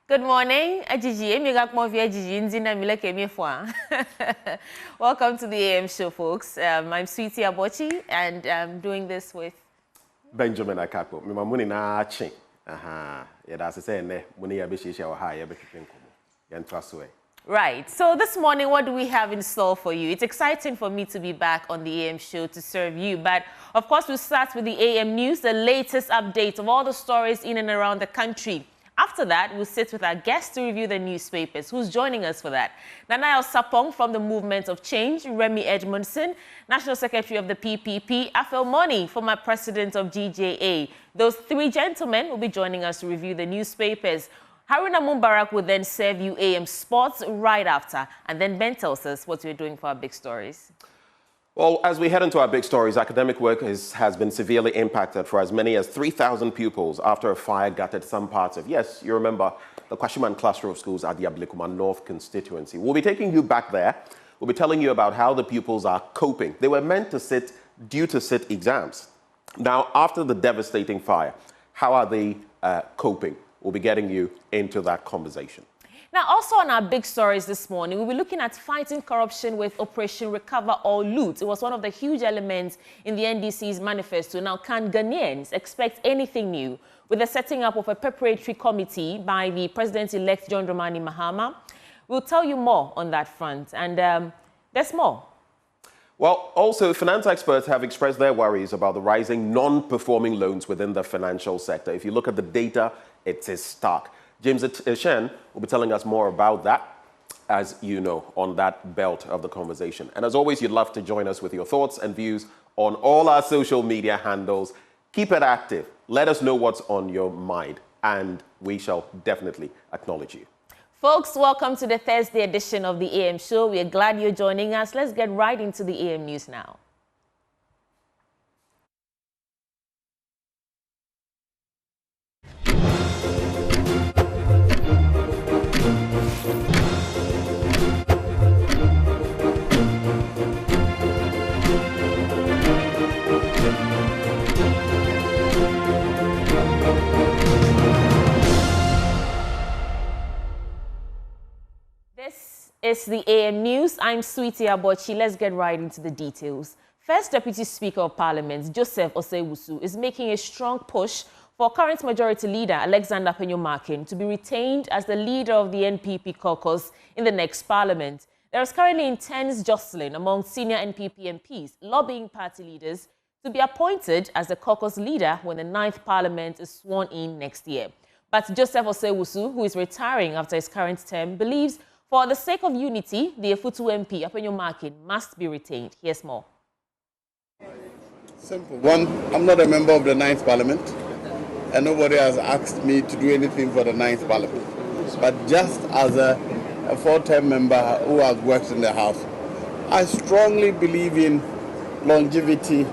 Good morning, Ajiji. Welcome to the AM show, folks. I'm Sweetie Abochi, and I'm doing this with Benjamin Akapo. Mimamuni na chi. Aha. Yeah, that's the same. Muni yabishisha wa haya yabekipenkumu. Yantraswe. Right. So this morning, what do we have in store for you? It's exciting for me to be back on the AM show to serve you. But of course, we'll start with the AM news, the latest updates of all the stories in and around the country. After that, we'll sit with our guests to review the newspapers. Who's joining us for that? Nanayo Sapong from the Movement of Change, Remy Edmondson, National Secretary of the PPP, Afel Moni, former President of GJA. Those three gentlemen will be joining us to review the newspapers. Haruna Mumbarak will then serve you AM Sports right after. And then Ben tells us what we're doing for our big stories. Well, as we head into our big stories, academic work has been severely impacted for as many as 3,000 pupils after a fire gutted some parts of, yes, you remember, the Kwashiman cluster of schools at the Ablekuma North constituency. We'll be taking you back there. We'll be telling you about how the pupils are coping. They were meant to sit, due to sit exams. Now, after the devastating fire, how are they coping? We'll be getting you into that conversation. Now, also on our big stories this morning, we'll be looking at fighting corruption with Operation Recover or Loot. It was one of the huge elements in the NDC's manifesto. Now, can Ghanaians expect anything new with the setting up of a preparatory committee by the President-elect John Dramani Mahama? We'll tell you more on that front, and there's more. Well, also, finance experts have expressed their worries about the rising non-performing loans within the financial sector. If you look at the data, it is stark. James Shen will be telling us more about that, as you know, on that belt of the conversation. And as always, you'd love to join us with your thoughts and views on all our social media handles. Keep it active. Let us know what's on your mind, and we shall definitely acknowledge you. Folks, welcome to the Thursday edition of the AM show. We are glad you're joining us. Let's get right into the AM news now. It's the AM News. I'm Sweetie Abochi. Let's get right into the details. First Deputy Speaker of Parliament, Joseph Osei-Wusu, is making a strong push for current Majority Leader Alexander Penyo-Markin to be retained as the leader of the NPP caucus in the next Parliament. There is currently intense jostling among senior NPP MPs, lobbying party leaders to be appointed as the caucus leader when the 9th Parliament is sworn in next year. But Joseph Osei-Wusu, who is retiring after his current term, believes for the sake of unity, the Efutu MP, Penyo-Markin, must be retained. Here's more. Simple. One, I'm not a member of the 9th Parliament, and nobody has asked me to do anything for the 9th Parliament. But just as a 4-term member who has worked in the House, I strongly believe in longevity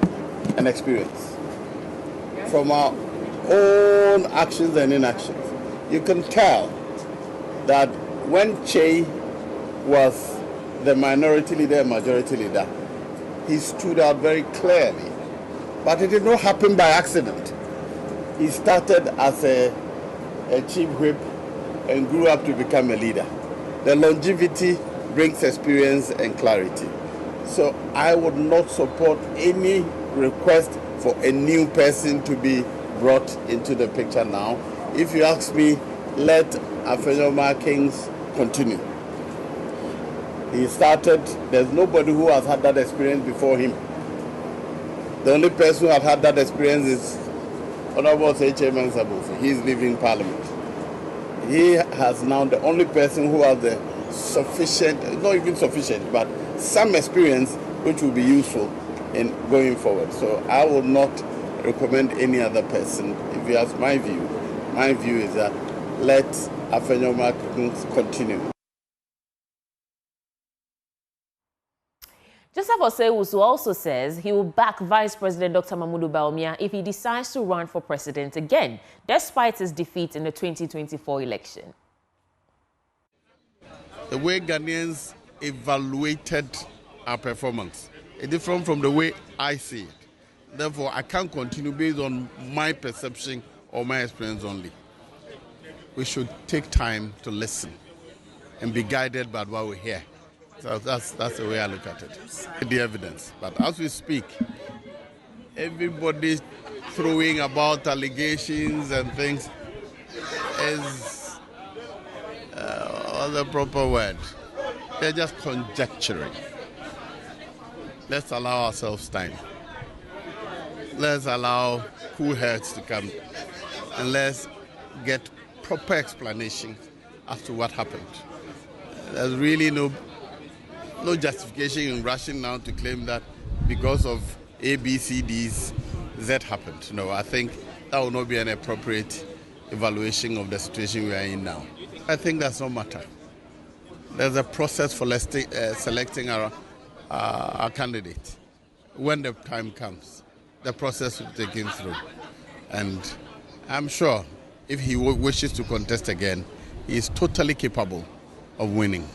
and experience. From our own actions and inactions, you can tell that when Che was the minority leader and majority leader, he stood out very clearly. But it did not happen by accident. He started as a chief whip and grew up to become a leader. The longevity brings experience and clarity. So I would not support any request for a new person to be brought into the picture now. If you ask me, let Penyo-Markin continue. He started, there's nobody who has had that experience before him. The only person who has had that experience is Honorable Chairman Sabufu. He's leaving Parliament. He has now the only person who has the sufficient, not even sufficient, but some experience which will be useful in going forward. So I will not recommend any other person. If you ask my view is that let Penyo-Markin continue. Joseph Osei-Wusu also says he will back Vice President Dr. Mahmoud Bawumia if he decides to run for president again, despite his defeat in the 2024 election. The way Ghanaians evaluated our performance is different from the way I see it. Therefore, I can't continue based on my perception or my experience only. we should take time to listen and be guided by what we hear. So that's the way I look at it. The evidence. But as we speak, everybody's throwing about allegations and things is the proper word. They're just conjecturing. Let's allow ourselves time. Let's allow cool heads to come, and let's get proper explanation as to what happened. There's really no justification in rushing now to claim that because of A, B, C, D's, Z happened. No, I think that will not be an appropriate evaluation of the situation we are in now. I think that's no matter. There's a process for selecting our candidate. When the time comes, the process will be taken through. And I'm sure if he wishes to contest again, he is totally capable of winning.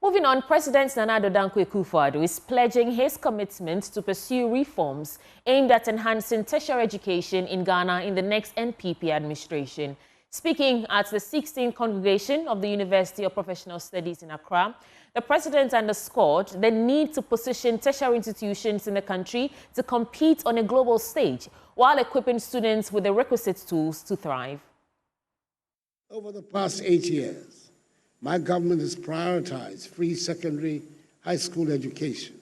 Moving on, President Nana Addo Dankwa Akufo-Addo is pledging his commitment to pursue reforms aimed at enhancing tertiary education in Ghana in the next NPP administration. Speaking at the 16th Congregation of the University of Professional Studies in Accra, the president underscored the need to position tertiary institutions in the country to compete on a global stage while equipping students with the requisite tools to thrive. Over the past 8 years, my government has prioritized free secondary high school education,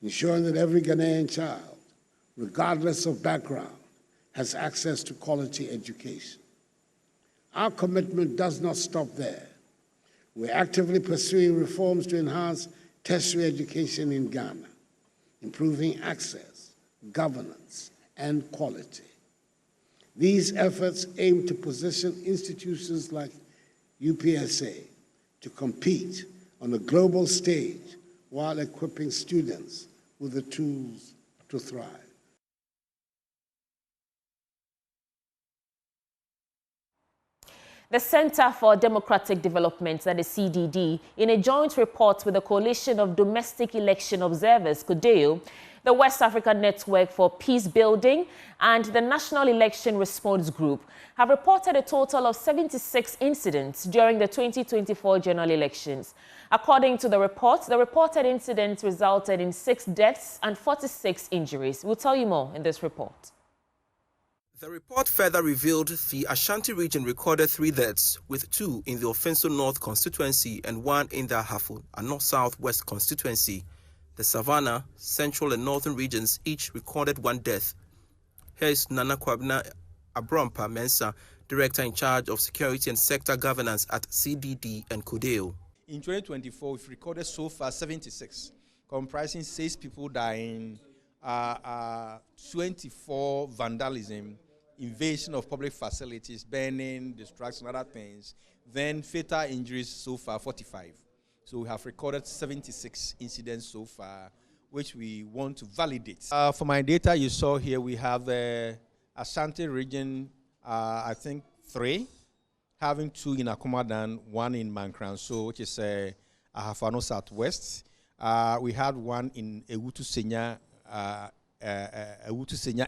ensuring that every Ghanaian child, regardless of background, has access to quality education. Our commitment does not stop there. We're actively pursuing reforms to enhance tertiary education in Ghana, improving access, governance, and quality. These efforts aim to position institutions like UPSA to compete on a global stage while equipping students with the tools to thrive. The Center for Democratic Development, that is CDD, in a joint report with the Coalition of Domestic Election Observers, CODEO, the West African Network for Peace Building, and the National Election Response Group, have reported a total of 76 incidents during the 2024 general elections. According to the report, the reported incidents resulted in 6 deaths and 46 injuries. We'll tell you more in this report. The report further revealed the Ashanti region recorded 3 deaths, with 2 in the Offenso North constituency and 1 in the Ahafo and North Southwest constituency. The Savannah, Central and Northern regions each recorded 1 death. Here is Nana Kwabena Abrompa Mensah, Director in charge of Security and Sector Governance at CDD and CODEO. In 2024, we've recorded so far 76, comprising 6 people dying, 24 vandalism, invasion of public facilities, burning, destruction, other things. Then fatal injuries so far 45. So we have recorded 76 incidents so far, which we want to validate. For my data you saw here, we have the Ashanti region, I think 3, having 2 in Akumadan, 1 in Mankranso, which is Ahafano Southwest. We had 1 in Ewutu Senya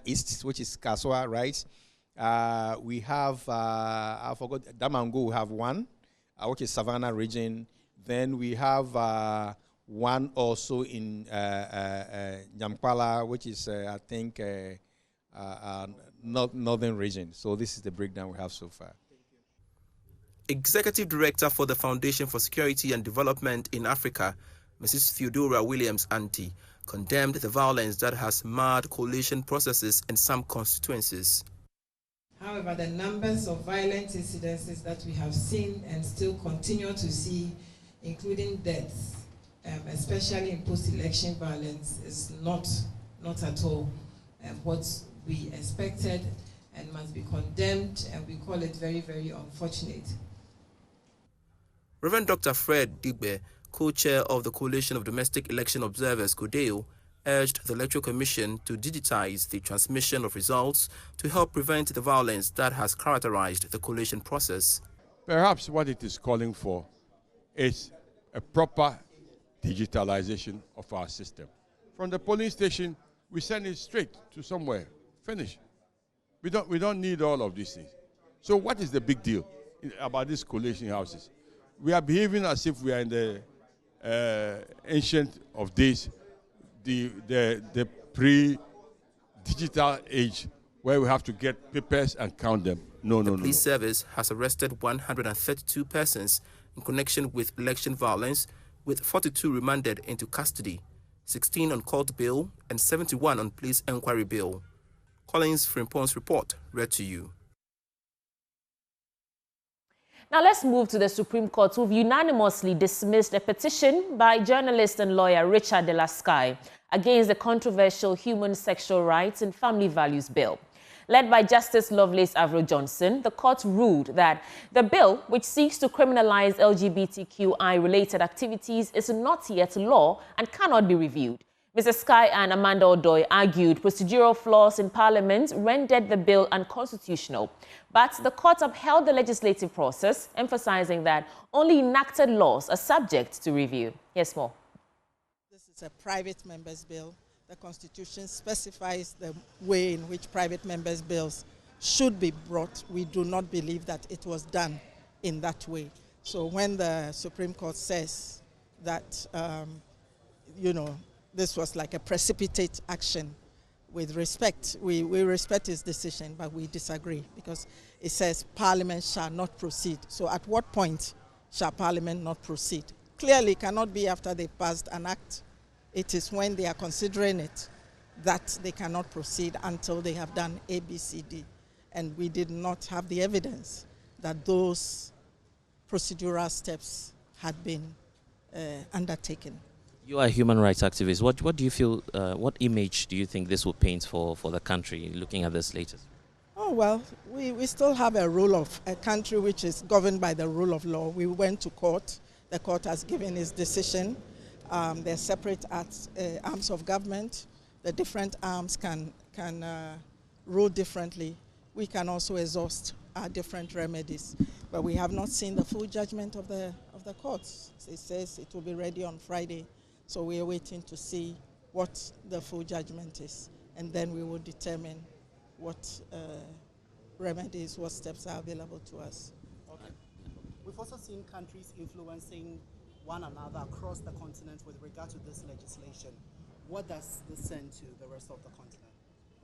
East, which is Kaswa, right? We have, I forgot, Damango, we have 1, which is Savannah region. Then we have 1 also in Nyampala, which is, I think, northern region. So this is the breakdown we have so far. Executive Director for the Foundation for Security and Development in Africa, Mrs. Theodora Williams-Anti, condemned the violence that has marred coalition processes in some constituencies. However, the numbers of violent incidences that we have seen and still continue to see, including deaths, especially in post-election violence, is not at all what we expected and must be condemned, and we call it very, very unfortunate. Reverend Dr. Fred Digbe, co-chair of the Coalition of Domestic Election Observers, CODEO, urged the Electoral Commission to digitize the transmission of results to help prevent the violence that has characterized the coalition process. Perhaps what it is calling for is a proper digitalization of our system. From the polling station, we send it straight to somewhere. Finish. We don't need all of these things. So what is the big deal about these coalition houses? We are behaving as if we are in the ancient of days, the pre-digital age, where we have to get papers and count them. No. The police service has arrested 132 persons in connection with election violence, with 42 remanded into custody, 16 on court bail, and 71 on police enquiry bail. Collins Frimpon's report read to you. Now let's move to the Supreme Court, who've unanimously dismissed a petition by journalist and lawyer Richard de la Sky against the controversial Human Sexual Rights and Family Values Bill. Led by Justice Lovelace Avro-Johnson, the court ruled that the bill, which seeks to criminalize LGBTQI-related activities, is not yet law and cannot be reviewed. Mr. Sky and Amanda Odoy argued procedural flaws in Parliament rendered the bill unconstitutional. But the court upheld the legislative process, emphasizing that only enacted laws are subject to review. Here's more. This is a private member's bill. The Constitution specifies the way in which private members' bills should be brought. We do not believe that it was done in that way. So when the Supreme Court says that, this was like a precipitate action, with respect, we respect his decision, but we disagree because it says Parliament shall not proceed. So at what point shall Parliament not proceed? Clearly it cannot be after they passed an act. It is when they are considering it that they cannot proceed until they have done A, B, C, D. And we did not have the evidence that those procedural steps had been undertaken. You are a human rights activist. What do you feel, what image do you think this will paint for the country, looking at this latest? Oh, well, we still have a country which is governed by the rule of law. We went to court. The court has given its decision. They're separate arms of government. The different arms can rule differently. We can also exhaust our different remedies. But we have not seen the full judgment of the courts. It says it will be ready on Friday. So we are waiting to see what the full judgment is. And then we will determine what remedies, what steps are available to us. Okay. We've also seen countries influencing one another across the continent with regard to this legislation. What does this send to the rest of the continent?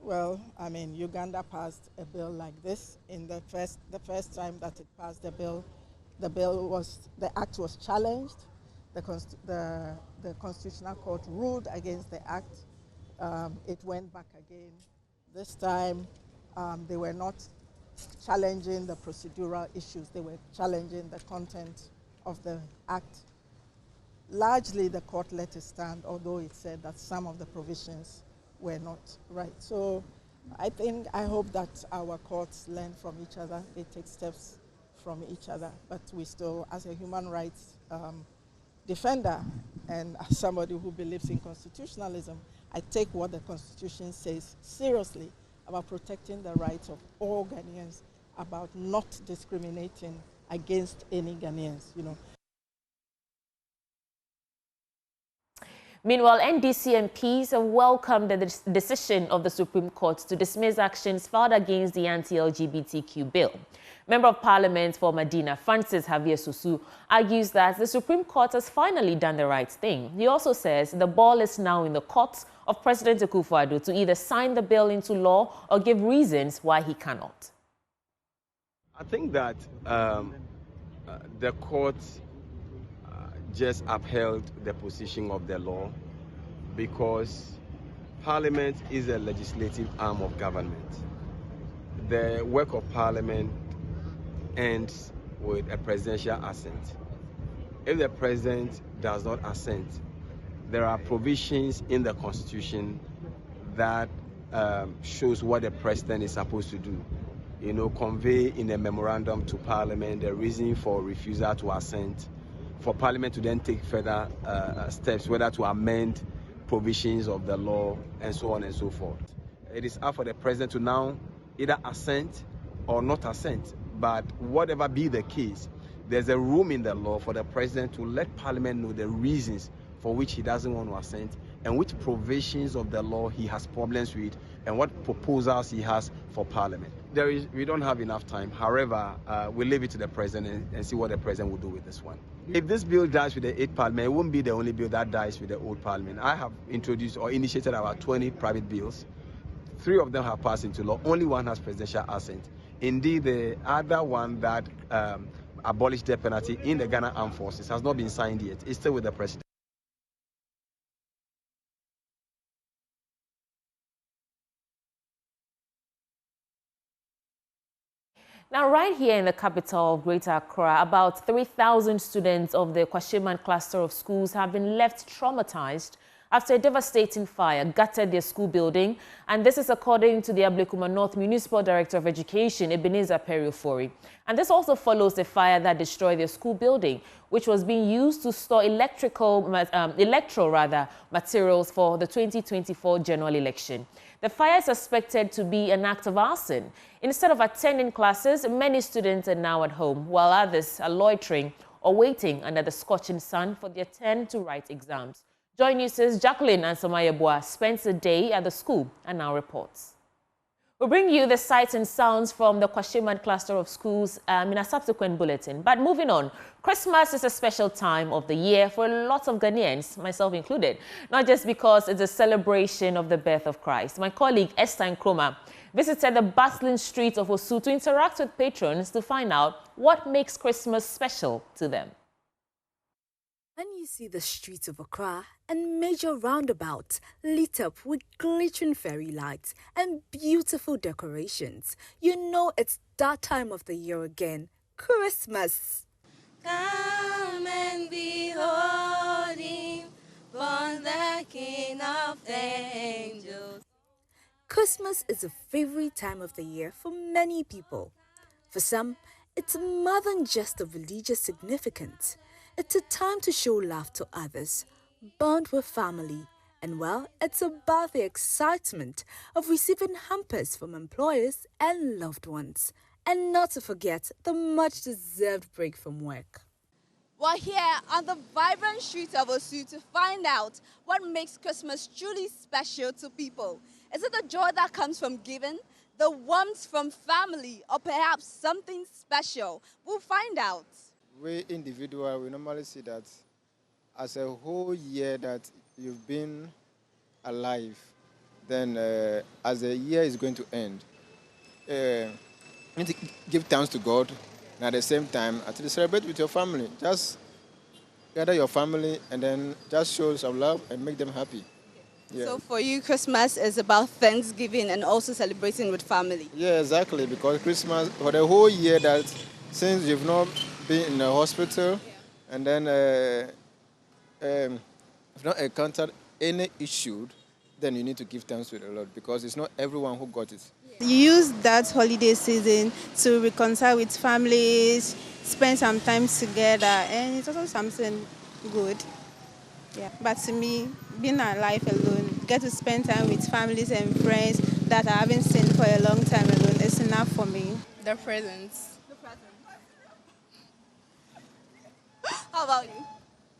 Well, I mean, Uganda passed a bill like this. In the first time that it passed the act was challenged. The Constitutional Court ruled against the act. It went back again. This time, they were not challenging the procedural issues. They were challenging the content of the act. Largely, the court let it stand, although it said that some of the provisions were not right. So I hope that our courts learn from each other. They take steps from each other. But we still, as a human rights defender and as somebody who believes in constitutionalism, I take what the Constitution says seriously about protecting the rights of all Ghanaians, about not discriminating against any Ghanaians, Meanwhile, NDC MPs have welcomed the decision of the Supreme Court to dismiss actions filed against the anti-LGBTQ bill. Member of Parliament for Medina, Francis Javier Susu, argues that the Supreme Court has finally done the right thing. He also says the ball is now in the courts of President Akufo-Addo to either sign the bill into law or give reasons why he cannot. I think that the court just upheld the position of the law because Parliament is a legislative arm of government. The work of Parliament ends with a presidential assent. If the president does not assent, there are provisions in the Constitution that shows what the president is supposed to do. Convey in a memorandum to Parliament the reason for refusal to assent, for Parliament to then take further steps, whether to amend provisions of the law and so on and so forth. It is up for the president to now either assent or not assent. But whatever be the case, there's a room in the law for the president to let Parliament know the reasons for which he doesn't want to assent and which provisions of the law he has problems with and what proposals he has for Parliament. We don't have enough time. However, we'll leave it to the President and see what the President will do with this one. If this bill dies with the 8th Parliament, it won't be the only bill that dies with the old Parliament. I have introduced or initiated about 20 private bills. 3 of them have passed into law. Only one has presidential assent. Indeed, the other one that abolished death penalty in the Ghana Armed Forces has not been signed yet. It's still with the President. Now, right here in the capital of Greater Accra, about 3,000 students of the Kwashiman cluster of schools have been left traumatized after a devastating fire gutted their school building. And this is according to the Ablekuma North Municipal Director of Education, Ebenezer Periofori. And this also follows the fire that destroyed their school building, which was being used to store electoral materials for the 2024 general election. The fire is suspected to be an act of arson. Instead of attending classes, many students are now at home, while others are loitering or waiting under the scorching sun for their turn to write exams. Joy News' Jacqueline and Samayabua spent the day at the school and now reports. We'll bring you the sights and sounds from the Kwashiman cluster of schools in a subsequent bulletin. But moving on, Christmas is a special time of the year for a lot of Ghanaians, myself included, not just because it's a celebration of the birth of Christ. My colleague Esther Nkrumah visited the bustling streets of Osu to interact with patrons to find out what makes Christmas special to them. When you see the streets of Accra and major roundabouts lit up with glittering fairy lights and beautiful decorations, you know it's that time of the year again, Christmas. Come and behold him, born the King of angels. Christmas is a favorite time of the year for many people. For some, it's more than just a religious significance. It's a time to show love to others, bond with family, and well, it's about the excitement of receiving hampers from employers and loved ones. And not to forget the much-deserved break from work. We're here on the vibrant streets of Osu to find out what makes Christmas truly special to people. Is it the joy that comes from giving, the warmth from family, or perhaps something special? We'll find out. We individual, we normally see that as a whole year that you've been alive, then as the year is going to end, you need to give thanks to God, and at the same time, actually celebrate with your family. Just gather your family and then just show some love and make them happy. Yeah. So for you, Christmas is about Thanksgiving and also celebrating with family. Yeah, exactly, because Christmas, for the whole year that since you've not been in the hospital, and then if not encountered any issue, then you need to give thanks to the Lord, because it's not everyone who got it. You use that holiday season to reconcile with families, spend some time together, and it's also something good. Yeah. But to me, being alive alone, get to spend time with families and friends that I haven't seen for a long time alone, is enough for me. The presents. How about you?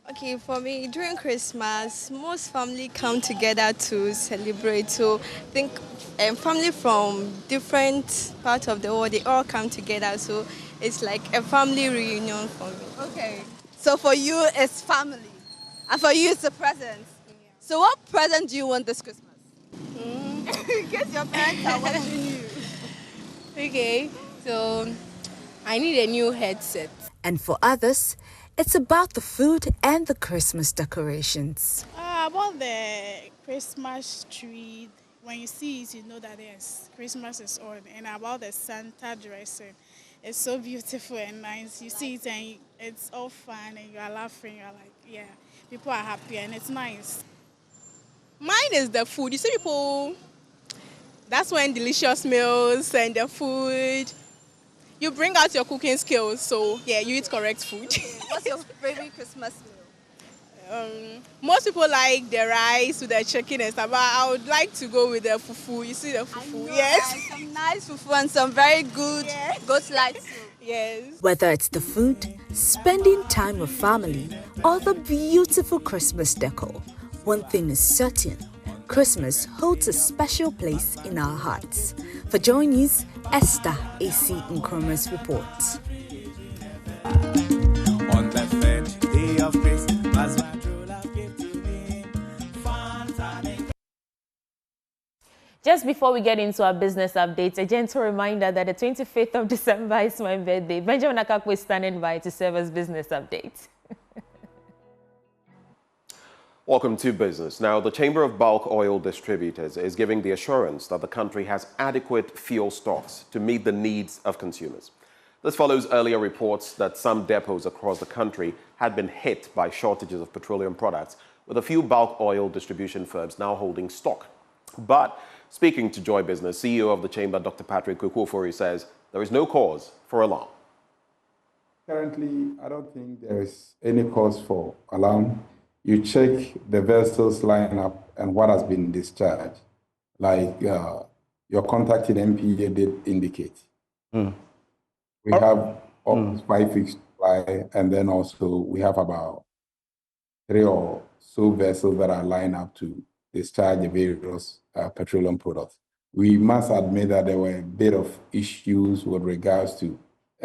Okay, for me, during Christmas, most family come together to celebrate. So I think family from different parts of the world, they all come together. So it's like a family reunion for me. Okay. So for you, it's family. And for you, it's a present. Yeah. So what present do you want this Christmas? In case your parents are watching you. Okay, so I need a new headset. And for others, it's about the food and the Christmas decorations. About the Christmas tree, when you see it, you know that yes, Christmas is on. And about the Santa dressing, it's so beautiful and nice. You see it and it's all fun and you are laughing. You're like, yeah, people are happy and it's nice. Mine is the food. You see people, that's when delicious meals and the food. You bring out your cooking skills, so yeah, you eat correct food. What's your favorite Christmas meal? Most people like the rice with the chicken and stuff, but I would like to go with the fufu. You see the fufu? Yes. Some nice fufu and some very good goat light soup. Yes. Whether it's the food, spending time with family, or the beautiful Christmas decor, one thing is certain, Christmas holds a special place in our hearts. For Joy News, Esther AC Nkrumah's report. On the third day of Christmas, my true love gave to me Fanta. Just before we get into our business updates, a gentle reminder that the 25th of December is my birthday. Benjamin Akakwo is standing by to serve as business update. Welcome to business. Now, the Chamber of Bulk Oil Distributors is giving the assurance that the country has adequate fuel stocks to meet the needs of consumers. This follows earlier reports that some depots across the country had been hit by shortages of petroleum products, with a few bulk oil distribution firms now holding stock. But speaking to Joy Business, CEO of the Chamber, Dr. Patrick Kukwofori, says there is no cause for alarm. Currently, I don't think there is any cause for alarm. You check the vessels lineup and what has been discharged, like your contacted MPA did indicate. We have almost 5 weeks supply, and then also we have about 3 or so vessels that are lined up to discharge the various petroleum products. We must admit that there were a bit of issues with regards to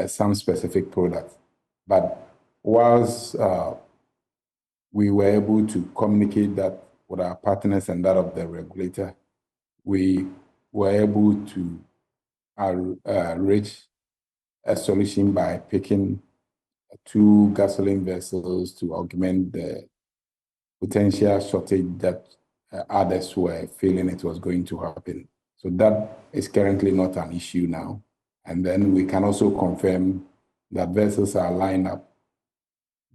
some specific products, but whilst we were able to communicate that with our partners and that of the regulator, we were able to reach a solution by picking 2 gasoline vessels to augment the potential shortage that others were feeling it was going to happen. So that is currently not an issue now. And then we can also confirm that vessels are lined up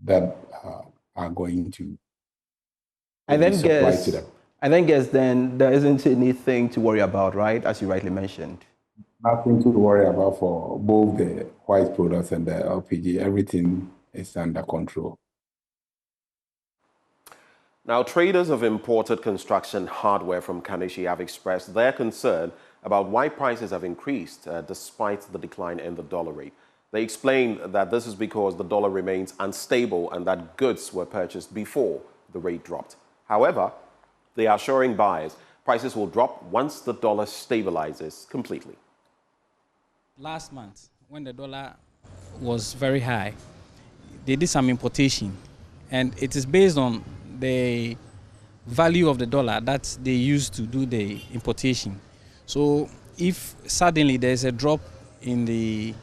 that are going to be supplied to them. I then guess then there isn't anything to worry about, right? As you rightly mentioned. Nothing to worry about for both the white products and the LPG. Everything is under control. Now, traders of imported construction hardware from Kaneshie have expressed their concern about why prices have increased despite the decline in the dollar rate. They explain that this is because the dollar remains unstable and that goods were purchased before the rate dropped. However, they are assuring buyers prices will drop once the dollar stabilizes completely. Last month, when the dollar was very high, they did some importation, and it is based on the value of the dollar that they used to do the importation. So if suddenly there's a drop in the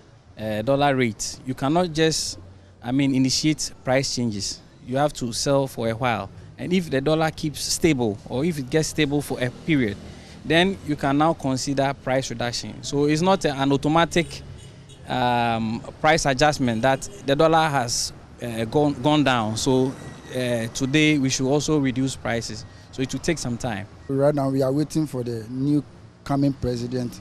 dollar rate, you cannot just, initiate price changes. You have to sell for a while. And if the dollar keeps stable, or if it gets stable for a period, then you can now consider price reduction. So it's not an automatic price adjustment that the dollar has gone down. So today we should also reduce prices. So it will take some time. Right now we are waiting for the new coming president,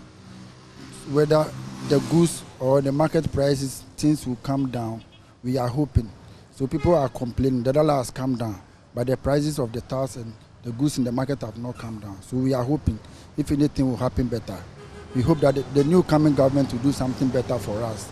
whether the goods or the market prices, things will come down. We are hoping. So people are complaining, the dollar has come down, but the prices of the tasks and the goods in the market have not come down. So we are hoping, if anything will happen better. We hope that the new coming government will do something better for us.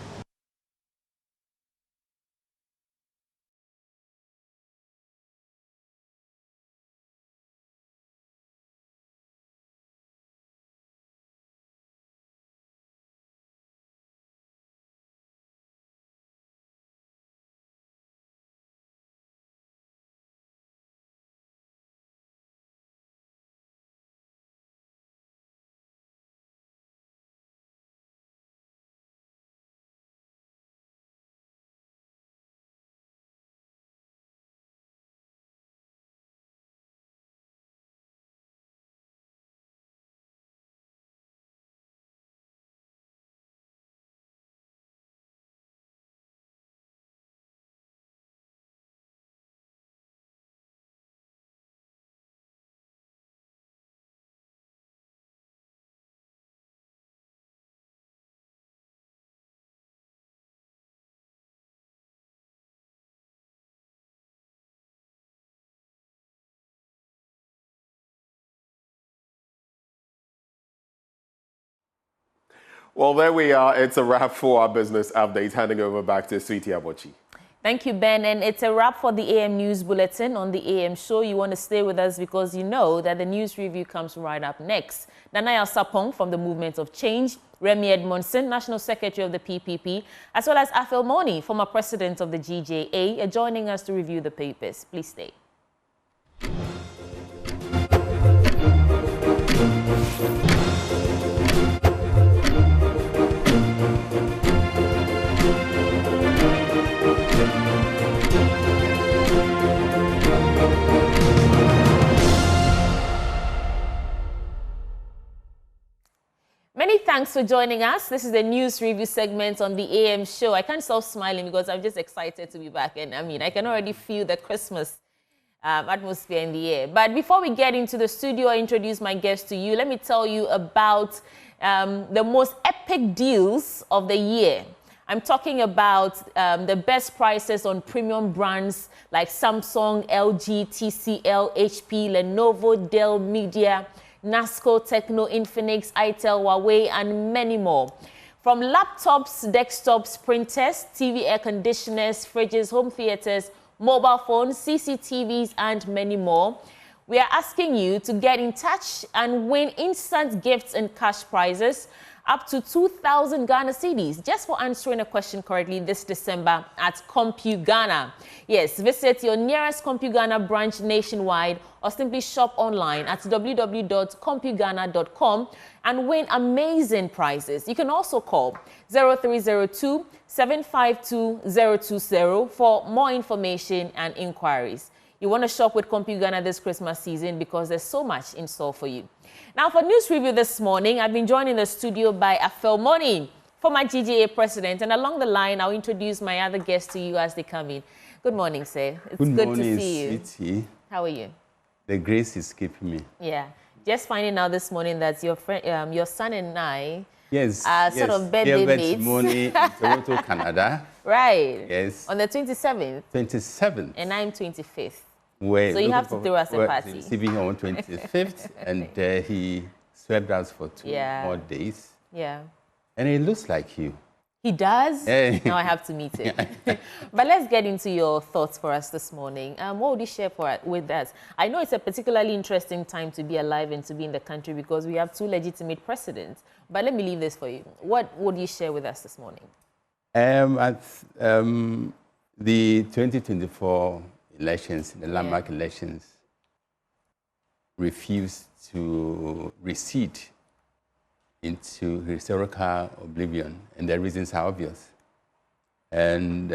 Well, there we are. It's a wrap for our business update. Handing over back to Sweetie Abochi. Thank you, Ben. And it's a wrap for the AM News Bulletin on the AM Show. You want to stay with us because you know that the news review comes right up next. Nanaya Sapong from the Movement of Change, Remy Edmondson, National Secretary of the PPP, as well as Afel Moni, former President of the GJA, are joining us to review the papers. Please stay. Many thanks for joining us. This is the news review segment on the AM Show. I can't stop smiling because I'm just excited to be back. And I mean, I can already feel the Christmas atmosphere in the air. But before we get into the studio, I introduce my guest to you. Let me tell you about the most epic deals of the year. I'm talking about the best prices on premium brands like Samsung, LG, TCL, HP, Lenovo, Dell, Media, Nasco, Techno, Infinix, Itel, Huawei, and many more. From laptops, desktops, printers, TV air conditioners, fridges, home theaters, mobile phones, CCTVs, and many more. We are asking you to get in touch and win instant gifts and cash prizes up to 2,000 Ghana cedis just for answering a question correctly this December at CompuGhana. Yes, visit your nearest CompuGhana branch nationwide or simply shop online at www.compughana.com and win amazing prizes. You can also call 0302 752 020 for more information and inquiries. You want to shop with CompuGhana this Christmas season because there's so much in store for you. Now, for news review this morning, I've been joined in the studio by Afel Moni, former GJA president, and along the line, I'll introduce my other guests to you as they come in. Good morning, sir. It's good to see you. Sweetie. How are you? The grace is keeping me. Yeah. Just finding out this morning that your friend, your son and I yes, are sort of birthday mates. Moni in Toronto, Canada. Right. Yes. On the 27th. 27th. And I'm 25th. We're so you have to throw us a party. Receiving on 25th, and he swept us for 2 more days. Yeah. And it looks like you. He does? Hey. Now I have to meet him. But let's get into your thoughts for us this morning. What would you share with us? I know it's a particularly interesting time to be alive and to be in the country because we have 2 legitimate presidents. But let me leave this for you. What would you share with us this morning? At the 2024 elections, the landmark elections, refused to recede into historical oblivion, and the reasons are obvious. And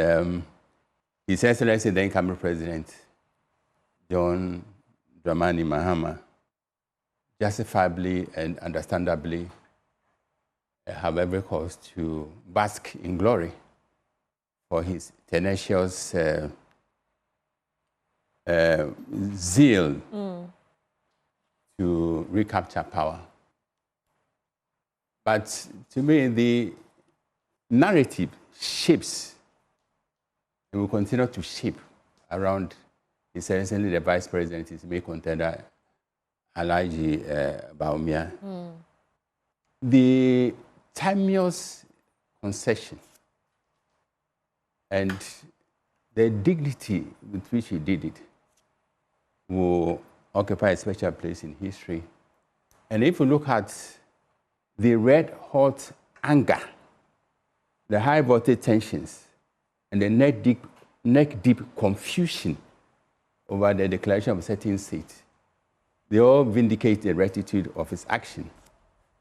His Excellency, the incumbent president, John Dramani Mahama, justifiably and understandably have every cause to bask in glory for his tenacious zeal to recapture power. But to me, the narrative shapes and will continue to shape around His Excellency the Vice President, his main contender, Alhaji Bawumia. The timeless concession and the dignity with which he did it will occupy a special place in history. And if you look at the red-hot anger, the high-voltage tensions, and the neck-deep confusion over the declaration of a certain seat, they all vindicate the rectitude of his action.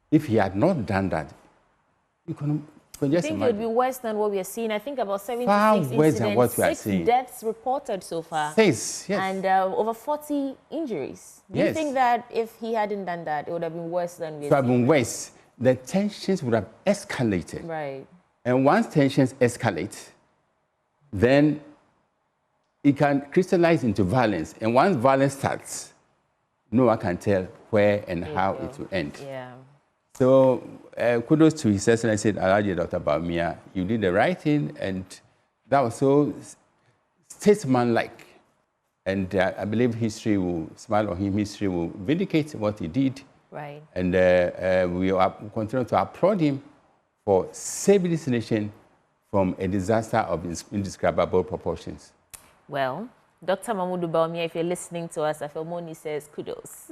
If he had not done that, you can just think imagine. it would be worse than what we are seeing. I think about 76 Far worse incidents, than what we are 6 seeing. deaths reported so far. 6, yes. And over 40 injuries. Do you Yes. think that if he hadn't done that, it would have been worse than we It would are have been worse. The tensions would have escalated. Right. And once tensions escalate, then it can crystallize into violence. And once violence starts, no one can tell where and how it will end. Yeah. So kudos to His Excellency Alhaji Dr. Bawumia. You did the right thing, and that was so statesman-like. And I believe history will smile on him. History will vindicate what he did. Right. And we continue to applaud him for saving this nation from a disaster of indescribable proportions. Well, Dr. Mahmoud Bawumia, if you're listening to us, Afemoni says kudos.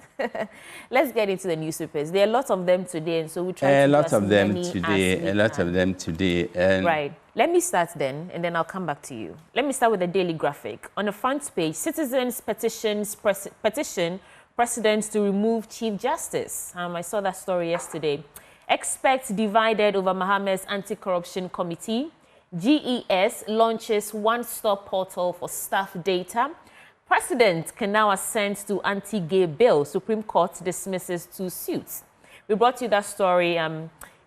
Let's get into the newspapers. There are lots of them today, and so we try to do as many as we can. A lot of them today. Right. Let me start then, and then I'll come back to you. Let me start with the Daily Graphic. On the front page, citizens petition president to remove Chief Justice. I saw that story yesterday. Experts divided over Mahama's anti-corruption committee. GES launches one-stop portal for staff data. President can now assent to anti-gay bill. Supreme Court dismisses 2 suits. We brought you that story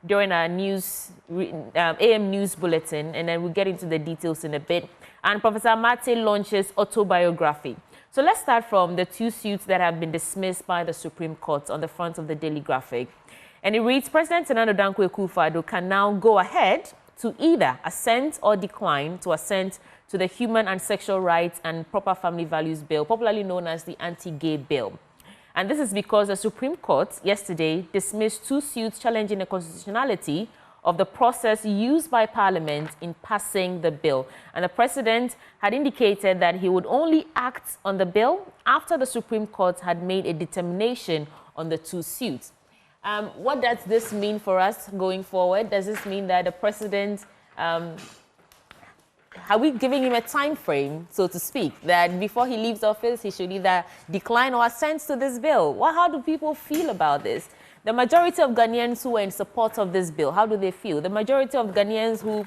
during our AM news bulletin, and then we'll get into the details in a bit. And Professor Mate launches autobiography. So let's start from the 2 suits that have been dismissed by the Supreme Court on the front of the Daily Graphic. And it reads, President Nana Dankwa Akufo-Addo can now go ahead to either assent or decline to assent to the Human and Sexual Rights and Proper Family Values Bill, popularly known as the Anti-Gay Bill. And this is because the Supreme Court yesterday dismissed 2 suits challenging the constitutionality of the process used by Parliament in passing the bill. And the President had indicated that he would only act on the bill after the Supreme Court had made a determination on the 2 suits. What does this mean for us going forward? Does this mean that the President, are we giving him a time frame, so to speak, that before he leaves office, he should either decline or assent to this bill? How do people feel about this? The majority of Ghanaians who were in support of this bill, how do they feel? The majority of Ghanaians who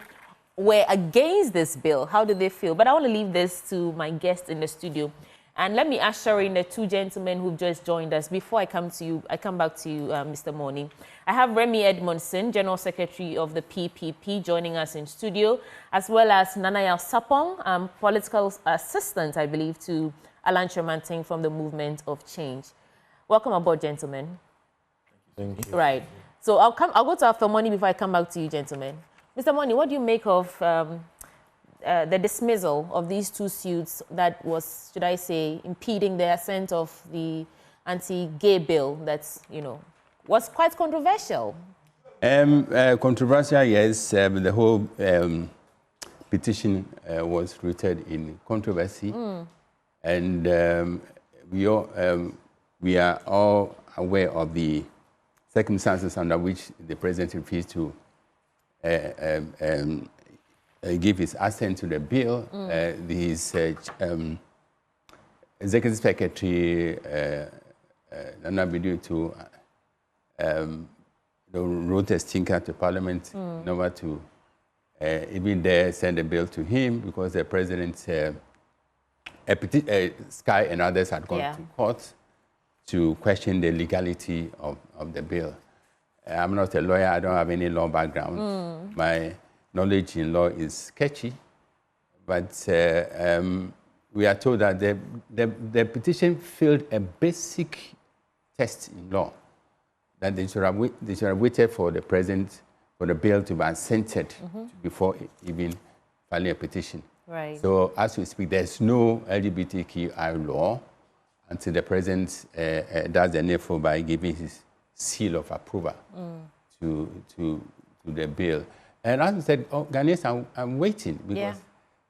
were against this bill, how do they feel? But I want to leave this to my guests in the studio. And let me usher in the 2 gentlemen who've just joined us. Before I come back to you, Mr. Moni. I have Remy Edmondson, General Secretary of the PPP, joining us in studio, as well as Nanaya Sapong, political assistant, I believe, to Alan Tremanting from the Movement of Change. Welcome aboard, gentlemen. Thank you. Right. So I'll go to After Moni before I come back to you, gentlemen. Mr. Moni, what do you make of the dismissal of these 2 suits that was, should I say, impeding the assent of the anti-gay bill that's, was quite controversial? Controversial, yes. The whole petition was rooted in controversy. And we are all aware of the circumstances under which the President refused to give his assent to the bill. His Executive Secretary, Nana Bidu, wrote a stinker to Parliament in order to even there send a bill to him because the President, Sky and others had gone to court to question the legality of the bill. I'm not a lawyer, I don't have any law background. My knowledge in law is sketchy, but we are told that the petition failed a basic test in law, that they should have waited for the President, for the bill to be assented before even filing a petition. Right. So as we speak, there's no LGBTQI law until the President does the needful by giving his seal of approval to the bill. And as I said, Ghanaians are waiting because,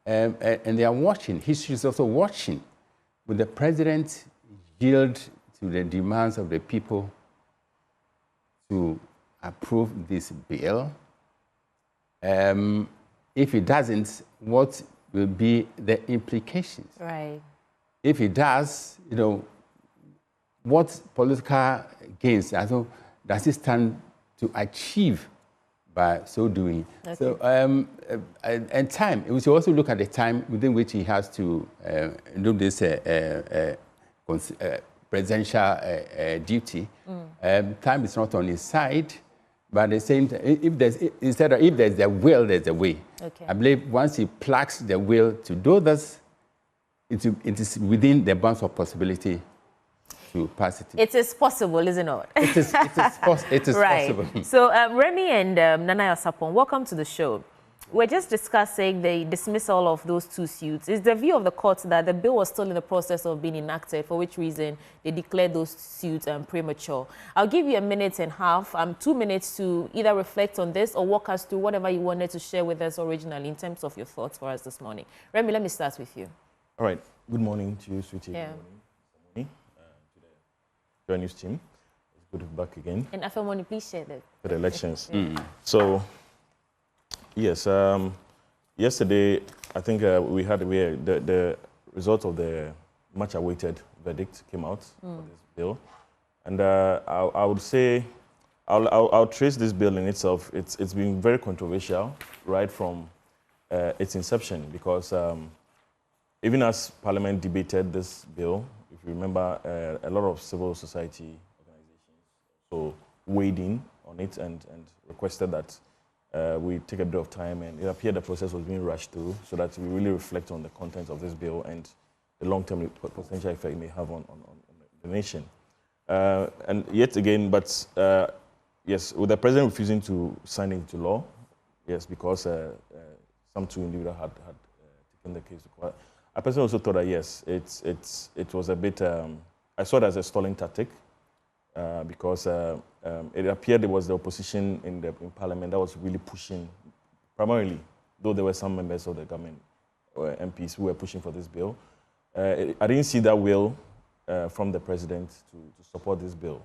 and they are watching. History is also watching. Will the President yield to the demands of the people to approve this bill? If he doesn't, what will be the implications? Right. If he does, what political gains does he stand to achieve by so doing? Okay. So, and time, we should also look at the time within which he has to do this presidential duty. Time is not on his side, but at the same time, if there's a will, there's a way. Okay. I believe once he plucks the will to do this, it is within the bounds of possibility to pass it. It is possible, isn't it? It is right. Possible. So Remy and Nanaya Sapong, welcome to the show. We're just discussing the dismissal of those two suits. Is the view of the court that the bill was still in the process of being enacted, for which reason they declared those suits premature? I'll give you a minute and a half, 2 minutes to either reflect on this or walk us through whatever you wanted to share with us originally in terms of your thoughts for us this morning. Remy, let me start with you. All right. Good morning to you, sweetie. Yeah. Good morning to the Joy News team. It's good to be back again. And Afemoni, please share that. For the elections. So, yes, yesterday, I think we had the result of the much-awaited verdict came out for this bill. And I would say, I'll trace this bill in itself. It's been very controversial right from its inception, because even as Parliament debated this bill, if you remember, a lot of civil society organizations so weighed in on it and requested that we take a bit of time, and it appeared the process was being rushed through so that we really reflect on the content of this bill and the long-term potential effect it may have on the nation. And yet again, but yes, with the president refusing to sign it into law, yes, because some two individuals had taken the case to court. I personally also thought that yes, it was a bit. I saw it as a stalling tactic because it appeared it was the opposition in Parliament that was really pushing, primarily, though there were some members of the government or MPs who were pushing for this bill. I didn't see that will from the president to support this bill.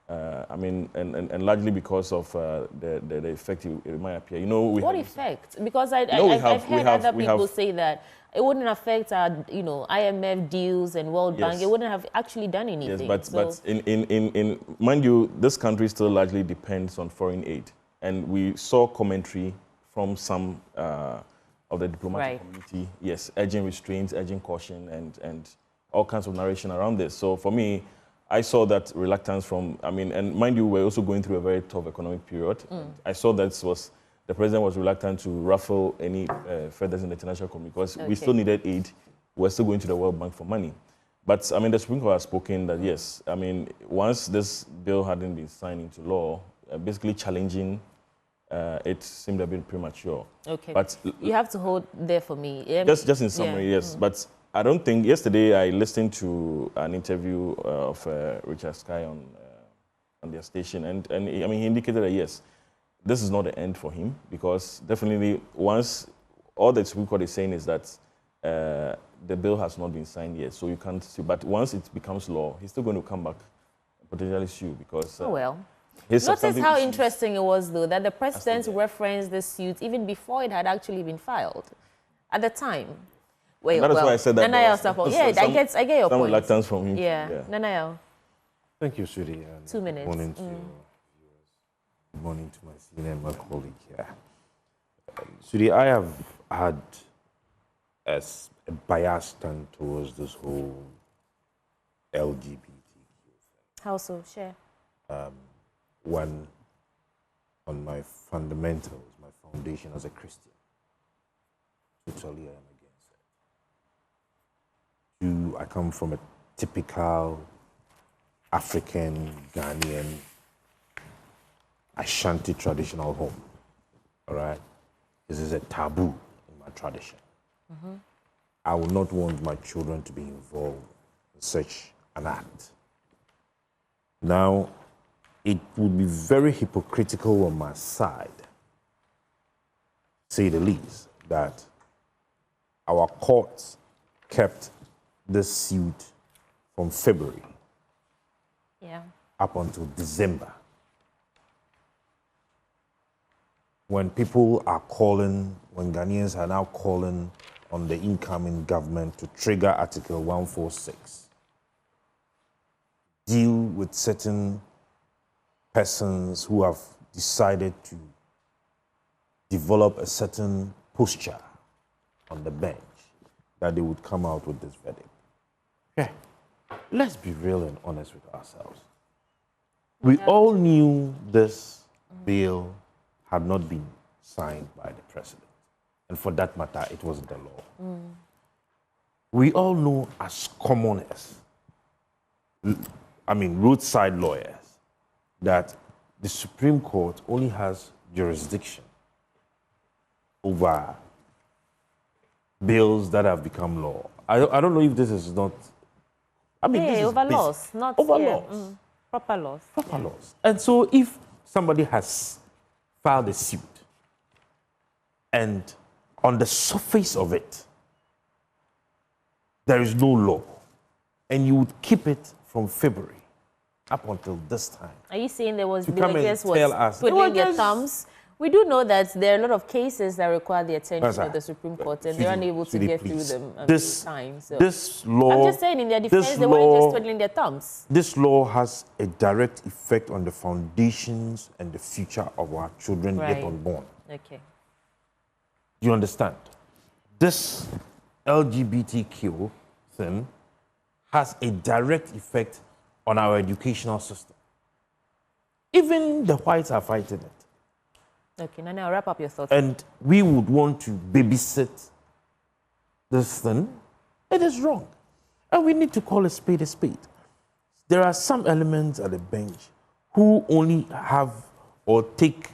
I mean, and largely because of the effect it might appear. You know, what effect? Because I've heard other people say that it wouldn't affect our, IMF deals and World Bank. It wouldn't have actually done anything. Yes, but in mind you, this country still largely depends on foreign aid, and we saw commentary from some of the diplomatic community, yes, urging restraints, urging caution, and all kinds of narration around this. So for me, I saw that reluctance from, and mind you, we're also going through a very tough economic period. I saw that the president was reluctant to ruffle any feathers in the international community because we still needed aid. We're still going to the World Bank for money. But, the Supreme Court has spoken that, yes, once this bill hadn't been signed into law, basically challenging it seemed a bit premature. Okay. But you have to hold there for me. Just in summary, yes. But I don't think, yesterday I listened to an interview of Richard Sky on their station, and he indicated that, yes, this is not the end for him, because definitely once, all the Supreme Court is saying is that the bill has not been signed yet, so you can't sue. But once it becomes law, he's still going to come back and potentially sue, because... Notice how interesting it was, though, that the president referenced the suit even before it had actually been filed at the time. That is why I said that. I get your point. Some reluctance from him. Yeah. Nanael. Thank you, Sudi. 2 minutes. Good morning to you. Good morning to my senior and my colleague here. Sudi, I have had a bias stand towards this whole LGBTQ. How so? Share. One, on my fundamentals, my foundation as a Christian, totally I am against it. Two, I come from a typical African, Ghanaian, Ashanti traditional home. All right? This is a taboo in my tradition. I would not want my children to be involved in such an act. Now, it would be very hypocritical on my side, say the least, that our courts kept this suit from February up until December. When people are calling, when Ghanaians are now calling on the incoming government to trigger Article 146, deal with certain persons who have decided to develop a certain posture on the bench, that they would come out with this verdict. Yeah, let's be real and honest with ourselves. We all knew this bill had not been signed by the president. And for that matter, it wasn't the law. We all know as commoners, roadside lawyers, that the Supreme Court only has jurisdiction over bills that have become law. I don't know if this is not. I mean, this is over basic. laws, not over yeah, laws. proper laws. Proper laws. And so, if somebody has filed a suit, and on the surface of it, there is no law, and you would keep it from February up until this time. Are you saying they were just us. twiddling their thumbs? We do know that there are a lot of cases that require the attention of the Supreme Court, and they're unable to get through them at this time. So this law, I'm just saying, in their defense, they weren't just twiddling their thumbs. This law has a direct effect on the foundations and the future of our children yet unborn. Okay. You understand? This LGBTQ thing has a direct effect on our educational system. Even the whites are fighting it. Okay, now wrap up your thoughts. And we would want to babysit this thing. It is wrong. And we need to call a spade a spade. There are some elements at the bench who only have or take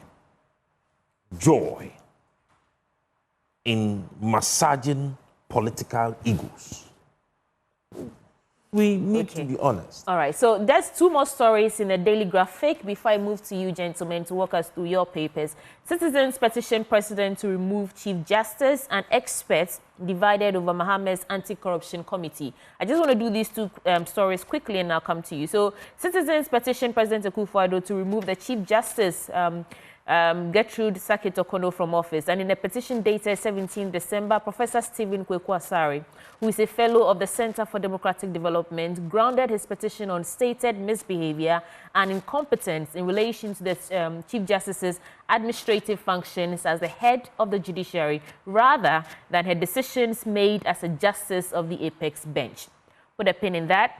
joy in massaging political egos. We need to be honest. All right, so there's two more stories in the Daily Graphic before I move to you, gentlemen, to walk us through your papers. Citizens petition president to remove Chief Justice and experts divided over Mahama's anti-corruption committee. I just want to do these two stories quickly and I'll come to you. So citizens petition President Akufo-Addo to remove the Chief Justice Gertrude Sakit-Okono from office. And in a petition dated 17 December, Professor Stephen Kweku-Asare, who is a fellow of the Center for Democratic Development, grounded his petition on stated misbehavior and incompetence in relation to the Chief Justice's administrative functions as the head of the judiciary, rather than her decisions made as a justice of the apex bench. Put a pin in that.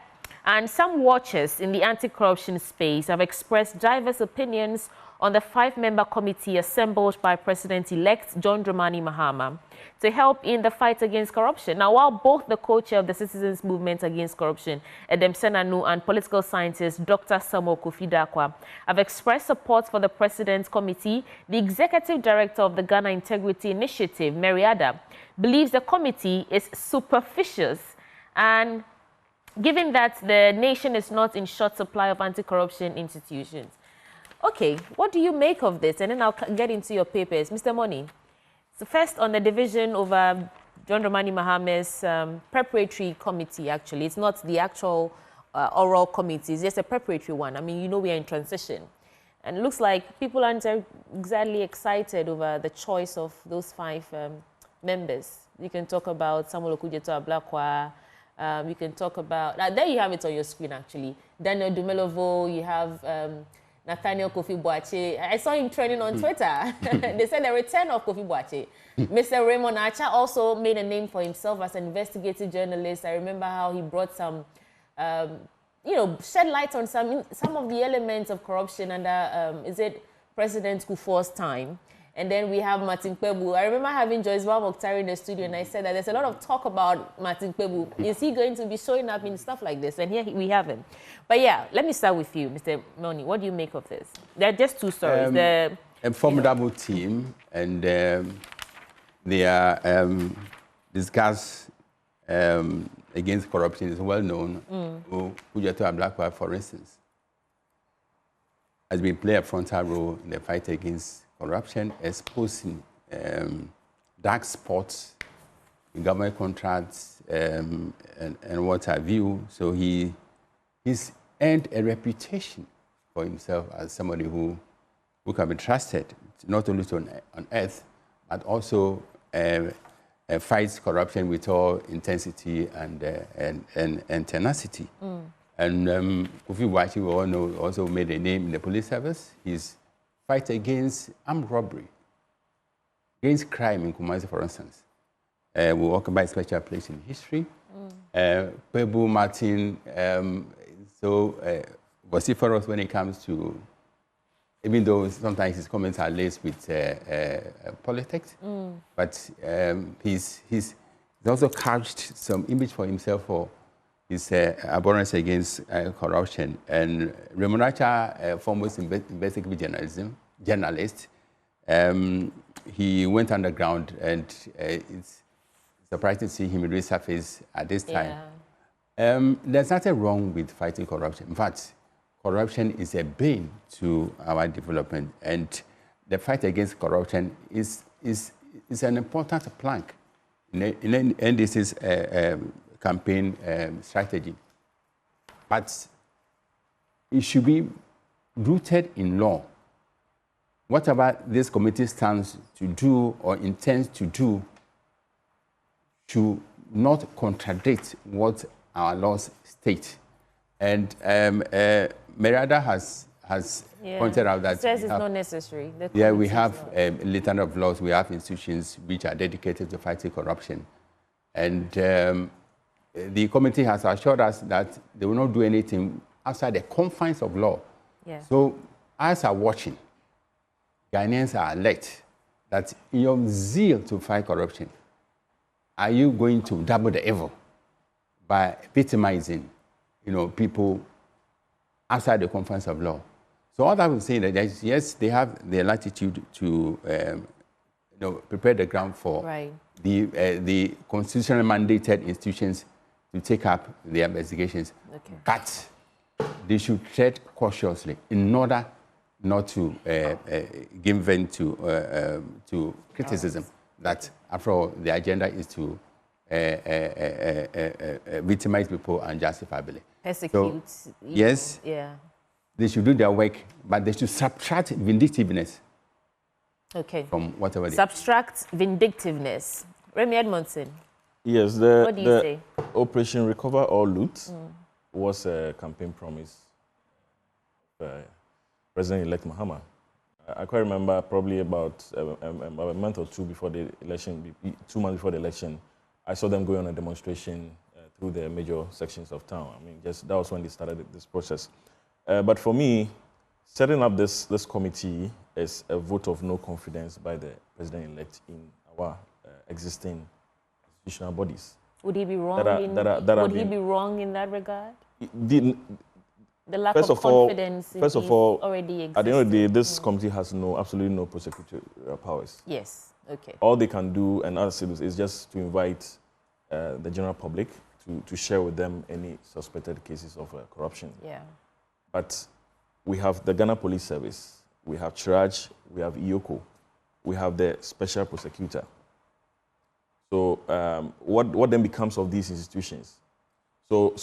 And some watchers in the anti-corruption space have expressed diverse opinions on the 5-member committee assembled by President-elect John Dramani Mahama to help in the fight against corruption. Now, while both the co-chair of the Citizens Movement Against Corruption, Edem Senanu, and political scientist Dr. Samuel Kofi Dakwa have expressed support for the President's committee, the executive director of the Ghana Integrity Initiative, Mary Ada, believes the committee is superficious, and given that the nation is not in short supply of anti-corruption institutions. Okay, what do you make of this? And then I'll get into your papers. Mr. Moni, so first on the division over John Dramani Mahama's preparatory committee, actually. It's not the actual oral committee, it's just a preparatory one. I mean, you know we are in transition. And it looks like people aren't exactly excited over the choice of those 5 members. You can talk about Samuel Okudzeto Ablakwa. You can talk about, there you have it on your screen actually. Daniel Dumelovo, you have Nathaniel Kofi Boakye. I saw him trending on Twitter. They said the return of Kofi Boakye. Mr. Raymond Acha also made a name for himself as an investigative journalist. I remember how he brought some, shed light on some of the elements of corruption under, is it President Kufuor's time? And then we have Martin Kpebu. I remember having Joyce Mokhtar in the studio, and I said that there's a lot of talk about Martin Kpebu. Is he going to be showing up in stuff like this? And here we have him. But yeah, let me start with you, Mr. Moni. What do you make of this? There are just 2 stories. A formidable team, and they are discussed against corruption is well known. Okudzeto Ablakwa, for instance, has been playing a frontal role in the fight against corruption, exposing dark spots in government contracts and what have you. So he's earned a reputation for himself as somebody who can be trusted, not only on earth, but also fights corruption with all intensity and tenacity. And Kofi Boakye, we all know, also made a name in the police service. His fight against armed robbery, against crime in Kumasi, for instance, will occupy a special place in history. Kpebu Martin, vociferous when it comes to, even though sometimes his comments are laced with politics, but he's also couched some image for himself for his abhorrence against corruption. And Raymond Acha, foremost investigative journalist, He went underground, and it's surprising to see him resurface at this time. There's nothing wrong with fighting corruption. In fact, corruption is a bane to our development, and the fight against corruption is an important plank in NDC's campaign strategy. But it should be rooted in law. Whatever this committee stands to do or intends to do should not contradict what our laws state. And Merada has pointed out that says it's not necessary. We have a litany of laws. We have institutions which are dedicated to fighting corruption. And the committee has assured us that they will not do anything outside the confines of law. Yeah. So, as are watching, Ghanaians are alert that in your zeal to fight corruption, are you going to double the evil by victimizing, people outside the confines of law? So all that would say that yes, they have the latitude to prepare the ground for the constitutionally mandated institutions to take up the investigations. Okay. But they should tread cautiously in order not to give vent to criticism that, after all, the agenda is to victimize people unjustifiably. Persecute. So, yes, they should do their work, but they should subtract vindictiveness from whatever they subtract vindictiveness. Remy Edmondson. Yes, what do you say? Operation Recover or Loot was a campaign promise. President-elect Mahama. I quite remember probably about a month or two before the election, 2 months before the election, I saw them going on a demonstration through the major sections of town. I mean, that was when they started this process. But for me, setting up this committee is a vote of no confidence by the president-elect in our existing institutional bodies. Would he be wrong? Would he be wrong in that regard? The lack of confidence already exists. At the end of the day, this committee has absolutely no prosecutorial powers. Yes, okay. All they can do, and other citizens, is just to invite the general public to share with them any suspected cases of corruption. Yeah. But we have the Ghana Police Service, we have CHRAJ, we have IOCO, we have the special prosecutor. So what then becomes of these institutions? So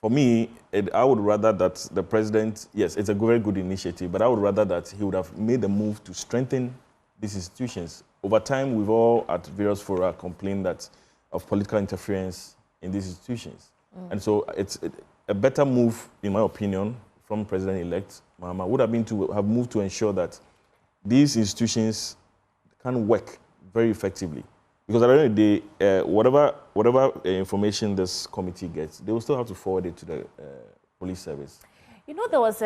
for me, I would rather that the president, yes, it's a very good initiative, but I would rather that he would have made a move to strengthen these institutions. Over time, we've all at various fora complained of political interference in these institutions. And so it's a better move, in my opinion, from President-elect Mahama would have been to have moved to ensure that these institutions can work very effectively. Because at the end of the day, whatever information this committee gets, they will still have to forward it to the police service. You know, there was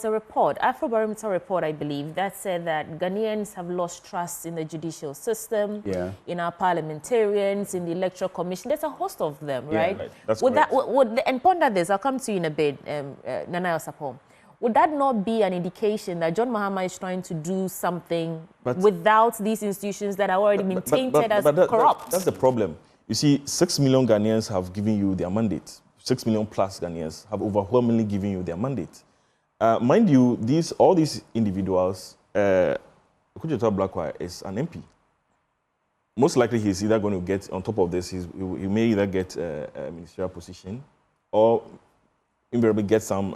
a report, Afrobarometer report, I believe, that said that Ghanaians have lost trust in the judicial system, in our parliamentarians, in the electoral commission. There's a host of them, right? Right. That's correct. And ponder this, I'll come to you in a bit, Nana Osapom. Would that not be an indication that John Mahama is trying to do something without these institutions that are already been tainted as corrupt? That's the problem. You see, 6 million Ghanaians have given you their mandate. 6 million plus Ghanaians have overwhelmingly given you their mandate. Mind you, all these individuals, Kujoto Blackwire is an MP. Most likely he's either going to get, on top of this, he may either get a ministerial position or invariably get some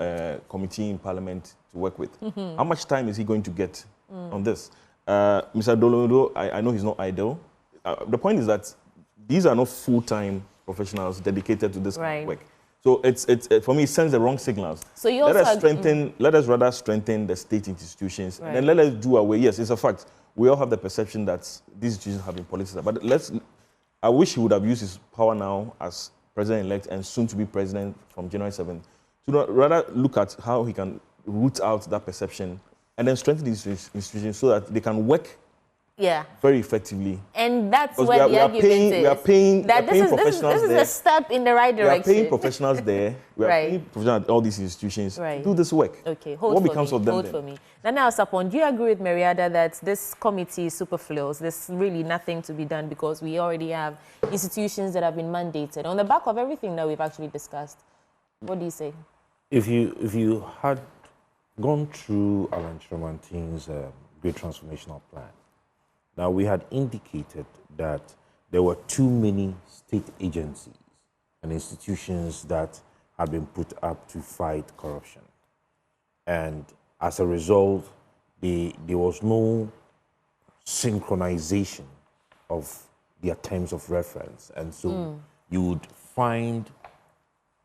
committee in parliament to work with. How much time is he going to get on this? Mr. Dolodo, I know he's not idle. The point is that these are not full-time professionals dedicated to this kind of work. So it's for me, it sends the wrong signals. So you let us rather strengthen the state institutions, and then let us do away. Yes, it's a fact. We all have the perception that these institutions have been politicized. But I wish he would have used his power now as president-elect and soon to be president from January 7th to rather look at how he can root out that perception and then strengthen these institutions so that they can work very effectively. And that's where the argument is. We are paying this is a step in the right direction. We are paying professionals there. We are paying professionals at all these institutions to do this work. Okay, what becomes of them hold for me. Nana Osapon, do you agree with Mariada that this committee is superfluous? There's really nothing to be done because we already have institutions that have been mandated on the back of everything that we've actually discussed. What do you say? If you had gone through Alan Chirmantin's Great Transformational Plan, now we had indicated that there were too many state agencies and institutions that had been put up to fight corruption. And as a result, there was no synchronization of their terms of reference. And so you would find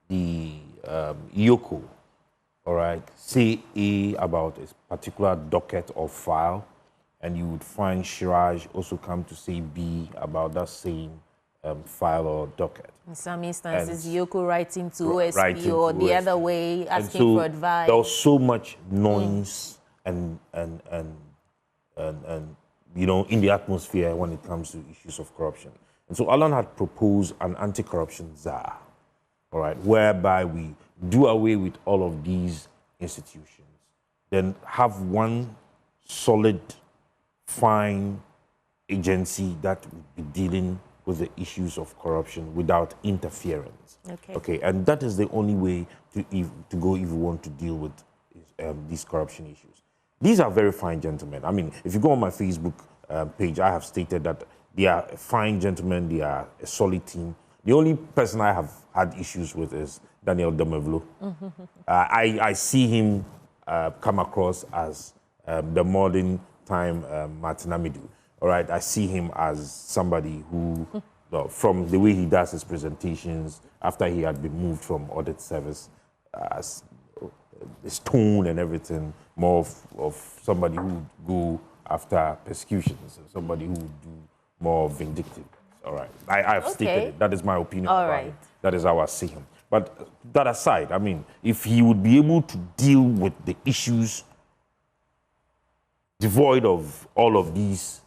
the Yoko, all right, say A about a particular docket or file, and you would find Shiraj also come to say B about that same file or docket. In some instances, Yoko writing to OSP or the other way, asking for advice. There was so much noise and you know, in the atmosphere when it comes to issues of corruption. And so Alan had proposed an anti-corruption czar, all right, whereby we do away with all of these institutions, then have one solid, fine agency that would be dealing with the issues of corruption without interference. Okay, and that is the only way to go if you want to deal with these corruption issues. These are very fine gentlemen. I mean, if you go on my Facebook page, I have stated that they are fine gentlemen, they are a solid team. The only person I have had issues with is Daniel Demevlo. I see him come across as the modern time Martin Amidu. All right, I see him as somebody who, from the way he does his presentations, after he had been moved from audit service, his tone and everything, more of somebody who would go after persecutions, somebody who would do more vindictive. All right, I have stated it. That is my opinion. All right. That is how I see him. But that aside, I mean, if he would be able to deal with the issues devoid of all of these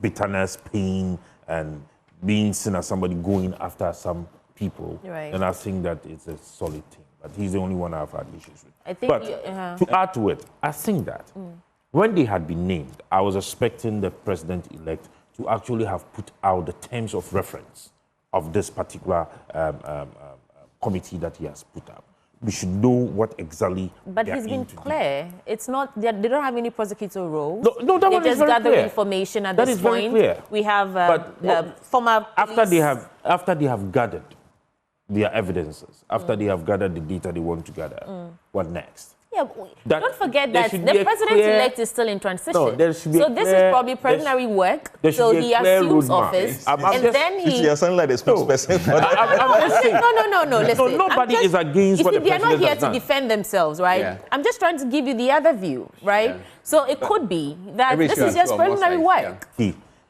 bitterness, pain, and being seen as somebody going after some people, then I think that it's a solid team. But he's the only one I've had issues with. I think to add to it, I think that when they had been named, I was expecting the president-elect to actually have put out the terms of reference of this particular committee that he has put up. We should know what exactly. But he's been clear. It's not. They don't have any prosecutor role. No, that one is very clear. They just gather information at this point. Very clear. We have former after they have gathered their evidences, after they have gathered the data they want to gather, what next? Yeah, don't forget that the president-elect is still in transition. No, there should be so this is probably preliminary work. So he assumes office, and then he. You're sounding like the spokesperson. No. Listen, nobody is against what the president has done. They're not here to defend themselves, right? Yeah. I'm just trying to give you the other view, right? Yeah. So it could be that this is just preliminary work.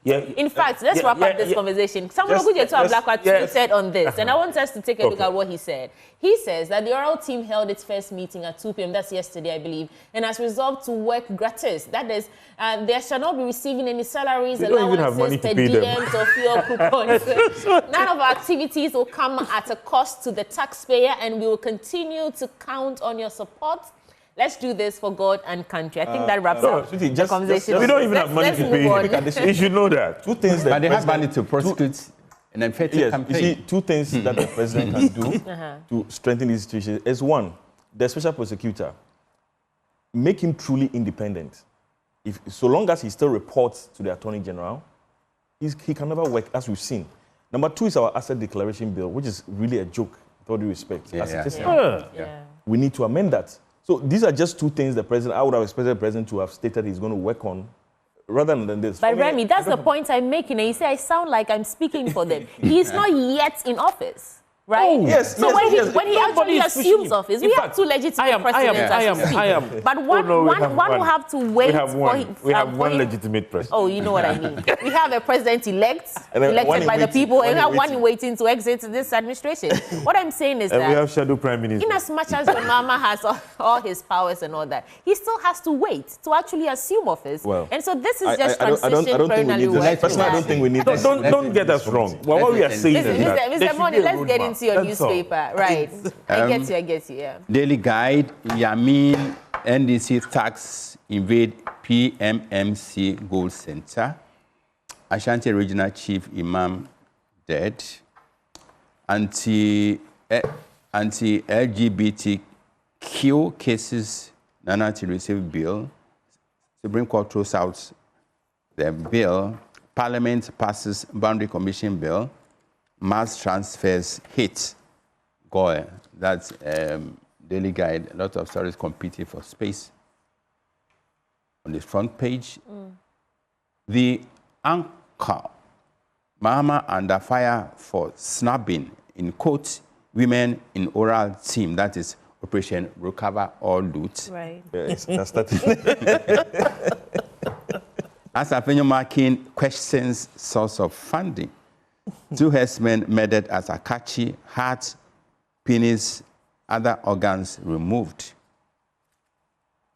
Yeah. In fact, let's wrap up this conversation. Someone who tweeted on this, and I want us to take a look at what he said. He says that the oral team held its first meeting at 2 p.m. That's yesterday, I believe, and has resolved to work gratis. That is, they shall not be receiving any salaries, allowances, per diems, or fuel coupons. None of our activities will come at a cost to the taxpayer, and we will continue to count on your support. Let's do this for God and country. I think that wraps up the conversation. We don't even have money to pay. You should know that. Two things that they have money to prosecute an effective campaign. You see, two things that the president can do to strengthen these institutions is one, the special prosecutor, make him truly independent. So long as he still reports to the Attorney General, he can never work, as we've seen. Number two is our asset declaration bill, which is really a joke, with all due respect. We need to amend that. So these are just two things I would have expected the president to have stated he's going to work on, rather than this. But Remy, that's the point I'm making. And you say I sound like I'm speaking for them. He's not yet in office. right? Oh, yes, so yes, when he actually assumes office, we have two legitimate presidents as we speak. But one will have to wait we have one legitimate president. Oh, you know what I mean. We have a president-elect, elected by the people, and we have one waiting to exit this administration. What I'm saying is that we have shadow prime minister. In as much as John Mahama has all his powers and all that, he still has to wait to actually assume office. Well, and so this is just transition. Personally, I don't think we need this. Don't get us wrong. Well, what we are saying is that Mr. Money, let's get into your newspaper. Right. I get you, yeah. Daily Guide, Yamin, NDC tax invade PMMC Gold Center. Ashanti Regional Chief Imam dead. Anti-LGBTQ cases Nana to receive bill. Supreme Court throws out the bill. Parliament passes Boundary Commission bill. Mass transfers hit. Goal. That's Daily Guide. A lot of stories competing for space. On the front page, the anchor, Mahama under fire for snubbing, in quotes, women in oral team. That is Operation Recover or Loot. Right. Yes, that's that. As Afenyo Markin questions source of funding. 2 herdsmen murdered as Akachi, heart, penis, other organs removed.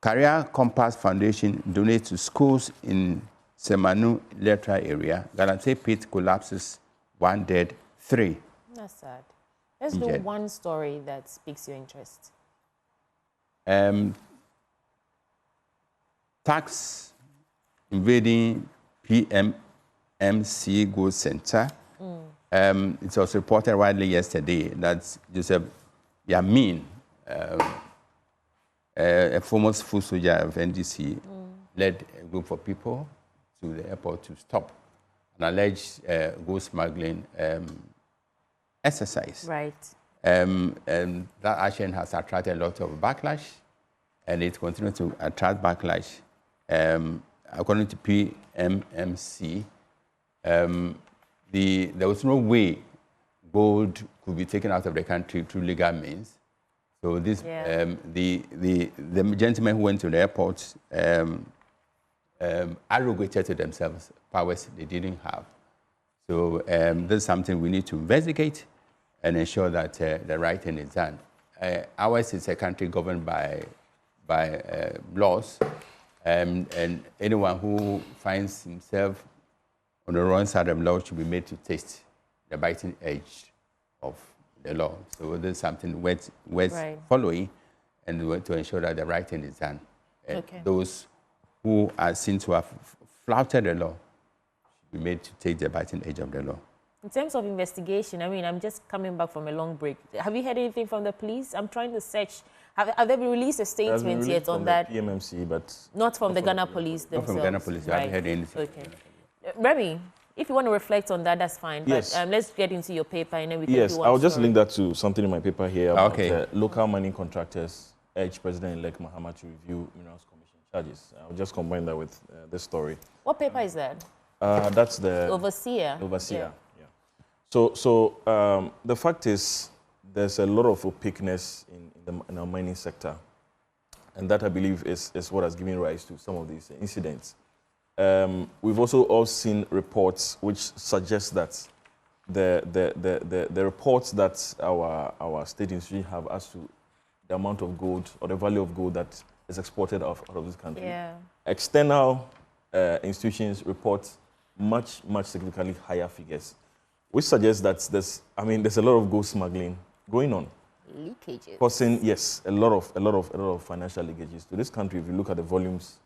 Career Compass Foundation donates to schools in Semanu Letra area. Galante pit collapses, 1 dead, 3. That's sad. Let's do one story that piques your interest. Tax invading PMMC Gold Center. It was reported widely yesterday that Joseph Yamin, a former foot soldier of NDC, led a group of people to the airport to stop an alleged gold smuggling exercise. Right. And that action has attracted a lot of backlash, and it continues to attract backlash. According to PMMC, there was no way gold could be taken out of the country through legal means. So this, the gentlemen who went to the airport arrogated to themselves powers they didn't have. So this is something we need to investigate and ensure that the right thing is done. Ours is a country governed by laws, and anyone who finds himself on the wrong side of the law should be made to taste the biting edge of the law. So this is something worth following, and to ensure that the right thing is done. And those who are seen to have flouted the law should be made to take the biting edge of the law. In terms of investigation, I mean, I'm just coming back from a long break. Have you heard anything from the police? I'm trying to search. Have they released a statement yet on that? PMMC, but not from the Ghana police themselves. Not from Ghana police. I haven't heard anything. Okay. Remy, if you want to reflect on that, that's fine. Yes. But let's get into your paper and then we can do one I'll just story. link that to something in my paper here about local mining contractors urge President-elect Mahama to review Minerals Commission charges. I'll just combine that with this story. What paper is that? That's the Overseer. Overseer, yeah. So the fact is, there's a lot of opaqueness in our mining sector, and that I believe is what has given rise to some of these incidents. We've also all seen reports which suggest that the reports that our state institutions have as to the amount of gold or the value of gold that is exported out of this country. Yeah. External institutions report much significantly higher figures, which suggests that there's a lot of gold smuggling going on. Leakages. Causing, yes, a lot of financial leakages to this country if you look at the volumes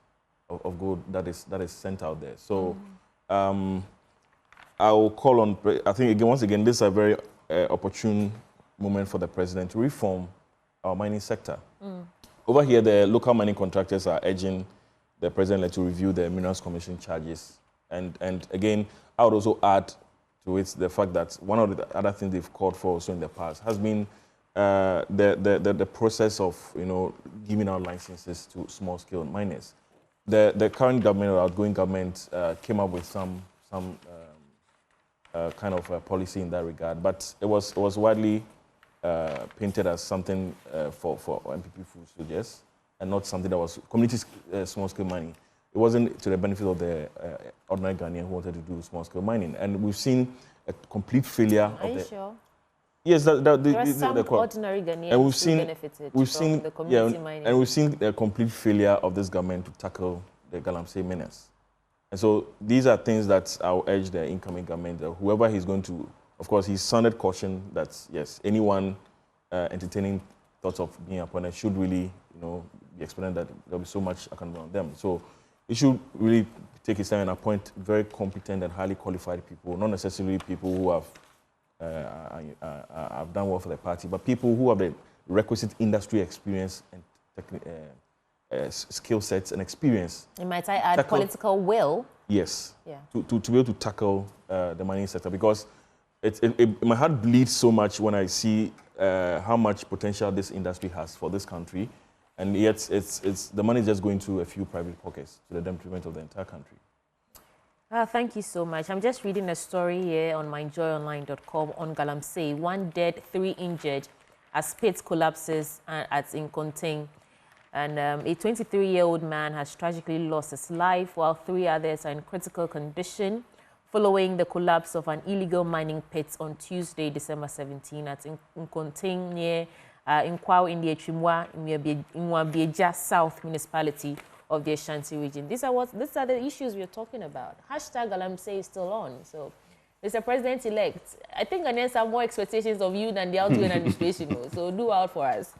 of gold that is sent out there. So I will call on, I think once again, this is a very opportune moment for the president to reform our mining sector. Over here, the local mining contractors are urging the president to review the Minerals Commission charges. And again, I would also add to it the fact that one of the other things they've called for also in the past has been the process of giving out licenses to small-scale miners. The current government or outgoing government came up with some kind of policy in that regard. But it was widely painted as something for MPP food soldiers and not something that was community small-scale mining. It wasn't to the benefit of the ordinary Ghanaian who wanted to do small-scale mining. And we've seen a complete failure Are you sure? Yes, there are some ordinary Ghanaians who benefited from the community mining. And we've seen a complete failure of this government to tackle the Galamsey menace. And so these are things that I'll urge the incoming government, whoever he's going to, of course, he sounded caution that, yes, anyone entertaining thoughts of being appointed should really, be explained that there'll be so much accountable on them. So he should really take his time and appoint very competent and highly qualified people, not necessarily people who have done well for the party, but people who have the requisite industry experience and skill sets and experience. And might I add political will? Yes. Yeah. To be able to tackle the mining sector, because my heart bleeds so much when I see how much potential this industry has for this country, and yet the money is just going to a few private pockets to the detriment of the entire country. Thank you so much. I'm just reading a story here on myjoyonline.com on Galamsey. 1 dead, 3 injured as pit collapses at Nkonting. And a 23-year-old man has tragically lost his life, while 3 others are in critical condition following the collapse of an illegal mining pit on Tuesday, December 17 at Nkonting near Nkwao in the Echimwa, in Nwabieja South Municipality of the Ashanti region. These are the issues we're talking about. Hashtag Galamsey is still on. So, Mr. President-elect, I think Ghanaians have more expectations of you than the outgoing administration. So do out for us.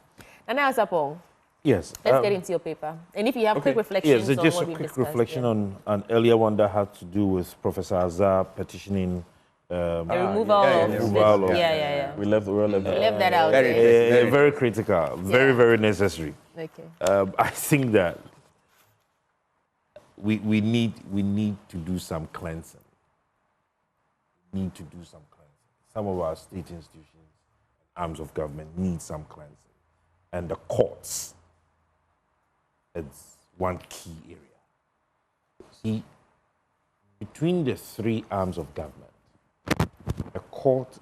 Nana Asapong. Yes. Let's get into your paper. And if you have quick reflections on just what a we've quick discussed. reflection on an earlier one that had to do with Professor Azar petitioning the removal of... Yeah. We left that out. Very critical. Very necessary. Okay. I think that we need to do some cleansing. Some of our state institutions, arms of government need some cleansing. And the courts, it's one key area. See, between the 3 arms of government, the court,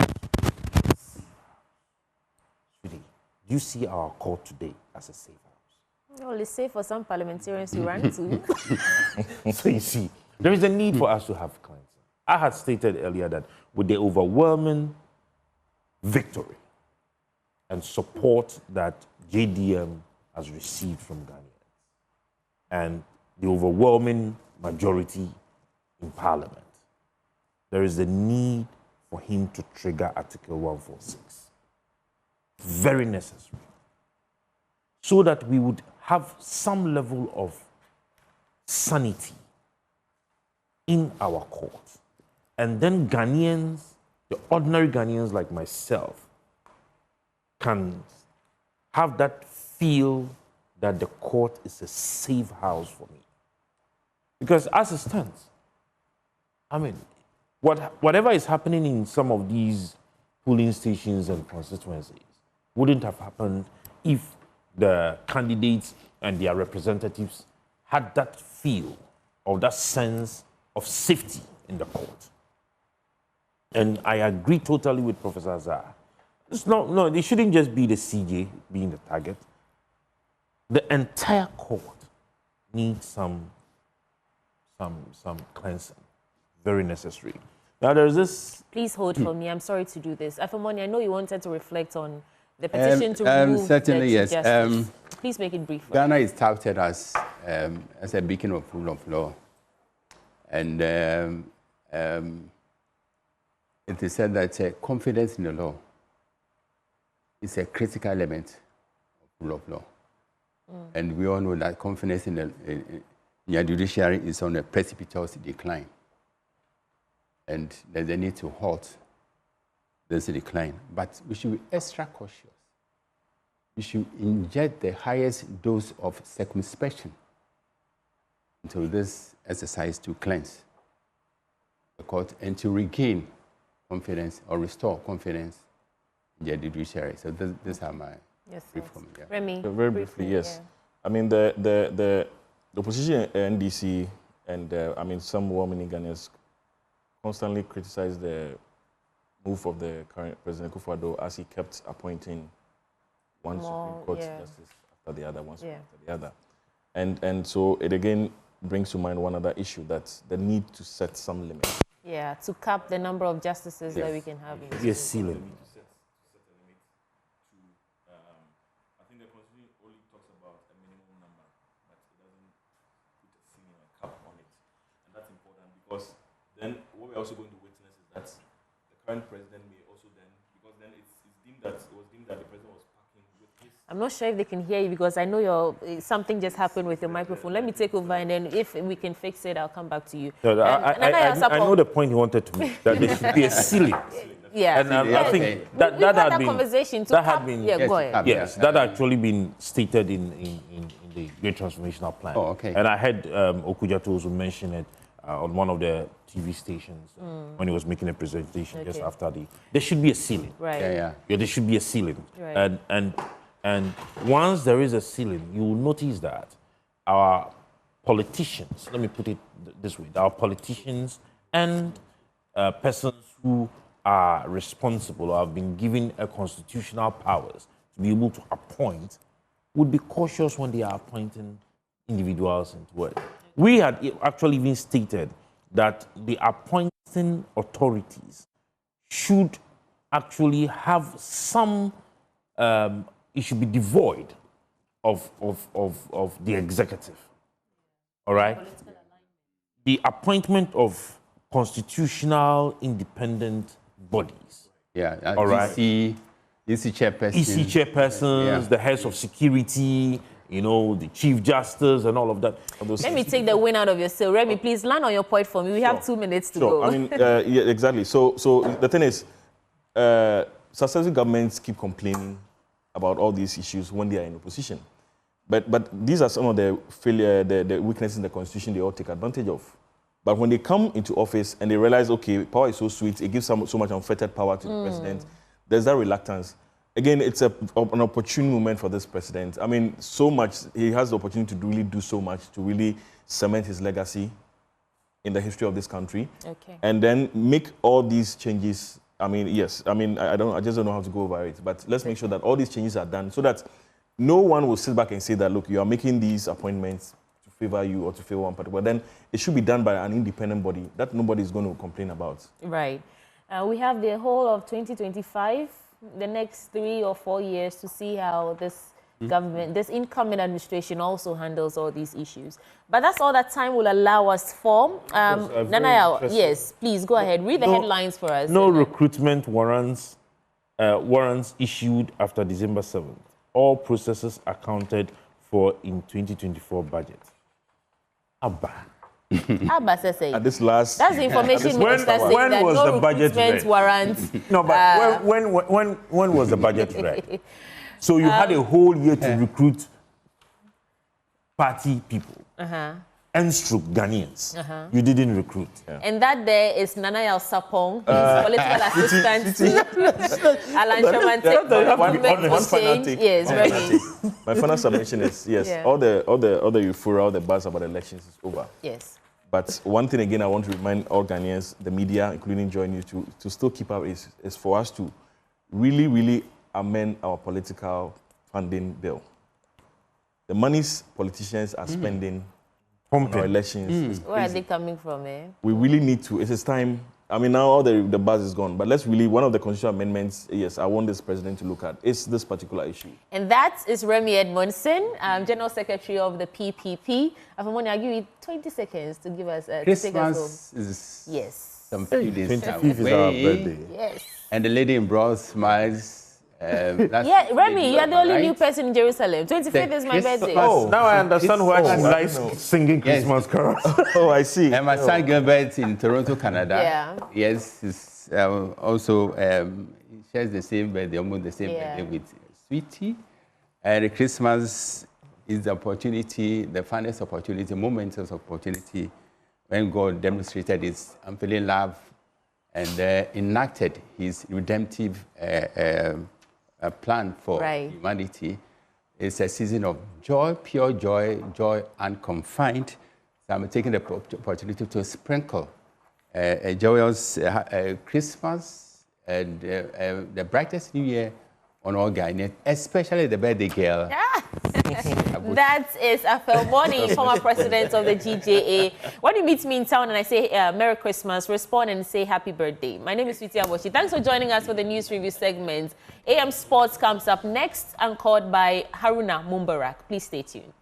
do you see our court today as a safe house? Well, it's safe for some parliamentarians to run to. So you see, there is a need for us to have cleansing. I had stated earlier that with the overwhelming victory and support that JDM has received from Ghanaians and the overwhelming majority in Parliament, there is a need for him to trigger Article 146. Very necessary. So that we would have some level of sanity in our court. And then Ghanaians, the ordinary Ghanaians like myself, can have that feel that the court is a safe house for me. Because as it stands, I mean, whatever is happening in some of these polling stations and constituencies wouldn't have happened if the candidates and their representatives had that feel or that sense of safety in the court. And I agree totally with Professor Azar. It shouldn't just be the CJ being the target. The entire court needs some cleansing. Very necessary. Now there's this... Please hold for me. I'm sorry to do this. Afamoni, I know you wanted to reflect on the petition to remove certainly, the yes. Justice. Please make it brief. Ghana is touted as a beacon of rule of law. And it is said that confidence in the law is a critical element of rule of law. And we all know that confidence in the judiciary is on a precipitous decline. And there's a need to halt this decline. But we should be extra cautious. We should inject the highest dose of circumspection into this exercise to cleanse the court and to regain confidence or restore confidence in the judiciary. So these are my brief comments. Yeah. Remy, very briefly, yes. Yeah. I mean, the opposition NDC and I mean some well-meaning Ghanaians constantly criticized the move of the current President Akufo-Addo as he kept appointing one Supreme Court justice after the other, one Supreme after the other. And so it again brings to mind one other issue, that's the need to set some limits. Yeah, to cap the number of justices that we can have in the Yes, ceiling. I think the Constitution only talks about a minimum number, but it doesn't put a ceiling or cap on it. And that's important because then what we're also going to witness is that the current president may also then, because then it was deemed that the president was packing with his... I'm not sure if they can hear you because I know something just happened with your microphone. Let me take over and then if we can fix it, I'll come back to you. No, I know the point he wanted to make, that there should be a ceiling. Yeah, and I think that had been conversation. That had been go ahead. Yes, that had actually been stated in the Great Transformational Plan. Oh, okay. And I heard Okujato also mention it on one of the TV stations when he was making a presentation just after the. There should be a ceiling. Right. Yeah. There should be a ceiling. Right. And once there is a ceiling, you will notice that our politicians, let me put it this way, our politicians and persons who are responsible or have been given a constitutional powers to be able to appoint would be cautious when they are appointing individuals into it. We had actually even stated that the appointing authorities should actually have some, it should be devoid of the executive. All right? The appointment of constitutional independent bodies. Yeah, all right. EC chairpersons, the heads of security, the chief justice and all of that. Let me take the win out of your sail. Remy, please land on your point for me. We have 2 minutes to go. I mean, yeah, exactly. So the thing is, successive governments keep complaining about all these issues when they are in opposition. But these are some of the weaknesses in the Constitution they all take advantage of. But when they come into office and they realize, okay, power is so sweet, it gives so much unfettered power to the president, there's that reluctance. Again, it's an opportune moment for this president. I mean, so much, he has the opportunity to really do so much, to really cement his legacy in the history of this country. Okay. And then make all these changes. I mean, yes, I mean, I just don't know how to go over it, but let's make sure that all these changes are done so that no one will sit back and say that, look, you are making these appointments to favor you or to favor one party. But then it should be done by an independent body that nobody is going to complain about. Right. We have the whole of 2025, the next 3 or 4 years to see how this government, this incoming administration also handles all these issues. But that's all that time will allow us for. Nanaya, yes, please go ahead. Read the headlines for us. No recruitment warrants issued after December 7th. All processes accounted for in 2024 budget. Abba. Abba says at this last. That's the information minister saying when that was no the budget recruitment warrants. No, but when was the budget read? So you had a whole year to recruit party people. And stroke Ghanaians. You didn't recruit. And that there is Nanaya Sapong, political assistant to Alan Shaman. One final take. Yes, right. My final submission is yes. All the euphoria, all the buzz about elections is over. Yes. But one thing again, I want to remind all Ghanaians, the media, including Joy News, to still keep up is for us to really, really amend our political funding bill. The monies politicians are spending on our elections. Where are they coming from, eh? We really need to. It's time. I mean, now all the buzz is gone. But let's really, one of the constitutional amendments, yes, I want this president to look at, is this particular issue. And that is Remy Edmondson, General Secretary of the PPP. Afamoni, I'll give you 20 seconds to give us a Christmas is some few days 25th is our birthday. Yes. And the lady in brown smiles. Remy, you're the only new person in Jerusalem. 25th is my birthday. Oh, now I understand why she likes singing Christmas carols. Oh, I see. And my son Gilbert in Toronto, Canada. Yeah. Yes, he's also he shares the same birthday, almost the same birthday with Sweetie. And Christmas is the opportunity, the finest opportunity, momentous opportunity when God demonstrated his unfailing love and enacted his redemptive plan for humanity. It's a season of joy, pure joy, joy unconfined. So I'm taking the opportunity to sprinkle a joyous Christmas and the brightest New Year on all Ghanaians, especially the birthday girl. That is Afelmoni, former president of the GJA. When you meet me in town and I say Merry Christmas, respond and say Happy Birthday. My name is Sweetie Aboshi. Thanks for joining us for the news review segment. AM Sports comes up next, anchored by Haruna Mumbarak. Please stay tuned.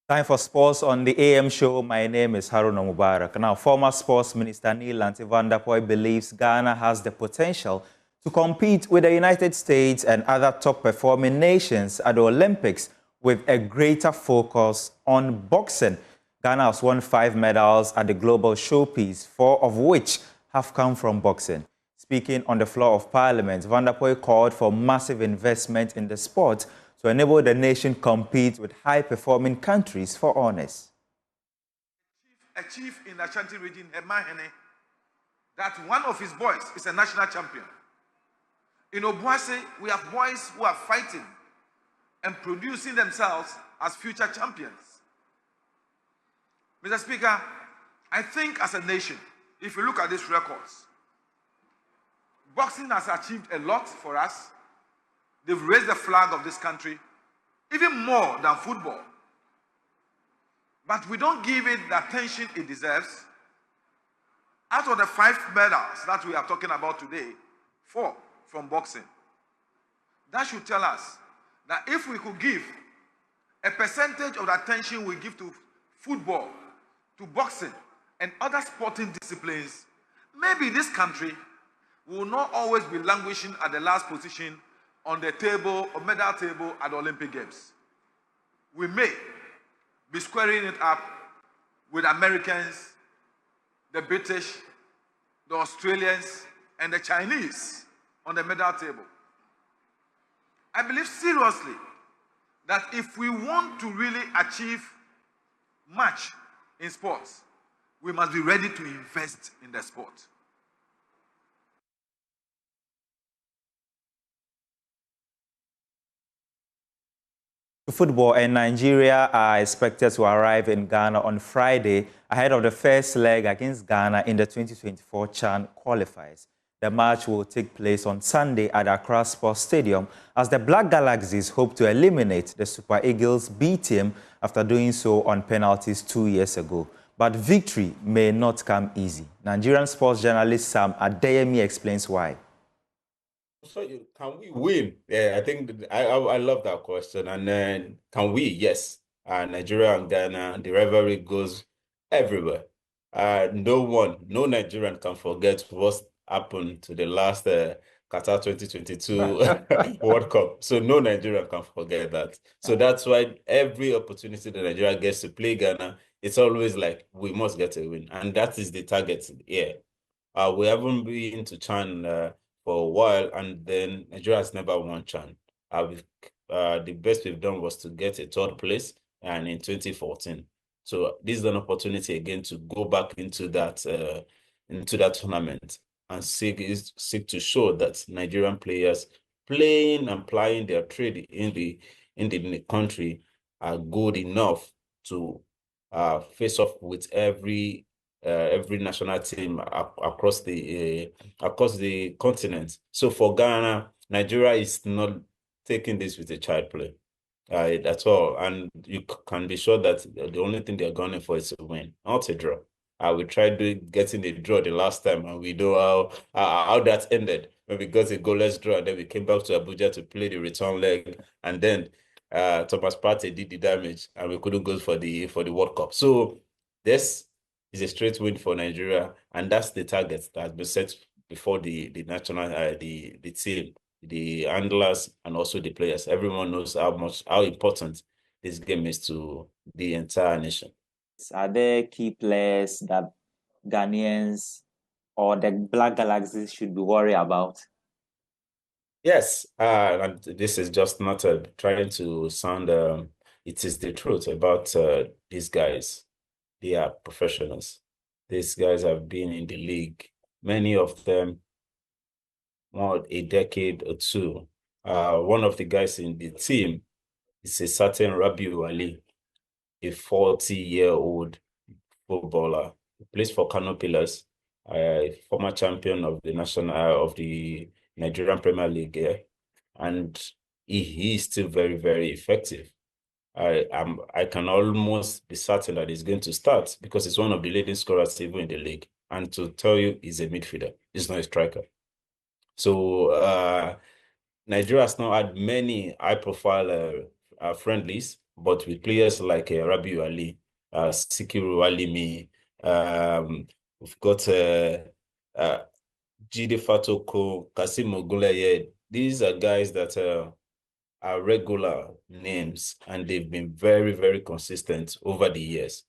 Time for sports on the AM show. My name is Haruna Mubarak. Now, former sports minister Neil Lanti van der Poel believes Ghana has the potential to compete with the United States and other top-performing nations at the Olympics with a greater focus on boxing. Ghana has won 5 medals at the global showpiece, 4 of which have come from boxing. Speaking on the floor of Parliament, Van der Poel called for massive investment in the sport to enable the nation compete with high-performing countries for honors. A chief in the Ashanti region, Hemahene, that one of his boys is a national champion. In Obuasi, we have boys who are fighting and producing themselves as future champions. Mr. Speaker, I think as a nation, if you look at these records, boxing has achieved a lot for us. They've raised the flag of this country, even more than football. But we don't give it the attention it deserves. Out of the 5 medals that we are talking about today, 4 from boxing. That should tell us that if we could give a percentage of the attention we give to football, to boxing, and other sporting disciplines, maybe this country will not always be languishing at the last position on the table or medal table at the Olympic Games. We may be squaring it up with Americans, the British, the Australians, and the Chinese on the medal table. I believe seriously that if we want to really achieve much in sports, we must be ready to invest in the sport. Football and Nigeria are expected to arrive in Ghana on Friday ahead of the first leg against Ghana in the 2024 CHAN qualifiers. The match will take place on Sunday at Accra Sports Stadium as the Black Galaxies hope to eliminate the Super Eagles B team after doing so on penalties 2 years ago. But victory may not come easy. Nigerian sports journalist Sam Adeyemi explains why. So can we win? Yeah, I think I love that question. And then can we? Yes. Nigeria and Ghana, the rivalry goes everywhere. No Nigerian can forget what happened to the last Qatar 2022 World Cup. So no Nigerian can forget that. So that's why every opportunity that Nigeria gets to play Ghana, it's always like we must get a win. And that is the target. Yeah. We haven't been to CHAN for a while, and then Nigeria has never won CHAN. The best we've done was to get a 3rd place, and in 2014. So this is an opportunity again to go back into that tournament and seek to show that Nigerian players playing and plying their trade in the country are good enough to face off with every national team across the continent. So for Ghana, Nigeria is not taking this with a child play at all, and you can be sure that the only thing they're going for is a win, not a draw. We tried getting a draw the last time, and we know how that ended when we got a goalless draw, and then we came back to Abuja to play the return leg, and then Thomas Partey did the damage, and we couldn't go for the World Cup. So this is a straight win for Nigeria, and that's the target that has been set before the national the team, the handlers, and also the players. Everyone knows how important this game is to the entire nation. Are there key players that Ghanaians or the Black Galaxies should be worried about? Yes, and this is just not trying to sound it is the truth about these guys. They are professionals. These guys have been in the league, many of them more a decade or two. One of the guys in the team is a certain Rabiu Ali, a 40-year-old footballer. He plays for Kano Pillars, former champion of the Nigerian Premier League, yeah? And he is still very, very effective. I can almost be certain that he's going to start because he's one of the leading scorers even in the league. And to tell you, he's a midfielder. He's not a striker. So Nigeria has now had many high-profile friendlies, but with players like Rabiu Ali, Sikiru Alimi, we've got Jide Fatoko, Kasim Oguleye. These are guys that are regular names, and they've been very, very consistent over the years.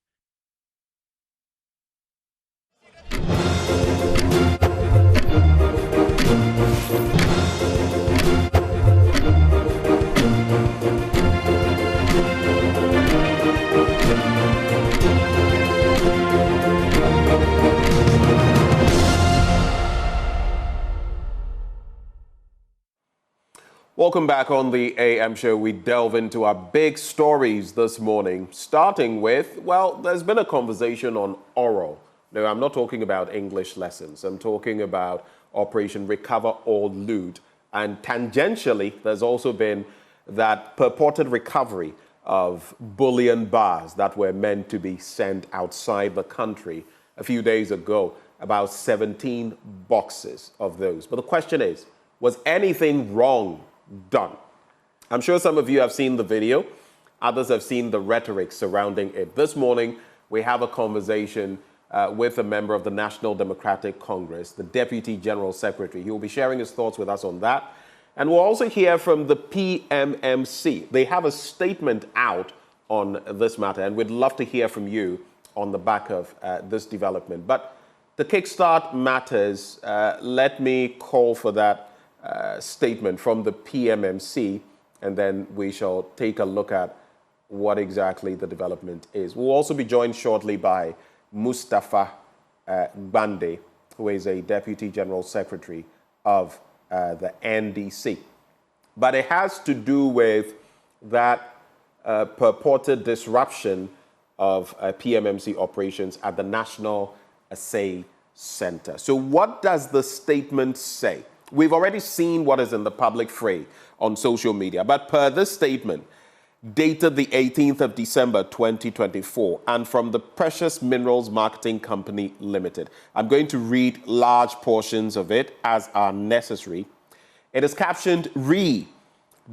Welcome back on the AM show. We delve into our big stories this morning, starting with, well, there's been a conversation on oral. No, I'm not talking about English lessons. I'm talking about Operation Recover or Loot. And tangentially, there's also been that purported recovery of bullion bars that were meant to be sent outside the country a few days ago, about 17 boxes of those. But the question is, was anything wrong done? I'm sure some of you have seen the video. Others have seen the rhetoric surrounding it. This morning, we have a conversation with a member of the National Democratic Congress, the Deputy General Secretary. He will be sharing his thoughts with us on that. And we'll also hear from the PMMC. They have a statement out on this matter, and we'd love to hear from you on the back of this development. But to kickstart matters, let me call for that statement from the PMMC, and then we shall take a look at what exactly the development is. We'll also be joined shortly by Mustafa Bande, who is a Deputy General Secretary of the NDC. But it has to do with that purported disruption of PMMC operations at the National Assay Center. So what does the statement say? We've already seen what is in the public fray on social media, but per this statement, dated the 18th of December 2024, and from the Precious Minerals Marketing Company Limited. I'm going to read large portions of it as are necessary. It is captioned,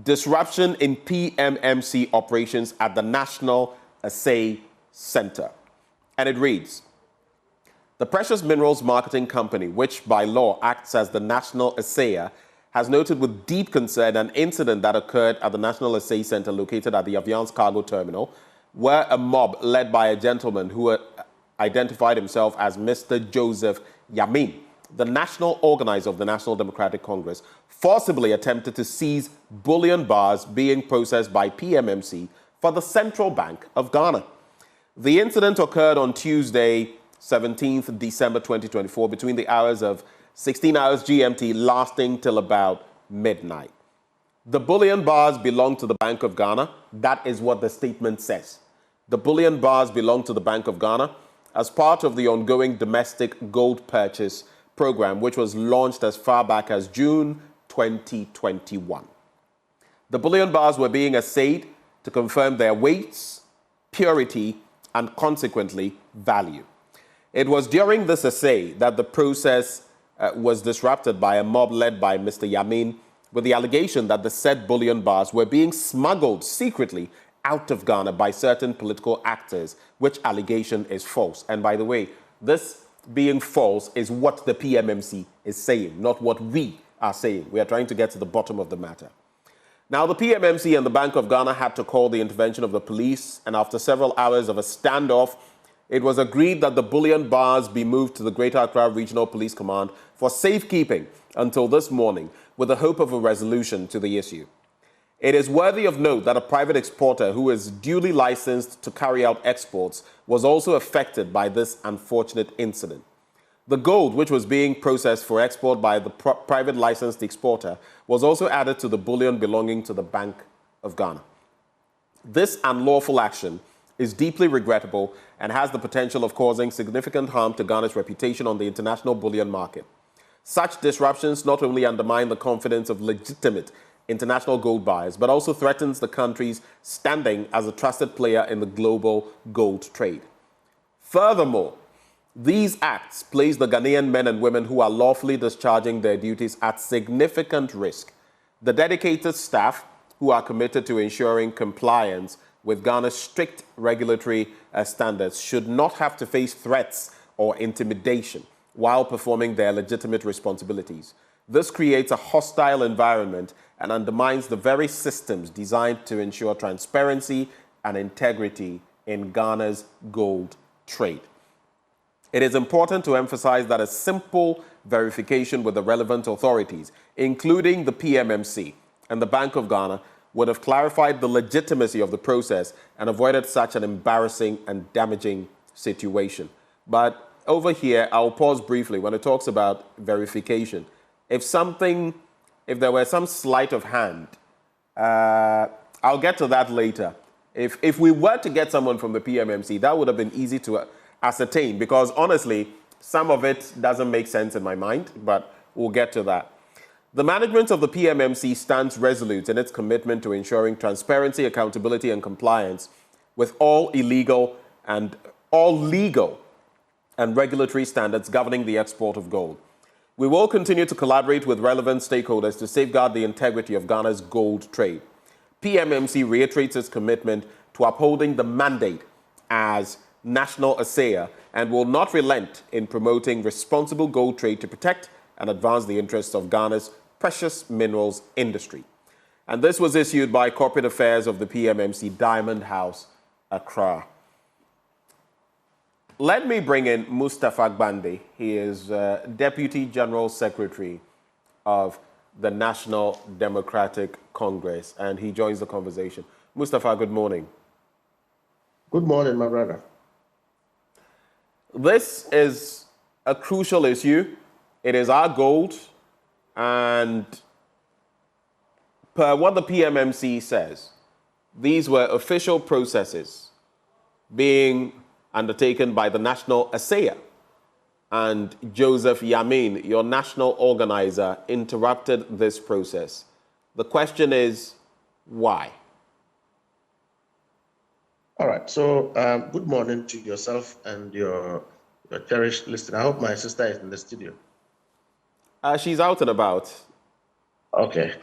Disruption in PMMC operations at the National Assay Center. And it reads, the Precious Minerals Marketing Company, which by law acts as the national assayer, has noted with deep concern an incident that occurred at the National Assay Center located at the Aviance Cargo Terminal, where a mob led by a gentleman who identified himself as Mr. Joseph Yamin, the national organizer of the National Democratic Congress, forcibly attempted to seize bullion bars being processed by PMMC for the Central Bank of Ghana. The incident occurred on Tuesday, 17th December 2024, between the hours of 16 hours GMT, lasting till about midnight. The bullion bars belong to the Bank of Ghana. That is what the statement says. The bullion bars belong to the Bank of Ghana as part of the ongoing domestic gold purchase program, which was launched as far back as June 2021. The bullion bars were being assayed to confirm their weights, purity, and consequently value. It was during this assay that the process was disrupted by a mob led by Mr. Yamin, with the allegation that the said bullion bars were being smuggled secretly out of Ghana by certain political actors, which allegation is false. And by the way, this being false is what the PMMC is saying, not what we are saying. We are trying to get to the bottom of the matter. Now, the PMMC and the Bank of Ghana had to call the intervention of the police, and after several hours of a standoff, it was agreed that the bullion bars be moved to the Greater Accra Regional Police Command for safekeeping until this morning, with the hope of a resolution to the issue. It is worthy of note that a private exporter who is duly licensed to carry out exports was also affected by this unfortunate incident. The gold, which was being processed for export by the private licensed exporter, was also added to the bullion belonging to the Bank of Ghana. This unlawful action is deeply regrettable and has the potential of causing significant harm to Ghana's reputation on the international bullion market. Such disruptions not only undermine the confidence of legitimate international gold buyers, but also threatens the country's standing as a trusted player in the global gold trade. Furthermore, these acts place the Ghanaian men and women who are lawfully discharging their duties at significant risk. The dedicated staff who are committed to ensuring compliance with Ghana's strict regulatory standards should not have to face threats or intimidation while performing their legitimate responsibilities. This creates a hostile environment and undermines the very systems designed to ensure transparency and integrity in Ghana's gold trade. It is important to emphasize that a simple verification with the relevant authorities, including the PMMC and the Bank of Ghana, would have clarified the legitimacy of the process and avoided such an embarrassing and damaging situation. But over here, I'll pause briefly when it talks about verification. If there were some sleight of hand, I'll get to that later. If we were to get someone from the PMMC, that would have been easy to ascertain, because honestly, some of it doesn't make sense in my mind, but we'll get to that. The management of the PMMC stands resolute in its commitment to ensuring transparency, accountability, and compliance with all legal and regulatory standards governing the export of gold. We will continue to collaborate with relevant stakeholders to safeguard the integrity of Ghana's gold trade. PMMC reiterates its commitment to upholding the mandate as national assayer and will not relent in promoting responsible gold trade to protect and advance the interests of Ghana's precious minerals industry. And this was issued by Corporate Affairs of the PMMC, Diamond House, Accra. Let me bring in Mustafa Gbande. He is Deputy General Secretary of the National Democratic Congress, and he joins the conversation. Mustafa, good morning. Good morning, my brother. This is a crucial issue. It is our gold, and per what the PMMC says, these were official processes being undertaken by the national assayer. And Joseph Yamin, your national organizer, interrupted this process. The question is, why? All right. So good morning to yourself and your cherished listener. I hope my sister is in the studio. She's out and about. Okay.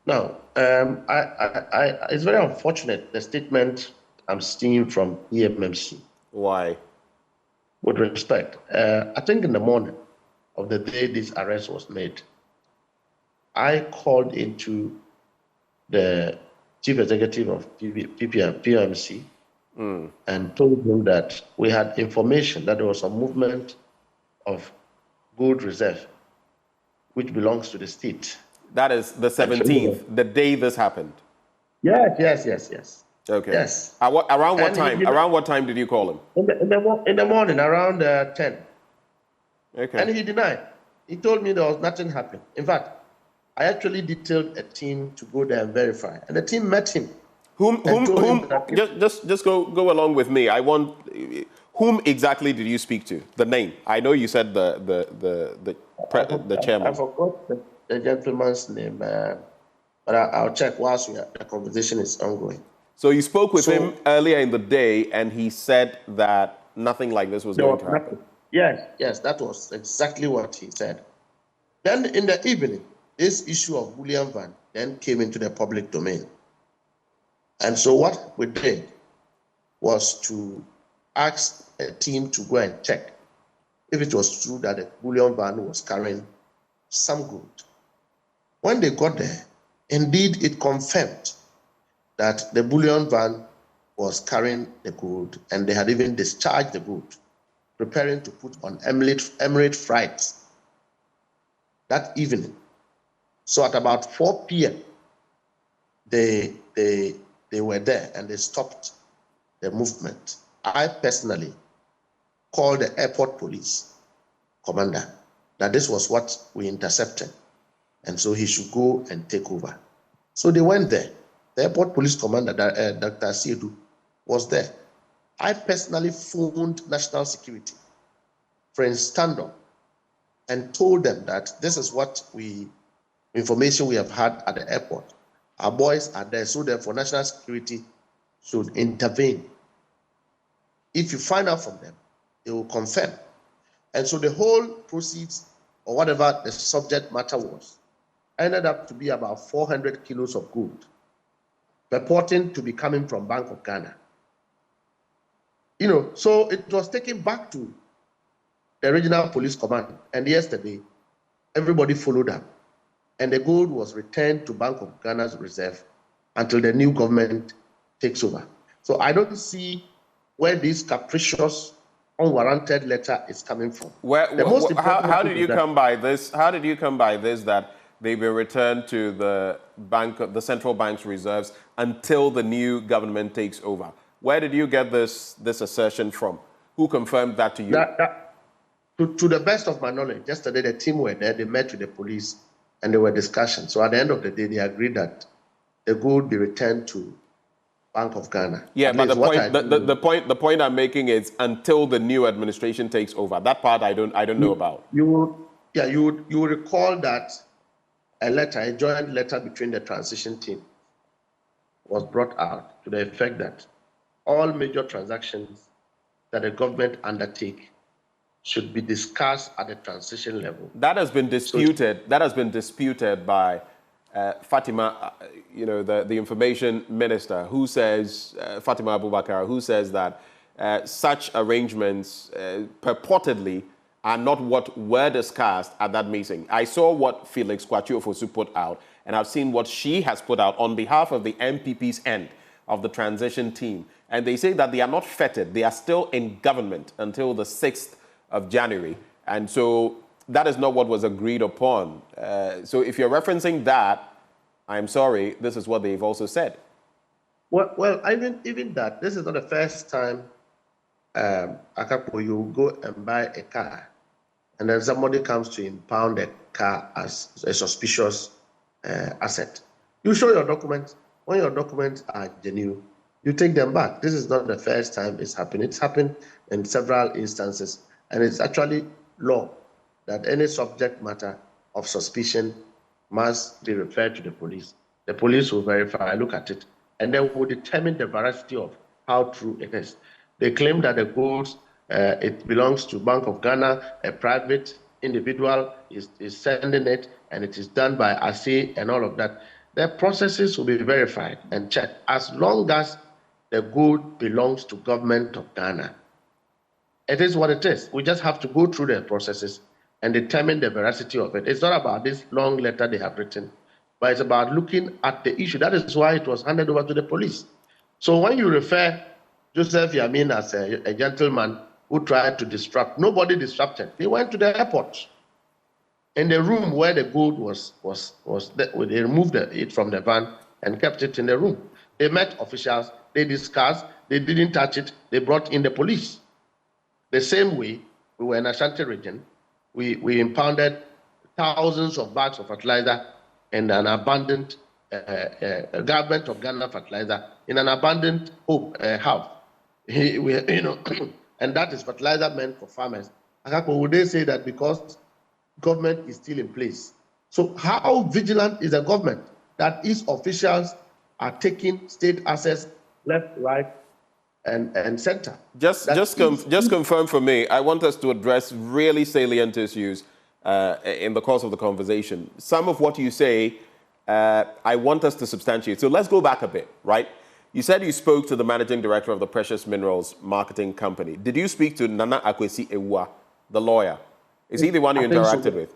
Now, it's very unfortunate, the statement I'm seeing from PMMC. Why? With respect, I think in the morning of the day this arrest was made, I called into the chief executive of PMMC and told him that we had information that there was a movement of gold reserve, which belongs to the state. That is the 17th, the day this happened. Yes. Okay. Yes. Around what time? Around what time did you call him? In the morning, around 10. Okay. And he denied. He told me there was nothing happened. In fact, I actually detailed a team to go there and verify, and the team met him. Just go along with me. I want. Whom exactly did you speak to? The name. I know you said the chairman. I forgot the gentleman's name, but I'll check whilst the conversation is ongoing. So you spoke with him earlier in the day, and he said that nothing like this was going to happen. Yes, that was exactly what he said. Then in the evening, this issue of bullion van then came into the public domain. And so what we did was to ask a team to go and check if it was true that the bullion van was carrying some gold. When they got there, indeed it confirmed that the bullion van was carrying the gold, and they had even discharged the gold, preparing to put on Emirate flights that evening. So at about 4 p.m., they were there and they stopped the movement. I personally called the airport police commander that this was what we intercepted, and so he should go and take over. So they went there. The airport police commander, Dr. Asiedu, was there. I personally phoned National Security for a stand-up and told them that this is what information we have had at the airport. Our boys are there, so therefore National Security should intervene. If you find out from them, they will confirm. And so the whole proceeds, or whatever the subject matter was, ended up to be about 400 kilos of gold, purporting to be coming from Bank of Ghana. You know, so it was taken back to the regional police command, and yesterday, everybody followed up, and the gold was returned to Bank of Ghana's reserve until the new government takes over. So I don't see where this capricious, unwarranted letter is coming from. How did you come by this? How did you come by this that they will return to the bank, the central bank's reserves until the new government takes over? Where did you get this assertion from? Who confirmed that to you? To the best of my knowledge, yesterday the team were there, they met with the police, and there were discussions. So at the end of the day, they agreed that the gold be returned to Bank of Ghana. Yeah, but the point I'm making is until the new administration takes over. That part I don't know about. You will recall that a joint letter between the transition team was brought out to the effect that all major transactions that the government undertake should be discussed at the transition level. That has been disputed. That has been disputed by Fatima, the information minister, who says, Fatima Abubakar, who says that such arrangements purportedly are not what were discussed at that meeting. I saw what Felix Kwachiofosu put out, and I've seen what she has put out on behalf of the MPP's end of the transition team. And they say that they are not fettered. They are still in government until the 6th of January. And so that is not what was agreed upon. So if you're referencing that, I'm sorry, this is what they've also said. Well, even that, this is not the first time Akapo, you go and buy a car, and then somebody comes to impound the car as a suspicious asset. You show your documents. When your documents are genuine, you take them back. This is not the first time it's happened. It's happened in several instances, and it's actually law that any subject matter of suspicion must be referred to the police. The police will verify, look at it, and then will determine the veracity of how true it is. They claim that the gold, it belongs to Bank of Ghana, a private individual is sending it, and it is done by ASE and all of that. The processes will be verified and checked as long as the gold belongs to government of Ghana. It is what it is. We just have to go through the processes and determine the veracity of it. It's not about this long letter they have written, but it's about looking at the issue. That is why it was handed over to the police. So when you refer Joseph Yamin as a gentleman who tried to disrupt, nobody disrupted. They went to the airport. In the room where the gold was they removed it from the van and kept it in the room. They met officials, they discussed, they didn't touch it, they brought in the police. The same way, we were in Ashanti region, we impounded thousands of bags of fertilizer in an abandoned government of Ghana fertilizer in an abandoned house. And that is fertilizer meant for farmers. Would they say that because government is still in place? So how vigilant is the government that its officials are taking state assets left, right, and center? Just confirm for me. I want us to address really salient issues in the course of the conversation. Some of what you say, I want us to substantiate. So let's go back a bit, right? You said you spoke to the managing director of the Precious Minerals Marketing Company. Did you speak to Nana Akwesi Ewua, the lawyer? Is he the one you interacted with?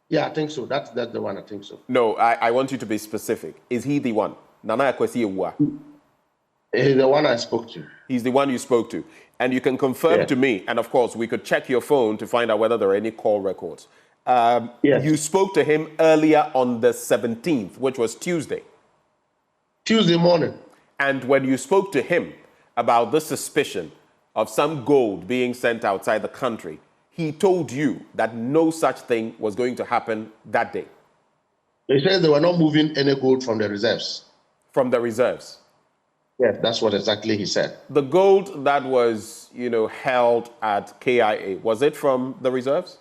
Yeah, I think so. That's the one, I think so. No, I want you to be specific. Is he the one? Nana Akwesi Ewua? He's the one I spoke to. He's the one you spoke to. And you can confirm to me, and of course, we could check your phone to find out whether there are any call records. Yes. You spoke to him earlier on the 17th, which was Tuesday. Tuesday morning. And when you spoke to him about the suspicion of some gold being sent outside the country, he told you that no such thing was going to happen that day. They said they were not moving any gold from the reserves. From the reserves? Yes, that's what exactly he said. The gold that was, held at KIA, was it from the reserves?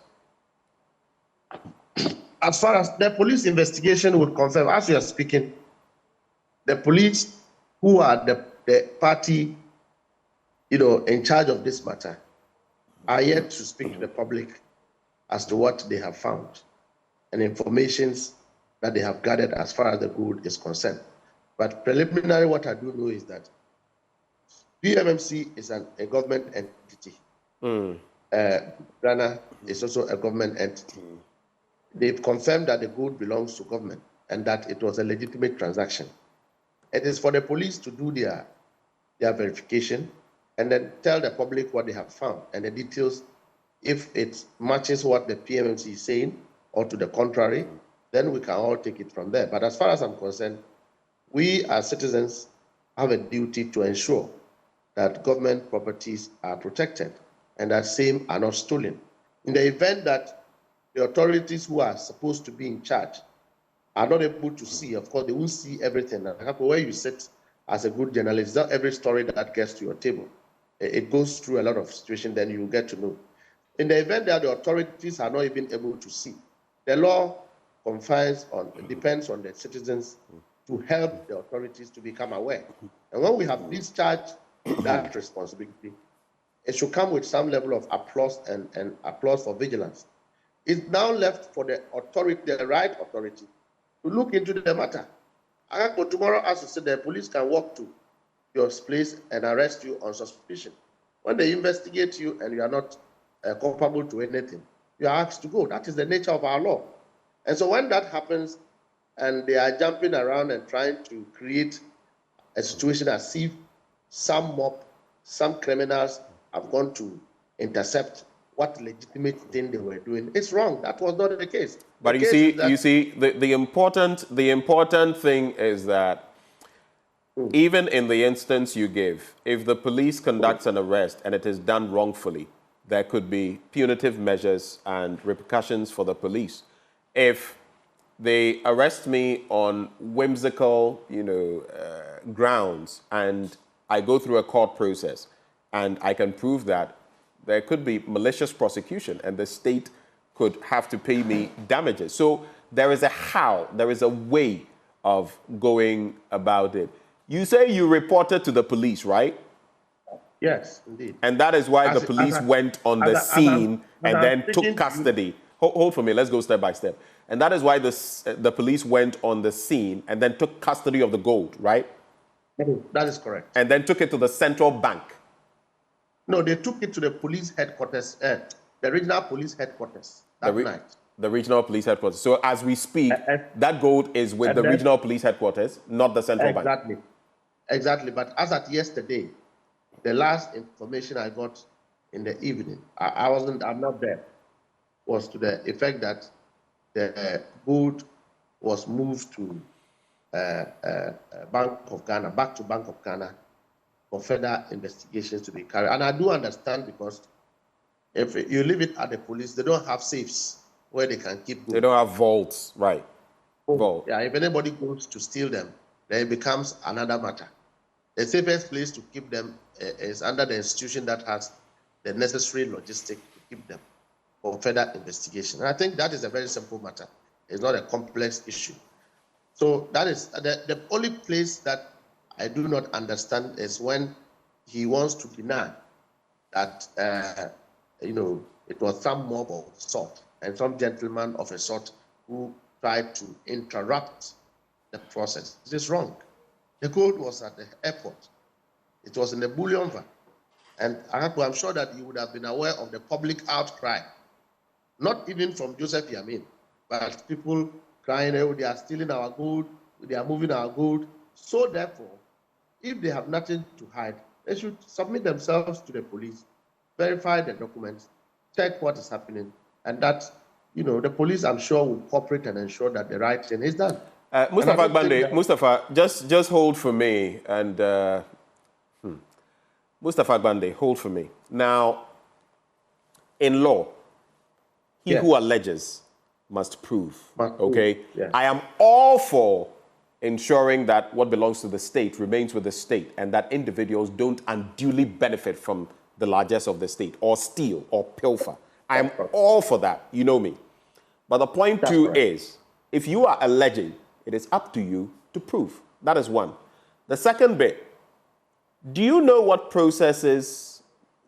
As far as the police investigation would confirm, as we are speaking, the police who are the party, in charge of this matter, are yet to speak to the public as to what they have found and informations that they have gathered as far as the gold is concerned. But preliminary, what I do know is that PMMC is a government entity. Ghana is also a government entity. They've confirmed that the gold belongs to government and that it was a legitimate transaction. It is for the police to do their verification and then tell the public what they have found and the details. If it matches what the PMMC is saying or to the contrary, then we can all take it from there. But as far as I'm concerned, we as citizens have a duty to ensure that government properties are protected and that same are not stolen. In the event that the authorities who are supposed to be in charge are not able to see, of course, they won't see everything. Where you sit as a good journalist, not every story that gets to your table. It goes through a lot of situations, then you get to know. In the event that the authorities are not even able to see, the law depends on the citizens to help the authorities to become aware. And when we have discharged that responsibility, it should come with some level of applause and applause for vigilance. It's now left for the authority, the right authority, to look into the matter. Tomorrow, as you said, the police can walk to your place and arrest you on suspicion. When they investigate you and you are not culpable to anything, you are asked to go. That is the nature of our law. And so when that happens and they are jumping around and trying to create a situation as if some criminals have gone to intercept what legitimate thing they were doing, it's wrong. That was not the case. But you see, the important thing is that even in the instance you give, if the police conducts an arrest and it is done wrongfully, there could be punitive measures and repercussions for the police. If they arrest me on whimsical, grounds, and I go through a court process, and I can prove that, there could be malicious prosecution, and the state could have to pay me damages. So there is a way of going about it. You say you reported to the police, right? Yes, indeed. And that is why the police went on the scene and then took custody. Hold for me, let's go step by step. And that is why the police went on the scene and then took custody of the gold, right? That is correct. And then took it to the central bank. No, they took it to the police headquarters, the regional police headquarters that night. The regional police headquarters. So as we speak, that gold is with the regional police headquarters, not the central bank. Exactly. But as at yesterday, the last information I got in the evening, I'm not there, was to the effect that the gold was moved to Bank of Ghana, back to Bank of Ghana, for further investigations to be carried. And I do understand, because if you leave it at the police, they don't have safes where they can keep gold. They don't have vaults, right? Vault. Yeah, if anybody goes to steal them, then it becomes another matter. The safest place to keep them is under the institution that has the necessary logistics to keep them for further investigation. And I think that is a very simple matter. It's not a complex issue. So that is the only place that I do not understand is when he wants to deny that, it was some mob of sort and some gentleman of a sort who tried to interrupt the process. This is wrong. The gold was at the airport. It was in the bullion van. And I'm sure that you would have been aware of the public outcry, not even from Joseph Yamin, but people crying, oh, they are stealing our gold, they are moving our gold. So therefore, if they have nothing to hide, they should submit themselves to the police, verify the documents, check what is happening, and that, the police, I'm sure, will cooperate and ensure that the right thing is done. Mustafa Gbande, Mustafa, just hold for me. And Mustafa Gbande, hold for me. Now, in law, he who alleges must prove. Okay? Yes. I am all for ensuring that what belongs to the state remains with the state and that individuals don't unduly benefit from the largesse of the state or steal or pilfer. I am all for that. You know me. But the point is, if you are alleging, it is up to you to prove. That is one. The second bit, do you know what processes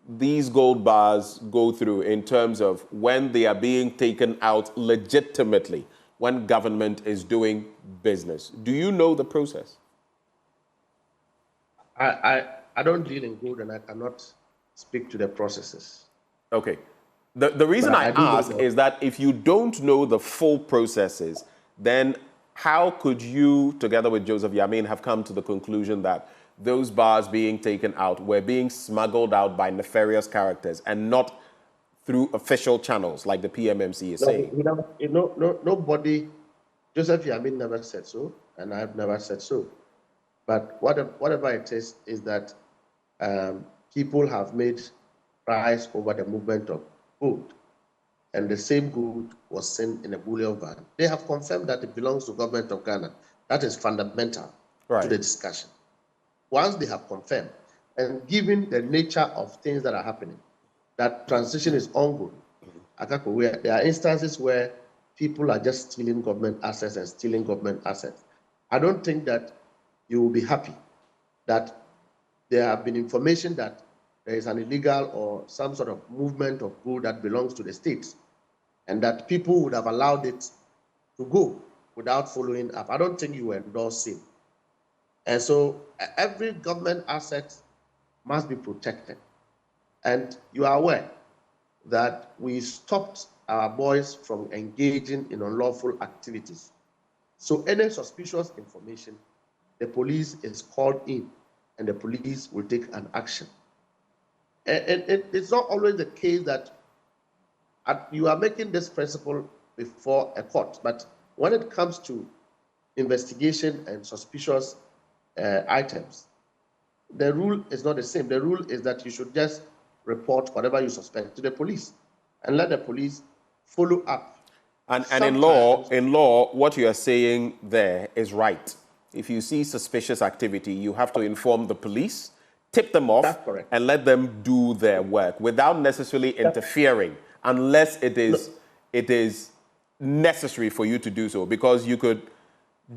these gold bars go through in terms of when they are being taken out legitimately, when government is doing business? Do you know the process? I don't deal in gold and I cannot speak to the processes. Okay. The reason I ask is that if you don't know the full processes, then how could you, together with Joseph Yamin, have come to the conclusion that those bars being taken out were being smuggled out by nefarious characters and not through official channels like the PMMC is saying? Nobody, Joseph Yamin never said so, and I've never said so. But whatever it is that people have made price over the movement of gold, and the same gold was sent in a bullion van. They have confirmed that it belongs to the government of Ghana. That is fundamental to the discussion. Once they have confirmed, and given the nature of things that are happening, that transition is ongoing. There are instances where people are just stealing government assets and stealing government assets. I don't think that you will be happy that there have been information that there is an illegal or some sort of movement of gold that belongs to the states, and that people would have allowed it to go without following up. I don't think you will endorse it. And so every government asset must be protected. And you are aware that we stopped our boys from engaging in unlawful activities. So any suspicious information, the police is called in and the police will take an action. And it's not always the case that you are making this principle before a court, but when it comes to investigation and suspicious items, the rule is not the same. The rule is that you should just report whatever you suspect to the police and let the police follow up. And in law, what you are saying there is right. If you see suspicious activity, you have to inform the police, tip them off, and let them do their work without necessarily interfering, unless it is necessary for you to do so, because you could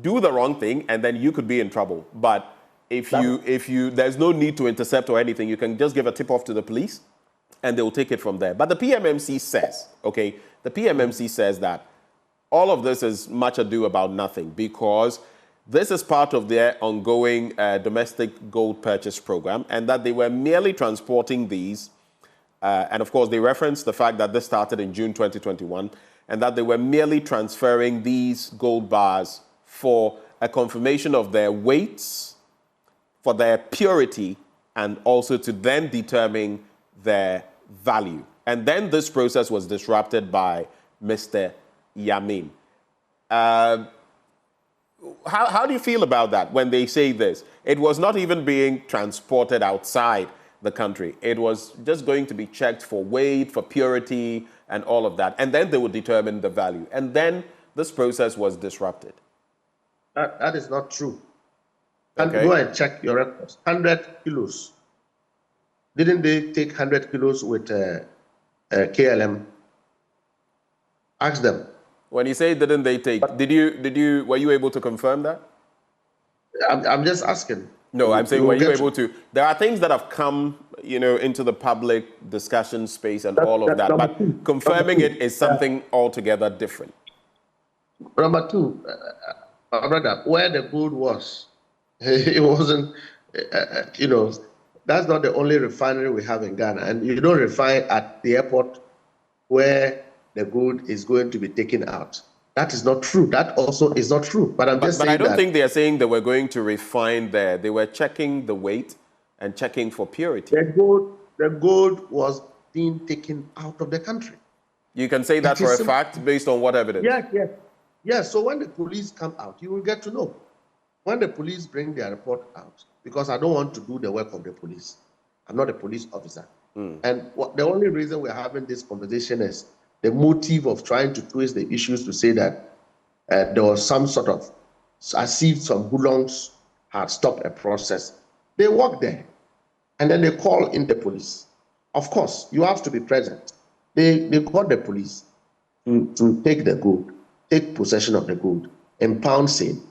do the wrong thing and then you could be in trouble. But if there's no need to intercept or anything, you can just give a tip off to the police and they will take it from there. But the PMMC says, okay, the PMMC says that all of this is much ado about nothing because this is part of their ongoing domestic gold purchase program, and that they were merely transporting these. And of course, they referenced the fact that this started in June 2021, and that they were merely transferring these gold bars for a confirmation of their weights, for their purity, and also to then determine their value. And then this process was disrupted by Mr. Yamin. How do you feel about that when they say this? It was not even being transported outside the country. It was just going to be checked for weight, for purity, and all of that. And then they would determine the value. And then this process was disrupted. That is not true. And go and check your records. 100 kilos. Didn't they take 100 kilos with KLM? Ask them. When you say didn't they take, were you able to confirm that? I'm just asking. No, I'm saying were you able to? There are things that have come, into the public discussion space and all of that, but confirming it is something altogether different. Number two, my brother, where the gold was, it wasn't, that's not the only refinery we have in Ghana. And you don't refine at the airport where the gold is going to be taken out. That is not true. That also is not true. But I'm just saying I don't think they are saying they were going to refine there. They were checking the weight and checking for purity. The gold was being taken out of the country. You can say that for a fact based on what evidence? Yes. Yes, so when the police come out, you will get to know. When the police bring their report out, because I don't want to do the work of the police. I'm not a police officer. And the only reason we're having this conversation is the motive of trying to twist the issues to say that there was some sort of, as if some hoodlums had stopped a process. They walk there and then they call in the police. Of course, you have to be present. They call the police to take the gold, take possession of the gold, impound same,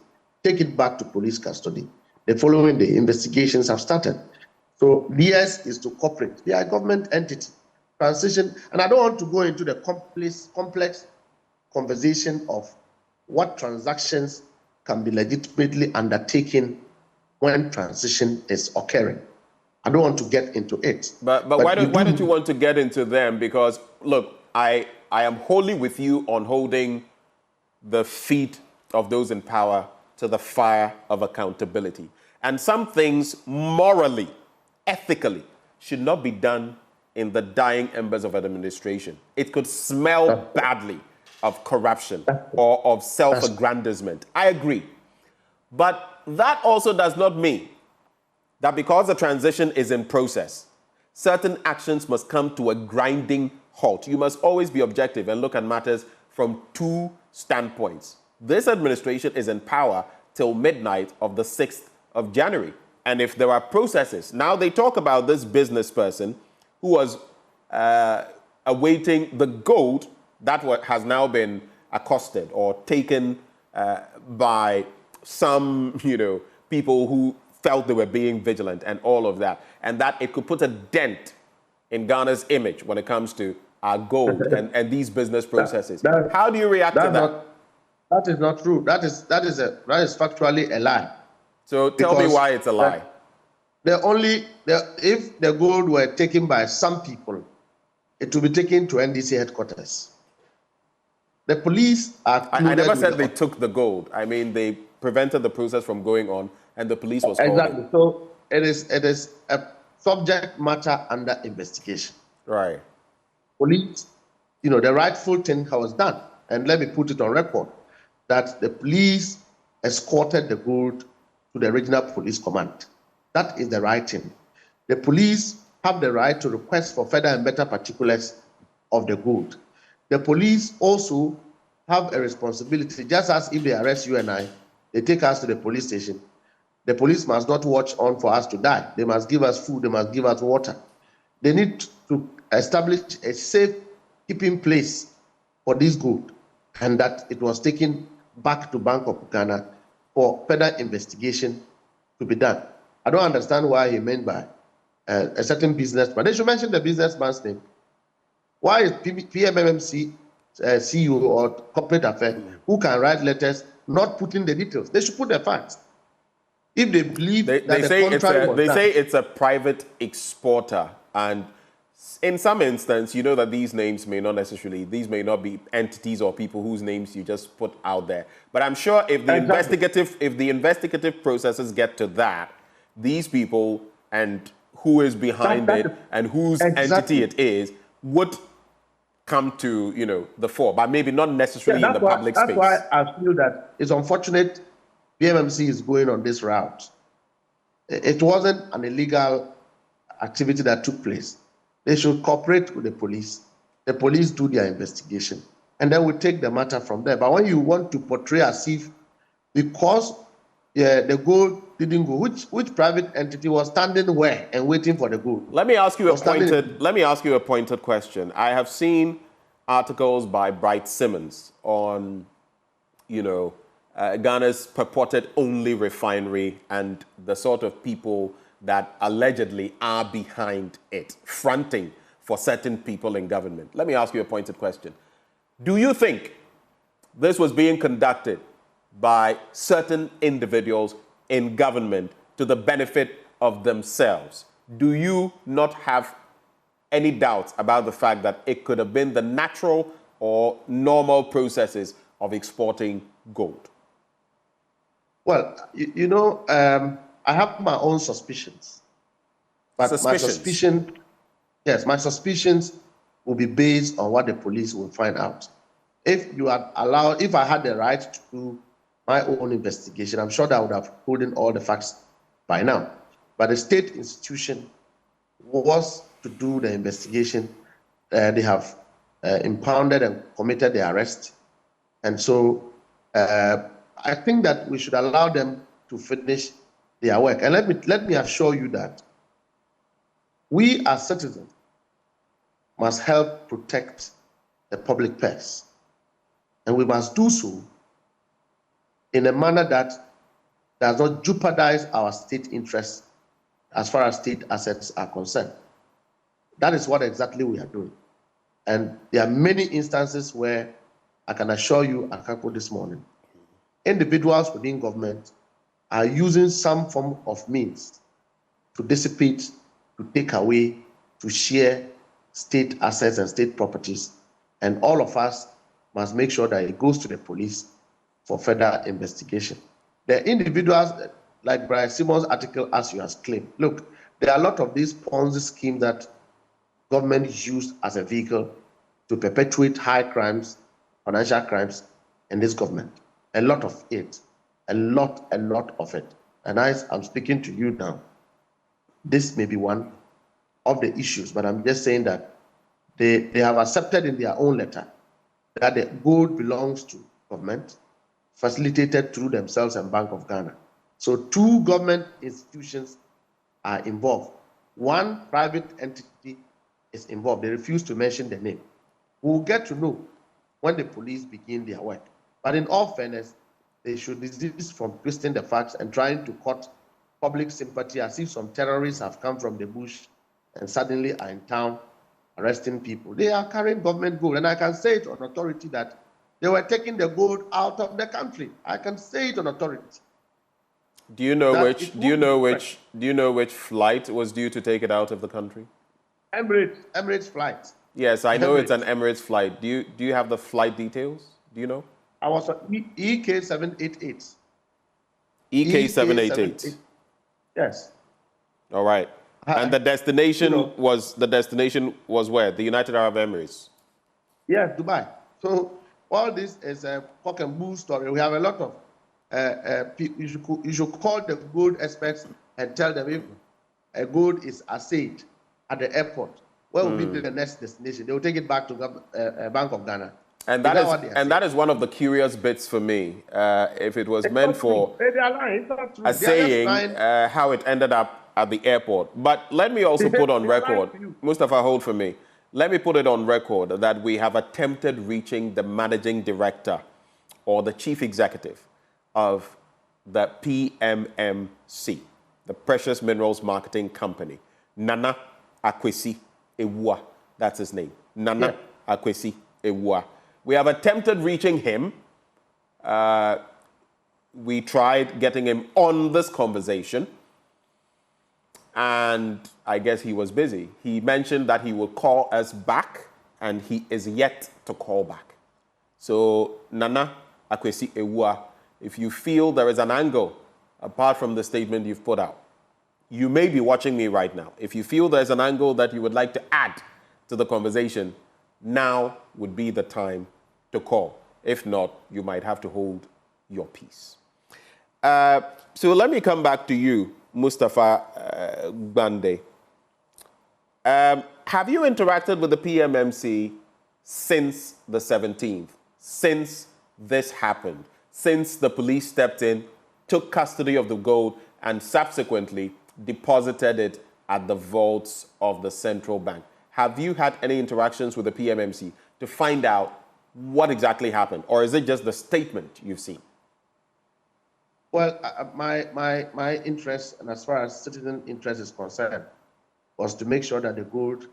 take it back to police custody. The following day, investigations have started. So theirs is to cooperate. They are a government entity. Transition, and I don't want to go into the complex conversation of what transactions can be legitimately undertaken when transition is occurring. I don't want to get into it. But why don't you want to get into them? Because look, I am wholly with you on holding the feet of those in power to the fire of accountability. And some things morally, ethically, should not be done in the dying embers of administration. It could smell badly of corruption or of self-aggrandizement. I agree. But that also does not mean that because the transition is in process, certain actions must come to a grinding halt. You must always be objective and look at matters from two standpoints. This administration is in power till midnight of the 6th of January. And if there are processes, now they talk about this business person who was awaiting the gold that has now been accosted or taken by some, people who felt they were being vigilant and all of that, and that it could put a dent in Ghana's image when it comes to our gold and these business processes. How do you react to that? That is not true. That is factually a lie. So tell me why it's a lie. If the gold were taken by some people, it will be taken to NDC headquarters. The police are. I never said they took the gold. I mean, they prevented the process from going on, and the police was called. Exactly. So it is a subject matter under investigation. Right. Police, the rightful thing was done, and let me put it on record that the police escorted the gold to the regional police command. That is the right thing. The police have the right to request for further and better particulars of the gold. The police also have a responsibility, just as if they arrest you and I, they take us to the police station. The police must not watch on for us to die. They must give us food, they must give us water. They need to establish a safe keeping place for this gold, and that it was taken back to Bank of Ghana for further investigation to be done. I don't understand why he meant by a certain businessman. They should mention the businessman's name. Why is PMMC CEO or corporate affairs who can write letters not putting the details? They should put the facts. If they believe that the contrary was done. They say it's a private exporter, and in some instance, you know that these names may not be entities or people whose names you just put out there. But I'm sure if the investigative processes get to that, these people and who is behind it and whose entity it is would come to the fore, but maybe not necessarily in the public space. That's why I feel that it's unfortunate PMMC is going on this route. It wasn't an illegal activity that took place. They should cooperate with the police. The police do their investigation, and then we take the matter from there. But when you want to portray as if because the gold didn't go, which private entity was standing where and waiting for the gold? Let me ask you a pointed question. I have seen articles by Bright Simmons on, Ghana's purported only refinery and the sort of people that allegedly are behind it, fronting for certain people in government. Let me ask you a pointed question. Do you think this was being conducted by certain individuals in government to the benefit of themselves? Do you not have any doubts about the fact that it could have been the natural or normal processes of exporting gold? Well, I have my own suspicions. But my suspicions will be based on what the police will find out. If you had allowed, if I had the right to do my own investigation, I'm sure that I would have pulled in all the facts by now. But the state institution was to do the investigation. They have impounded and committed the arrest. And so I think that we should allow them to finish their work. And let me assure you that we as citizens must help protect the public purse. And we must do so in a manner that does not jeopardize our state interests as far as state assets are concerned. That is what exactly we are doing. And there are many instances where I can assure you, Akapo, this morning, individuals within government are using some form of means to dissipate, to take away, to share state assets and state properties. And all of us must make sure that it goes to the police for further investigation. The individuals, like Brian Simon's article, as you have claimed, look, there are a lot of these Ponzi schemes that government used as a vehicle to perpetuate high crimes, financial crimes in this government. A lot of it, a lot of it. And as I'm speaking to you now, this may be one of the issues, but I'm just saying that they have accepted in their own letter that the gold belongs to government, facilitated through themselves and Bank of Ghana. So 2 government institutions are involved. 1 private entity is involved. They refuse to mention the name. We'll get to know when the police begin their work. But in all fairness, they should desist from twisting the facts and trying to court public sympathy as if some terrorists have come from the bush and suddenly are in town arresting people. They are carrying government gold. And I can say it on authority that they were taking the gold out of the country. I can say it on authority. Do you know which flight was due to take it out of the country? Emirates flight. Yes, I know it's an Emirates flight. Do you have the flight details? Do you know? I was on EK788. EK788. Yes. All right. And the destination was where? The United Arab Emirates. Yes, Dubai. So all this is a cock and bull story. We have a lot of people. You should call the gold experts and tell them if a gold is assayed at the airport, where will be the next destination? They will take it back to Bank of Ghana. And that is one of the curious bits for me. If it was meant for assaying how it ended up at the airport. But let me also put on record, Mustafa, hold for me. Let me put it on record that we have attempted reaching the managing director or the chief executive of the PMMC, the Precious Minerals Marketing Company, Nana Akwesi Ewua. That's his name. Nana Akwesi Ewua. We have attempted reaching him. We tried getting him on this conversation. And I guess he was busy. He mentioned that he would call us back, and he is yet to call back. So, Nana Akwesi Ewua, if you feel there is an angle, apart from the statement you've put out, you may be watching me right now. If you feel there's an angle that you would like to add to the conversation, now would be the time to call. If not, you might have to hold your peace. So let me come back to you, Mustafa Bande. Have you interacted with the PMMC since the 17th, since this happened, since the police stepped in, took custody of the gold, and subsequently deposited it at the vaults of the central bank? Have you had any interactions with the PMMC to find out what exactly happened? Or is it just the statement you've seen? Well, my interest, and as far as citizen interest is concerned, was to make sure that the gold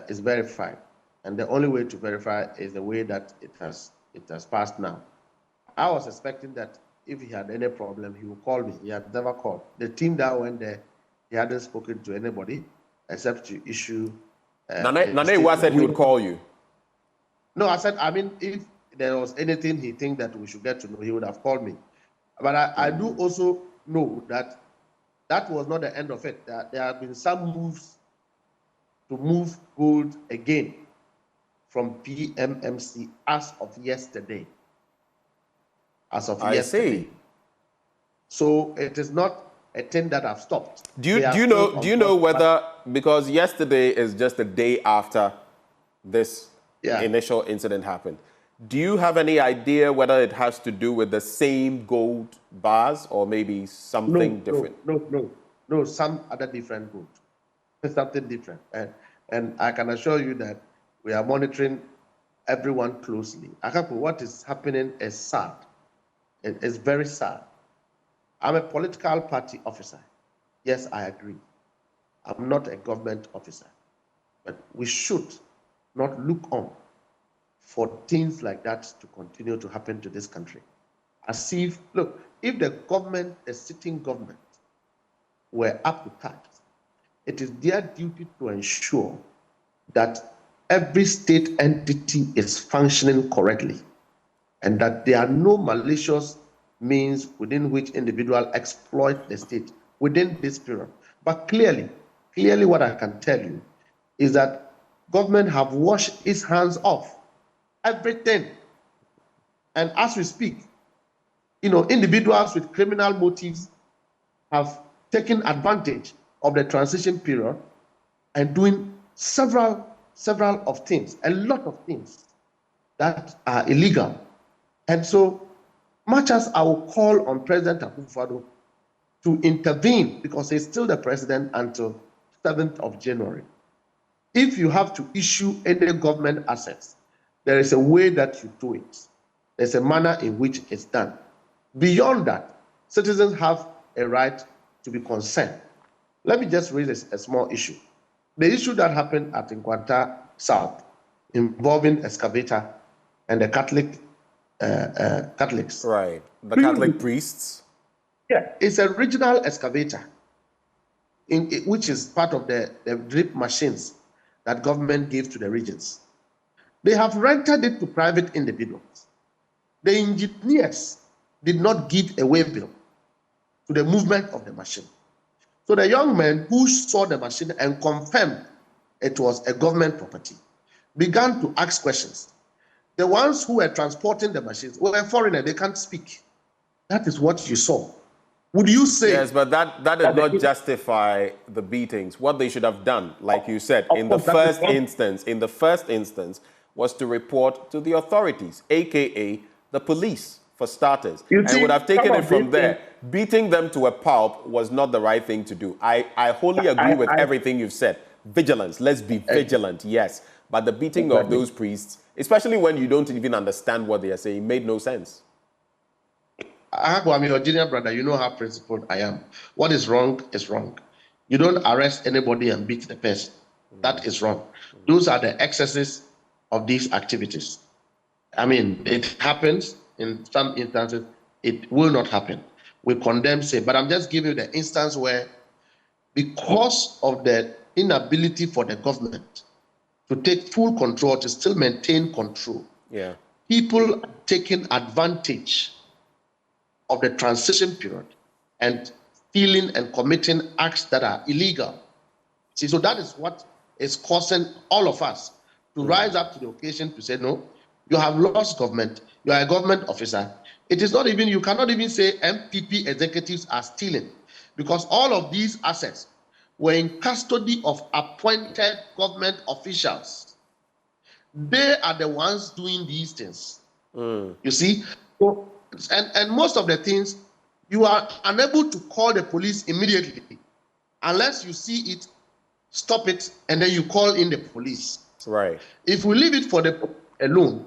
is verified. And the only way to verify is the way that it has passed now. I was expecting that if he had any problem, he would call me. He had never called. The team that went there, he hadn't spoken to anybody except to issue. Nane said he would call you. No, I said, if there was anything he think that we should get to know, he would have called me. But I do also know that that was not the end of it. There have been some moves to move gold again from PMMC as of yesterday. As of I yesterday. see. So it is not a thing that I've stopped. Do you know whether, because yesterday is just the day after this initial incident happened, do you have any idea whether it has to do with the same gold bars or maybe something different? No, some other different gold. Something different. And I can assure you that we are monitoring everyone closely. Akapo, what is happening is sad. It is very sad. I'm a political party officer. Yes, I agree. I'm not a government officer. But we should not look on for things like that to continue to happen to this country. As if, look, if the government, the sitting government, were up to task, it is their duty to ensure that every state entity is functioning correctly and that there are no malicious means within which individuals exploit the state within this period. But clearly what I can tell you is that government have washed its hands off everything. And as we speak, individuals with criminal motives have taken advantage of the transition period and doing several of things, a lot of things that are illegal. And so much as I will call on President Akufo-Addo to intervene, because he's still the president until 7th of January, if you have to issue any government assets, there is a way that you do it. There's a manner in which it's done. Beyond that, citizens have a right to be concerned. Let me just raise a small issue. The issue that happened at Nkwanta South involving excavator and the Catholics. Right, the Catholic priests. Yeah, it's a regional excavator, which is part of the drip machines that government gave to the regions. They have rented it to private individuals. The engineers did not give a waybill to the movement of the machine. So the young men who saw the machine and confirmed it was a government property began to ask questions. The ones who were transporting the machines were foreigners, they can't speak. That is what you saw. Would you say... Yes, but that did not justify the beatings. What they should have done, like you said, in the first instance, was to report to the authorities, aka the police, for starters. And would have taken it from there. Beating them to a pulp was not the right thing to do. I wholly agree with everything you've said. Vigilance, let's be vigilant, yes. But the beating of those priests, especially when you don't even understand what they are saying, made no sense. I'm your junior brother. You know how principled I am. What is wrong is wrong. You don't arrest anybody and beat the person. That is wrong. Those are the excesses of these activities. I mean, it happens in some instances. It will not happen. We condemn same. But I'm just giving you the instance where, because of the inability for the government to take full control, to still maintain control, people are taking advantage of the transition period and stealing and committing acts that are illegal. See, so that is what is causing all of us to rise up to the occasion to say, no, you have lost government, you are a government officer. It is not even, you cannot even say MPP executives are stealing, because all of these assets were in custody of appointed government officials. They are the ones doing these things. You see? So, and most of the things, you are unable to call the police immediately unless you see it, stop it, and then you call in the police. Right. If we leave it for the alone,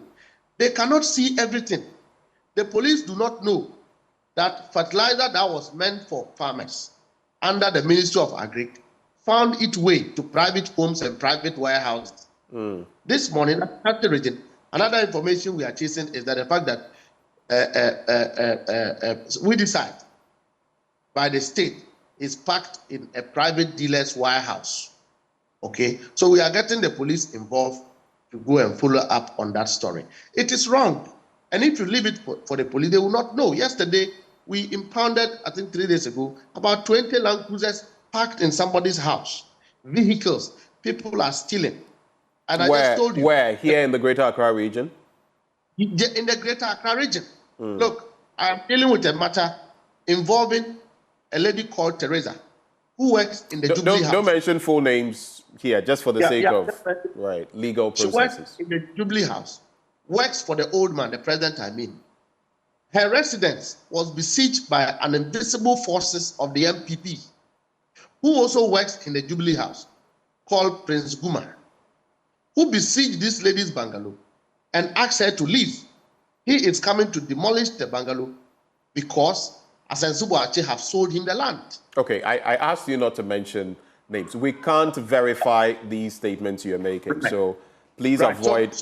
they cannot see everything. The police do not know that fertilizer that was meant for farmers under the Ministry of Agri found its way to private homes and private warehouses. This morning, at the region, another information we are chasing is that the fact that we decide by the state is packed in a private dealer's warehouse. Okay, so we are getting the police involved to go and follow up on that story. It is wrong, and if you leave it for the police, they will not know. Yesterday, we impounded, I think 3 days ago, about 20 Land Cruisers parked in somebody's house. Vehicles, people are stealing. And I just told you. Where? Here in the Greater Accra region? In the Greater Accra region. Look, I'm dealing with a matter involving a lady called Teresa, who works in the Jubilee House. Don't mention full names here, just for the sake of legal processes. She works in the Jubilee House, works for the old man, the president, I mean. Her residence was besieged by an invisible forces of the MPP, who also works in the Jubilee House, called Prince Guma, who besieged this lady's bungalow and asked her to leave. He is coming to demolish the bungalow because Asensubo Ache have sold him the land. Okay, I asked you not to mention names. We can't verify these statements you're making, so please avoid.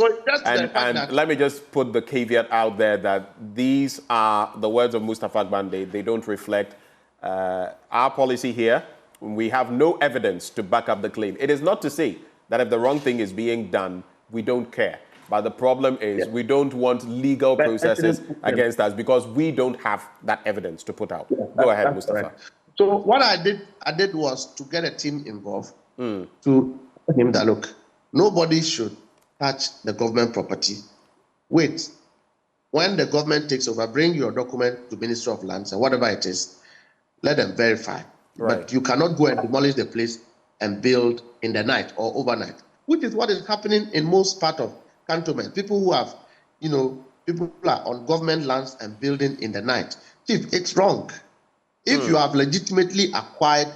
And let me just put the caveat out there that these are the words of Mustafa Gbande. They don't reflect our policy here. We have no evidence to back up the claim. It is not to say that if the wrong thing is being done, we don't care. But the problem is we don't want legal processes against us because we don't have that evidence to put out. Go ahead, Mustafa. Correct. So what I did was to get a team involved to tell him that, look, nobody should touch the government property. Wait, when the government takes over, bring your document to Ministry of Lands and whatever it is, let them verify. Right. But you cannot go and demolish the place and build in the night or overnight, which is what is happening in most part of cantonment. People who have, people are on government lands and building in the night. Chief, it's wrong. If you have legitimately acquired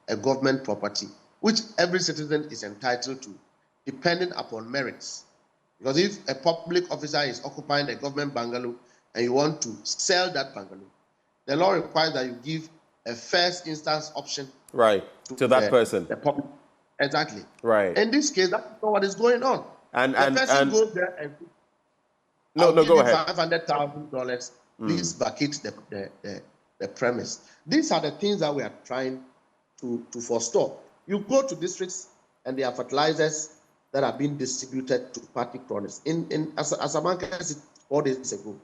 a government property, which every citizen is entitled to, depending upon merits. Because if a public officer is occupying a government bungalow and you want to sell that bungalow, the law requires that you give a first instance option. Right, to that person. The public. Exactly. Right. In this case, that's not what is going on. And the person goes there and go ahead. $500,000. Please vacate the premise. These are the things that we are trying to forestall. You go to districts and there are fertilizers that are being distributed to party cronies. In Asamanka 4 days ago,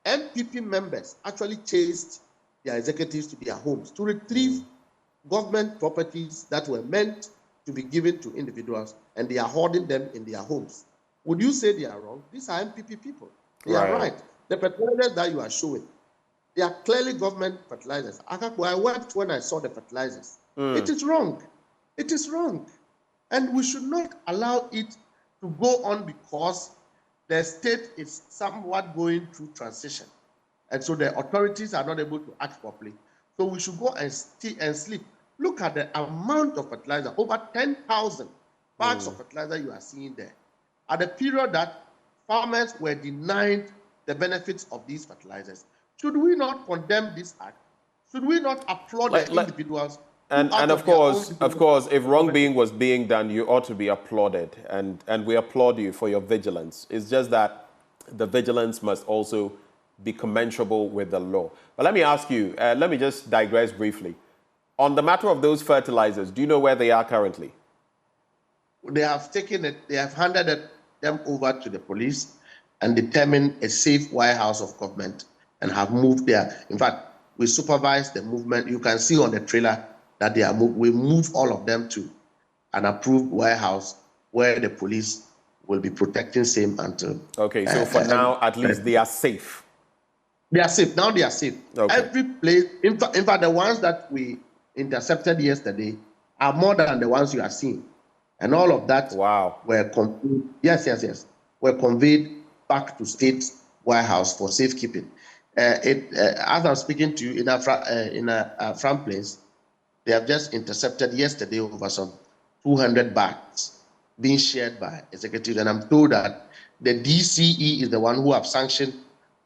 MPP members actually chased their executives to their homes to retrieve government properties that were meant to be given to individuals, and they are hoarding them in their homes. Would you say they are wrong? These are MPP people. They are right. The fertilizers that you are showing, they are clearly government fertilizers. I wept when I saw the fertilizers. It is wrong. It is wrong. And we should not allow it to go on because the state is somewhat going through transition. And so the authorities are not able to act properly. So we should go and sleep. Look at the amount of fertilizer, over 10,000 bags of fertilizer you are seeing there. At the period that farmers were denied the benefits of these fertilizers, should we not condemn this act? Should we not applaud the individuals? And of course, if wrongdoing was being done, you ought to be applauded. And we applaud you for your vigilance. It's just that the vigilance must also be commensurable with the law. But let me ask you, let me just digress briefly. On the matter of those fertilizers, do you know where they are currently? They have taken it, they have handed them over to the police and determined a safe warehouse of government and have moved there. In fact, we supervise the movement. You can see on the trailer that they are moved. We move all of them to an approved warehouse where the police will be protecting same until. Okay, so for now, at least they are safe. They are safe. Now they are safe. Okay. Every place, in fact, the ones that we intercepted yesterday are more than the ones you are seeing. And all of that were conveyed, were conveyed back to state warehouse for safekeeping. As I'm speaking to you in a front place, they have just intercepted yesterday over some 200 bags being shared by executives. And I'm told that the DCE is the one who have sanctioned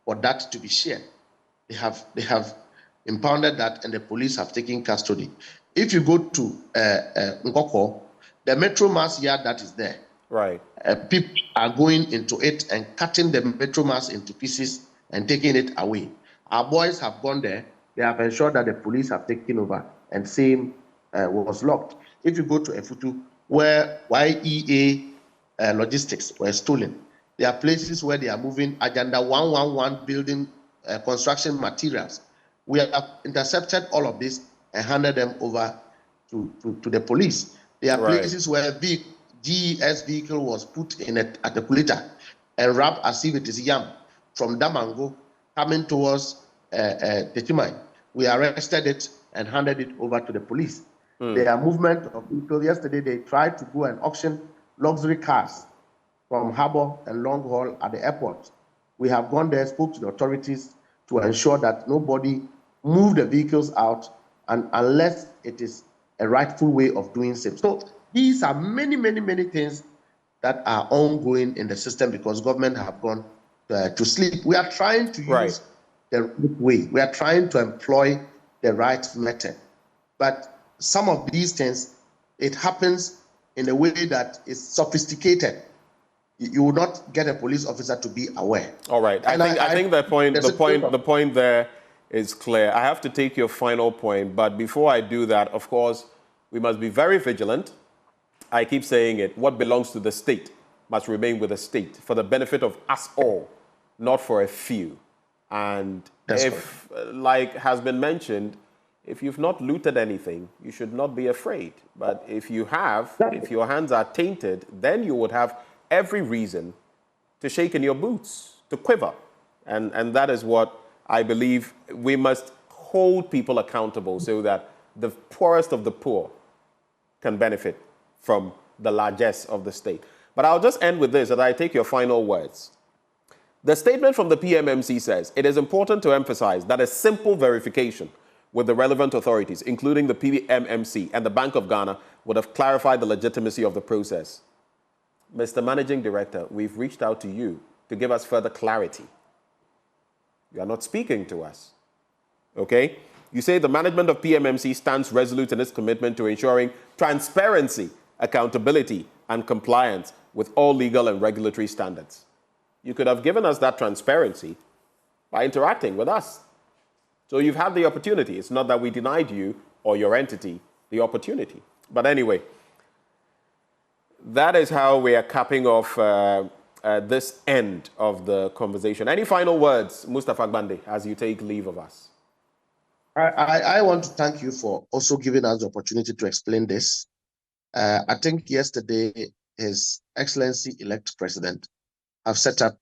for that to be shared. They have impounded that, and the police have taken custody. If you go to Ngoko, the Metro Mass yard that is there, people are going into it and cutting the Metro Mass into pieces and taking it away. Our boys have gone there. They have ensured that the police have taken over, and same was locked. If you go to Efutu, where YEA logistics were stolen, there are places where they are moving Agenda 111 building construction materials. We have intercepted all of this and handed them over to the police. There are places where GES vehicle was put in at the Kulita and wrapped as if it is yam from Damango coming towards Techimai. We arrested it and handed it over to the police. There are movement of vehicles. Yesterday, they tried to go and auction luxury cars from Harbour and Long Haul at the airport. We have gone there, spoke to the authorities to ensure that nobody move the vehicles out and unless it is a rightful way of doing so. So these are many, many, many things that are ongoing in the system because government have gone to sleep. We are trying to use the right way. We are trying to employ the right method. But some of these things, it happens in a way that is sophisticated. You will not get a police officer to be aware. All right. I think the point there is clear. I have to take your final point, but before I do that, of course, we must be very vigilant. I keep saying it. What belongs to the state must remain with the state for the benefit of us all, not for a few. And if, like has been mentioned, if you've not looted anything, you should not be afraid. But if you have, if your hands are tainted, then you would have every reason to shake in your boots, to quiver. And that is what I believe we must hold people accountable so that the poorest of the poor can benefit from the largesse of the state. But I'll just end with this, that I take your final words. The statement from the PMMC says, it is important to emphasize that a simple verification with the relevant authorities, including the PMMC and the Bank of Ghana, would have clarified the legitimacy of the process. Mr. Managing Director, we've reached out to you to give us further clarity. You are not speaking to us, okay? You say the management of PMMC stands resolute in its commitment to ensuring transparency, accountability, and compliance with all legal and regulatory standards. You could have given us that transparency by interacting with us. So you've had the opportunity. It's not that we denied you or your entity the opportunity. But anyway, that is how we are capping off this end of the conversation. Any final words, Mustafa Gbande, as you take leave of us? I want to thank you for also giving us the opportunity to explain this. I think yesterday, His Excellency elect President have set up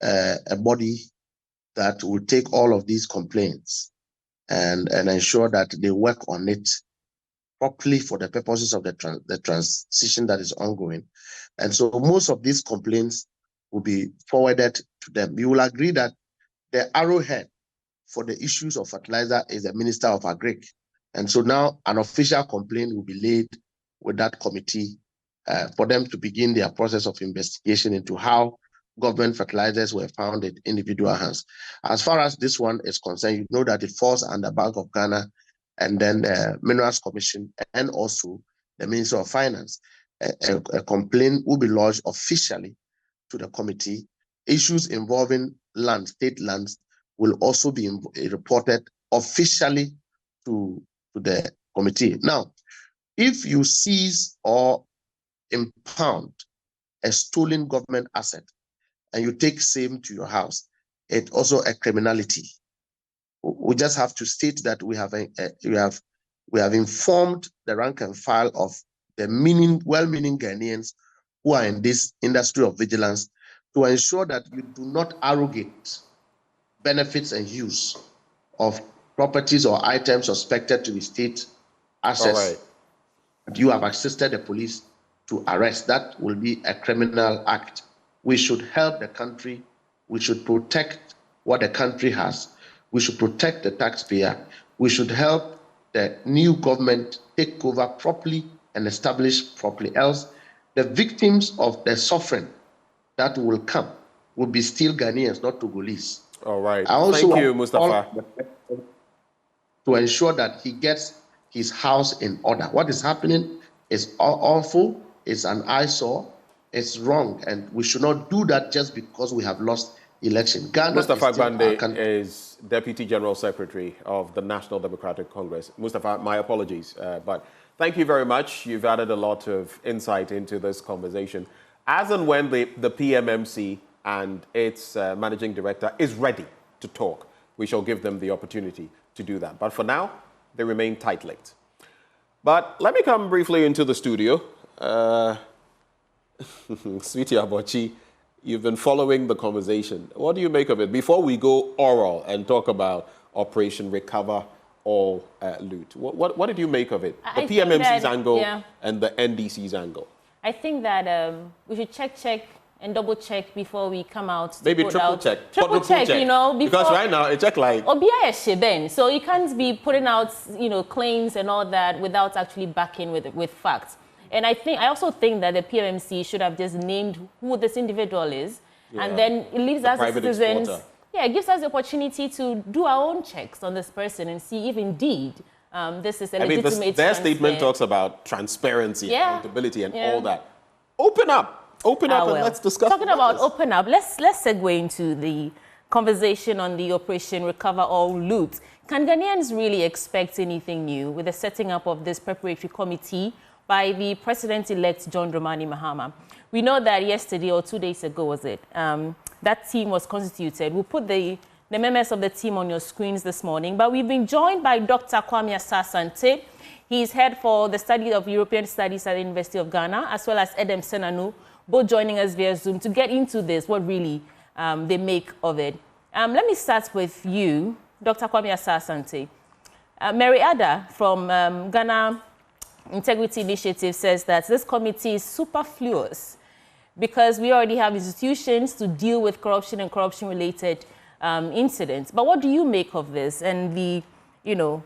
a body that will take all of these complaints and ensure that they work on it properly for the purposes of the transition that is ongoing. And so most of these complaints will be forwarded to them. You will agree that the arrowhead for the issues of fertilizer is the Minister of Agric. And so now an official complaint will be laid with that committee for them to begin their process of investigation into how government fertilizers were found in individual hands. As far as this one is concerned, you know that it falls under Bank of Ghana and then the Minerals Commission and also the Ministry of Finance. A complaint will be lodged officially to the committee. Issues involving land, state lands, will also be reported officially to the committee. Now, if you seize or impound a stolen government asset and you take same to your house, it's also a criminality. We just have to state that we have informed the rank and file of the well-meaning Ghanaians who are in this industry of vigilance to ensure that you do not arrogate benefits and use of properties or items suspected to be state assets. Right. You have assisted the police to arrest. That will be a criminal act. We should help the country. We should protect what the country has. We should protect the taxpayer. We should help the new government take over properly and establish properly. Else, the victims of the suffering that will come will be still Ghanaians, not Togolese. All right. Thank you, Mustafa. To ensure that he gets his house in order. What is happening is awful. It's an eyesore. It's wrong, and we should not do that just because we have lost election. Ghana Mustafa Gbande is Deputy General Secretary of the National Democratic Congress. Mustafa, my apologies, but thank you very much. You've added a lot of insight into this conversation. As and when the PMMC and its managing director is ready to talk, we shall give them the opportunity to do that. But for now, they remain tight-lipped. But let me come briefly into the studio. Sweetie Abochi, you've been following the conversation. What do you make of it? Before we go oral and talk about Operation Recover All Loot, what did you make of it? The PMMC's angle and the NDC's angle. I think that we should check and double check before we come out. Maybe triple check. Triple check, you know. Because right now, it's check like... So you can't be putting out, you know, claims and all that without actually backing with facts. And I also think that the PMMC should have just named who this individual is. Yeah. And then it leaves us as citizens. Yeah, it gives us the opportunity to do our own checks on this person and see if indeed this is a legitimate their statement talks about transparency, accountability, and all that. Open up and let's discuss. Talking about open up, let's segue into the conversation on the Operation Recover All Loot. Can Ghanaians really expect anything new with the setting up of this preparatory committee by the President-elect John Dramani Mahama? We know that yesterday or 2 days ago, was it, that team was constituted. We'll put the members of the team on your screens this morning, but we've been joined by Dr. Kwame Asasante. He's head for the study of European Studies at the University of Ghana, as well as Edem Senanu, both joining us via Zoom to get into this, what really they make of it. Let me start with you, Dr. Kwame Asasante. Mary Ada from Ghana Integrity Initiative says that this committee is superfluous because we already have institutions to deal with corruption and corruption-related incidents. But what do you make of this and the, you know,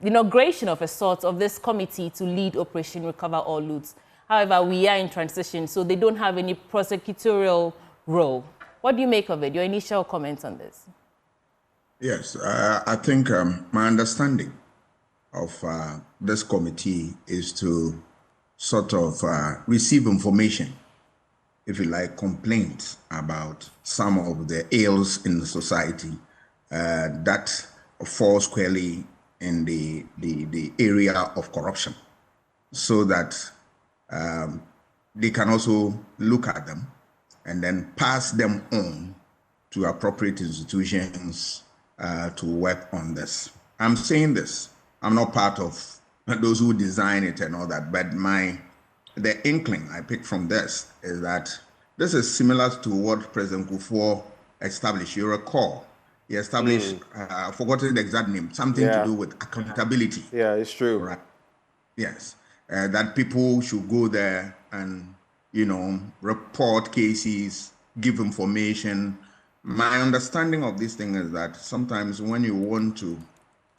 the inauguration of a sort of this committee to lead Operation Recover All Loot? However, we are in transition, so they don't have any prosecutorial role. What do you make of it? Your initial comments on this? Yes, I think my understanding of this committee is to sort of receive information, if you like, complaints about some of the ills in the society that fall squarely in the area of corruption, so that they can also look at them and then pass them on to appropriate institutions to work on this. I'm saying this, I'm not part of those who design it and all that, but the inkling I picked from this is that this is similar to what President Kufuor established. You recall, he established, I've forgotten the exact name, something to do with accountability. Yeah, it's true. Right. Yes. That people should go there and, you know, report cases, give information. My understanding of this thing is that sometimes when you want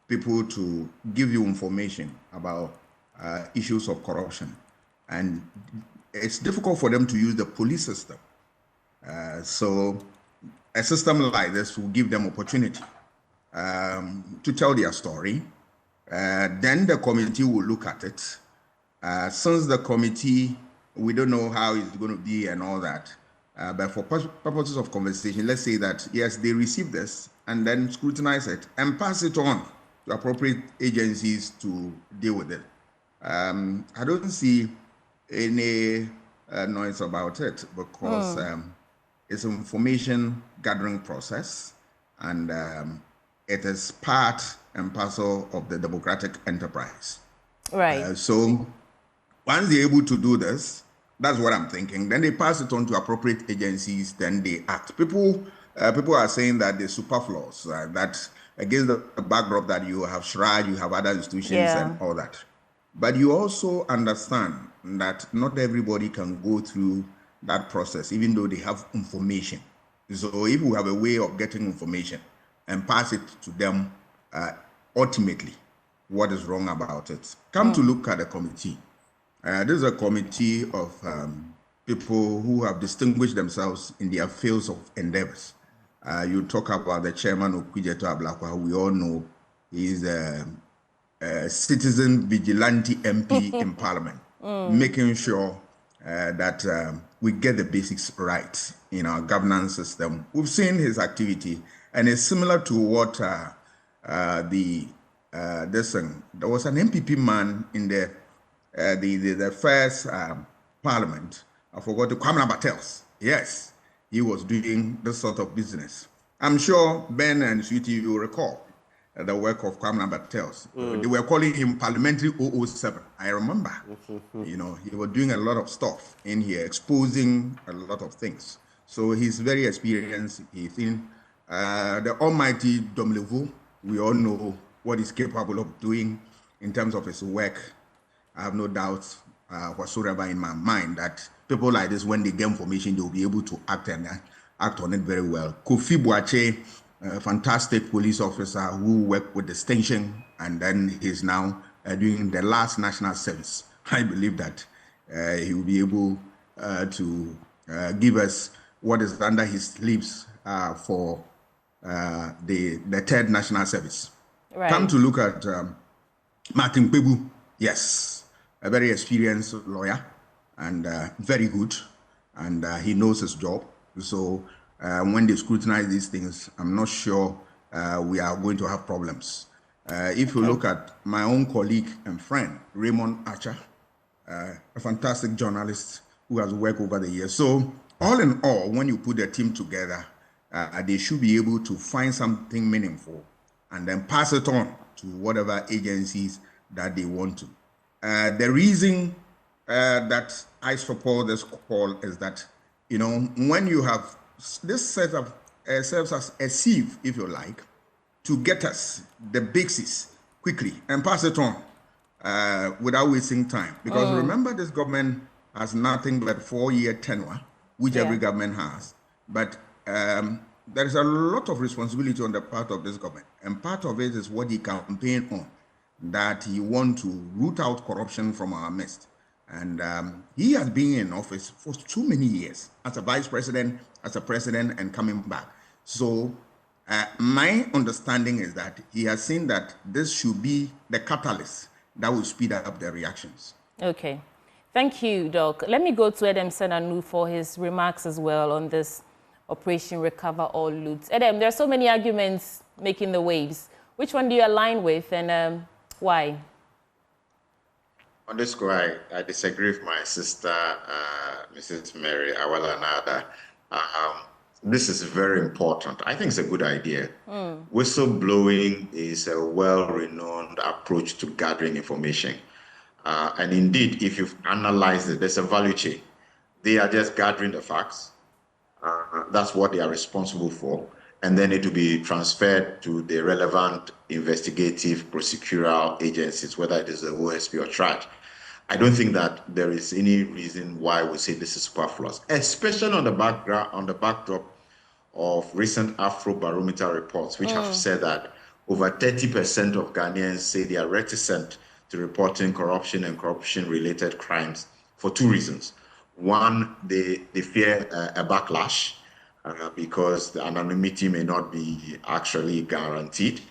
people to give you information about issues of corruption, and it's difficult for them to use the police system. So a system like this will give them opportunity to tell their story. Then the committee will look at it. Since the committee, we don't know how it's going to be and all that, but for purposes of conversation, let's say that, yes, they receive this and then scrutinize it and pass it on to appropriate agencies to deal with it. I don't see any noise about it because it's an information gathering process, and it is part and parcel of the democratic enterprise. Right. So once they're able to do this, that's what I'm thinking. Then they pass it on to appropriate agencies, then they act. People are saying that they're superfluous, that against the backdrop that you have SHRAD, you have other institutions and all that. But you also understand that not everybody can go through that process, even though they have information. So if we have a way of getting information and pass it to them, ultimately, what is wrong about it? Come to look at the committee. This is a committee of people who have distinguished themselves in their fields of endeavors. You talk about the chairman of Kwijeto Ablakwa, we all know he's a citizen vigilante MP in Parliament, making sure that we get the basics right in our governance system. We've seen his activity, and it's similar to what there was an MPP man in the first Parliament. I forgot, Kwame Batels. Yes, he was doing this sort of business. I'm sure Ben and Sweetie, you recall. the work of Kwame Bartels. They were calling him Parliamentary 007. I remember. You know, he was doing a lot of stuff in here, exposing a lot of things. So he's very experienced. He's in the almighty Domlevu. We all know what he's capable of doing in terms of his work. I have no doubt whatsoever in my mind that people like this, when they get information, they will be able to act on it very well. Kofi Boache, a fantastic police officer who worked with distinction, and then he's now doing the last national service. I believe that he will be able to give us what is under his sleeves for the third national service. Right. Come to look at Martin Pebu. Yes, a very experienced lawyer and very good, and he knows his job. So when they scrutinize these things, I'm not sure we are going to have problems. If you look at my own colleague and friend, Raymond Archer, a fantastic journalist who has worked over the years. So all in all, when you put the team together, they should be able to find something meaningful and then pass it on to whatever agencies that they want to. The reason that I support this call is that, you know, when you have this setup serves as a sieve, if you like, to get us the basis quickly and pass it on without wasting time. Because remember, this government has nothing but 4-year tenure, which every government has. But there is a lot of responsibility on the part of this government. And part of it is what he campaigned on, that he wants to root out corruption from our midst. And he has been in office for too many years as a vice president, as a president, and coming back. So my understanding is that he has seen that this should be the catalyst that will speed up the reactions. Okay. Thank you, Doc. Let me go to Edem Senanu for his remarks as well on this Operation Recover All Loot. Edem, there are so many arguments making the waves. Which one do you align with, and why? On this score, I disagree with my sister, Mrs. Mary Awalanada. This is very important. I think it's a good idea. Whistleblowing is a well-renowned approach to gathering information. And indeed, if you've analyzed it, there's a value chain. They are just gathering the facts. That's what they are responsible for. And then it will be transferred to the relevant investigative prosecutorial agencies, whether it is the OSP or TRAJ. I don't think that there is any reason why we say this is superfluous, especially on the backdrop of recent Afrobarometer reports, which have said that over 30% of Ghanaians say they are reticent to reporting corruption and corruption-related crimes for 2 reasons. One, they fear a backlash because the anonymity may not be actually guaranteed.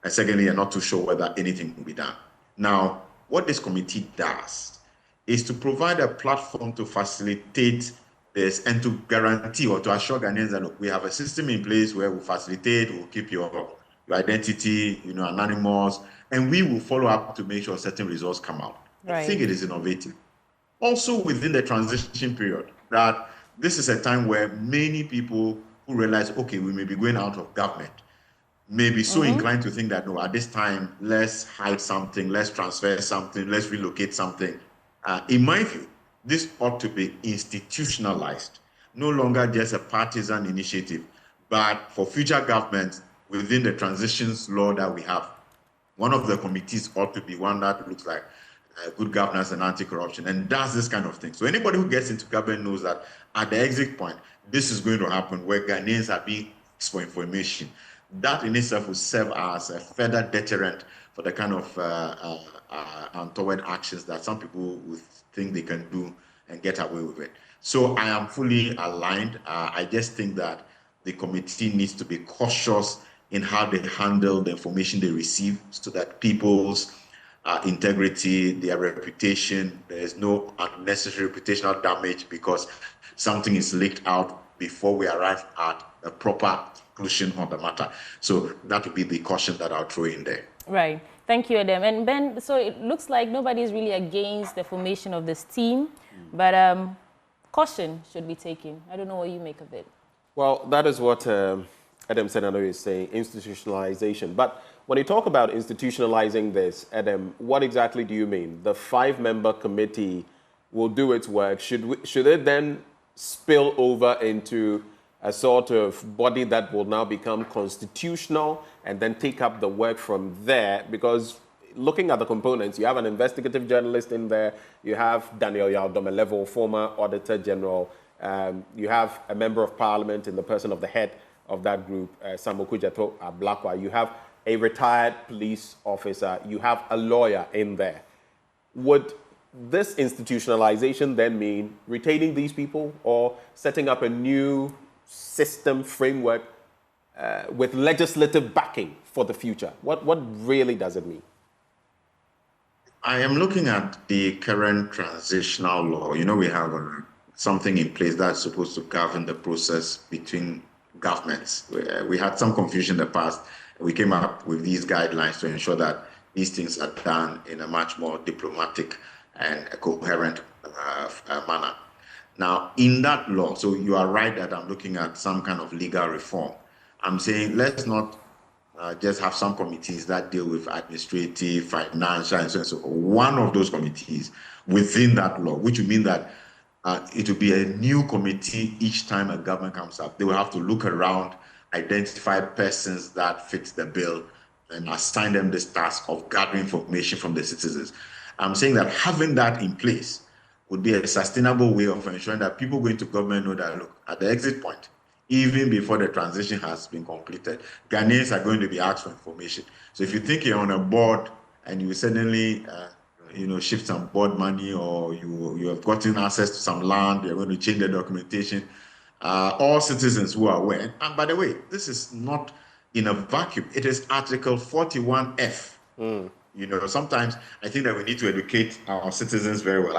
And secondly, they're not too sure whether anything will be done. Now, what this committee does is to provide a platform to facilitate this and to guarantee or to assure Ghanaians that, look, we have a system in place where we facilitate, we'll keep your identity, anonymous, and we will follow up to make sure certain results come out. Right. I think it is innovative. Also within the transition period, that this is a time where many people who realize, okay, we may be going out of government, may be so inclined to think that, no, at this time, let's hide something, let's transfer something, let's relocate something. In my view, this ought to be institutionalized, no longer just a partisan initiative, but for future governments within the transitions law that we have. One of the committees ought to be one that looks like good governance and anti-corruption and does this kind of thing. So anybody who gets into government knows that at the exit point, this is going to happen where Ghanaians are being asked for information. That in itself will serve as a further deterrent for the kind of untoward actions that some people would think they can do and get away with it. So I am fully aligned. I just think that the committee needs to be cautious in how they handle the information they receive so that people's integrity, their reputation, there is no unnecessary reputational damage because something is leaked out before we arrive at a proper conclusion on the matter. So that would be the caution that I'll throw in there. Right. Thank you, Edem. And Ben, so it looks like nobody is really against the formation of this team, but caution should be taken. I don't know what you make of it. Well, that is what Edem Senano is saying, institutionalization. But when you talk about institutionalizing this, Adam, what exactly do you mean? The 5-member committee will do its work. Should it then spill over into a sort of body that will now become constitutional and then take up the work from there? Because looking at the components, you have an investigative journalist in there, you have Daniel Yaldomelevo, former Auditor General, you have a member of parliament in the person of the head of that group, Samuel Kujato Ablakwa, you have a retired police officer, you have a lawyer in there. Would this institutionalization then mean retaining these people or setting up a new system framework with legislative backing for the future? What really does it mean? I am looking at the current transitional law. You know, we have something in place that's supposed to govern the process between governments. We had some confusion in the past. We came up with these guidelines to ensure that these things are done in a much more diplomatic and a coherent manner. Now, in that law, so you are right that I'm looking at some kind of legal reform. I'm saying let's not just have some committees that deal with administrative, financial, and so on. So one of those committees within that law, which would mean that it will be a new committee each time a government comes up. They will have to look around, identify persons that fit the bill, and assign them this task of gathering information from the citizens. I'm saying that having that in place would be a sustainable way of ensuring that people going to government know that, look, at the exit point, even before the transition has been completed, Ghanaians are going to be asked for information. So if you think you're on a board and you suddenly shift some board money, or you have gotten access to some land, you're going to change the documentation, all citizens who are aware, and by the way, this is not in a vacuum, it is Article 41F. You know, sometimes I think that we need to educate our citizens very well.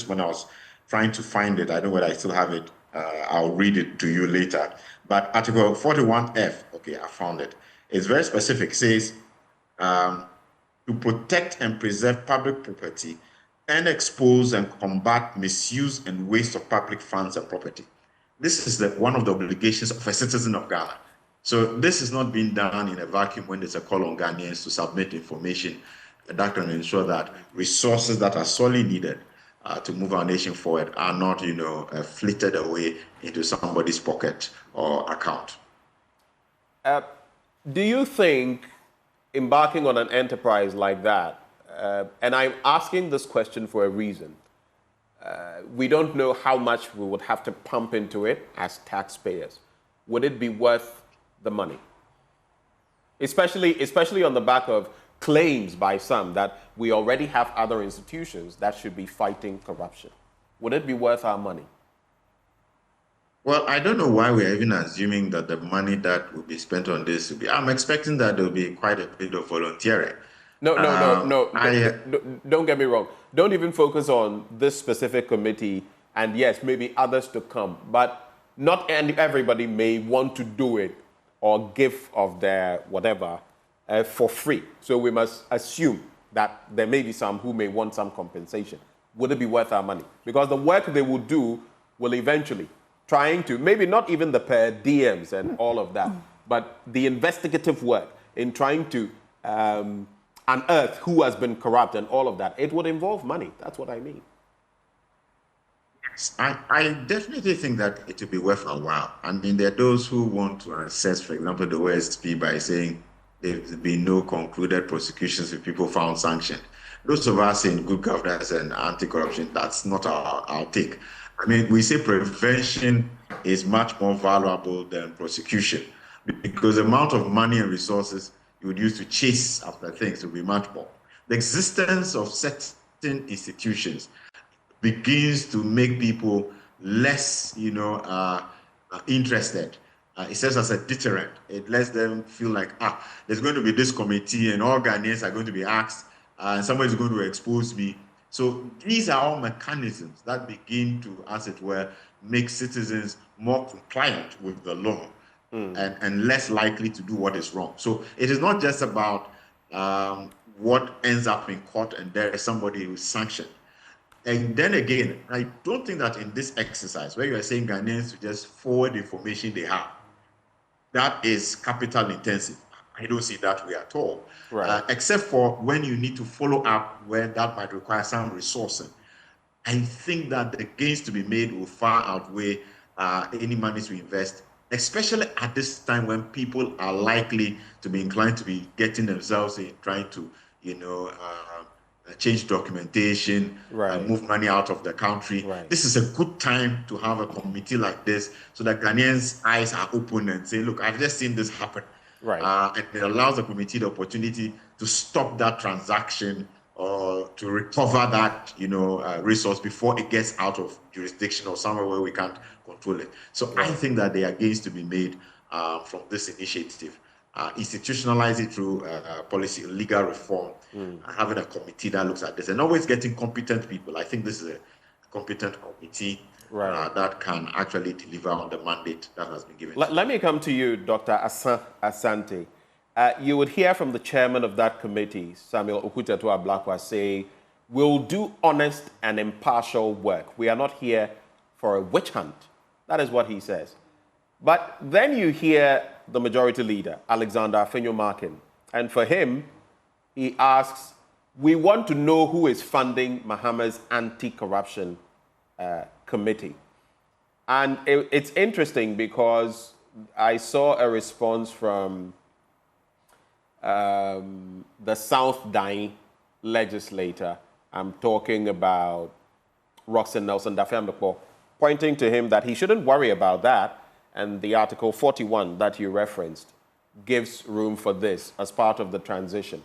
When I was trying to find it, I don't know whether I still have it. I'll read it to you later. But Article 41F, okay, I found it. It's very specific. It says, to protect and preserve public property and expose and combat misuse and waste of public funds and property. This is one of the obligations of a citizen of Ghana. So this is not being done in a vacuum when there's a call on Ghanaians to submit information that can ensure that resources that are sorely needed to move our nation forward are not, flitted away into somebody's pocket or account. Do you think embarking on an enterprise like that, and I'm asking this question for a reason, we don't know how much we would have to pump into it as taxpayers. Would it be worth the money? Especially on the back of claims by some that we already have other institutions that should be fighting corruption. Would it be worth our money? Well, I don't know why we're even assuming that the money that will be spent on this will be. I'm expecting that there will be quite a bit of volunteering. No. Don't get me wrong. Don't even focus on this specific committee, and yes, maybe others to come. But not everybody may want to do it or give of their whatever for free. So we must assume that there may be some who may want some compensation. Would it be worth our money? Because the work they will do will eventually trying to, maybe not even the per diems and all of that, but the investigative work in trying to unearth who has been corrupt and all of that, it would involve money. That's what I mean. I definitely think that it will be worth a while. I mean, there are those who want to assess, for example, the OSP by saying there's been no concluded prosecutions with people found sanctioned. Those of us in good governance and anti-corruption, that's not our take. I mean, we say prevention is much more valuable than prosecution because the amount of money and resources you would use to chase after things will be much more. The existence of certain institutions begins to make people less, interested. It serves as a deterrent. It lets them feel like, there's going to be this committee and all Ghanaians are going to be asked and somebody's going to expose me. So these are all mechanisms that begin to, as it were, make citizens more compliant with the law and less likely to do what is wrong. So it is not just about what ends up in court and there is somebody who's sanctioned. And then again, I don't think that in this exercise, where you are saying Ghanaians to just forward information they have, that is capital intensive. I don't see that way at all. Right. Except for when you need to follow up where that might require some resourcing. I think that the gains to be made will far outweigh any money to invest, especially at this time when people are likely to be inclined to be getting themselves in, trying to, change documentation, move money out of the country. This is a good time to have a committee like this so that Ghanaians' eyes are open and say, look, I've just seen this happen. And it allows the committee the opportunity to stop that transaction or to recover that, resource before it gets out of jurisdiction or somewhere where we can't control it. So I think that there are gains to be made from this initiative. Institutionalize it through policy, legal reform, having a committee that looks at this, and always getting competent people. I think this is a competent committee that can actually deliver on the mandate that has been given. Let me come to you, Dr. Asante. You would hear from the chairman of that committee, Samuel Okudzeto-Ablakwa, say, we'll do honest and impartial work. We are not here for a witch hunt. That is what he says. But then you hear the majority leader, Alexander Afenyo-Markin, and for him, he asks, we want to know who is funding Mahama's anti-corruption committee. And it's interesting because I saw a response from the South Dai legislator. I'm talking about Roxanne Nelson Dafeamekpo, pointing to him that he shouldn't worry about that. And the Article 41 that you referenced gives room for this as part of the transition.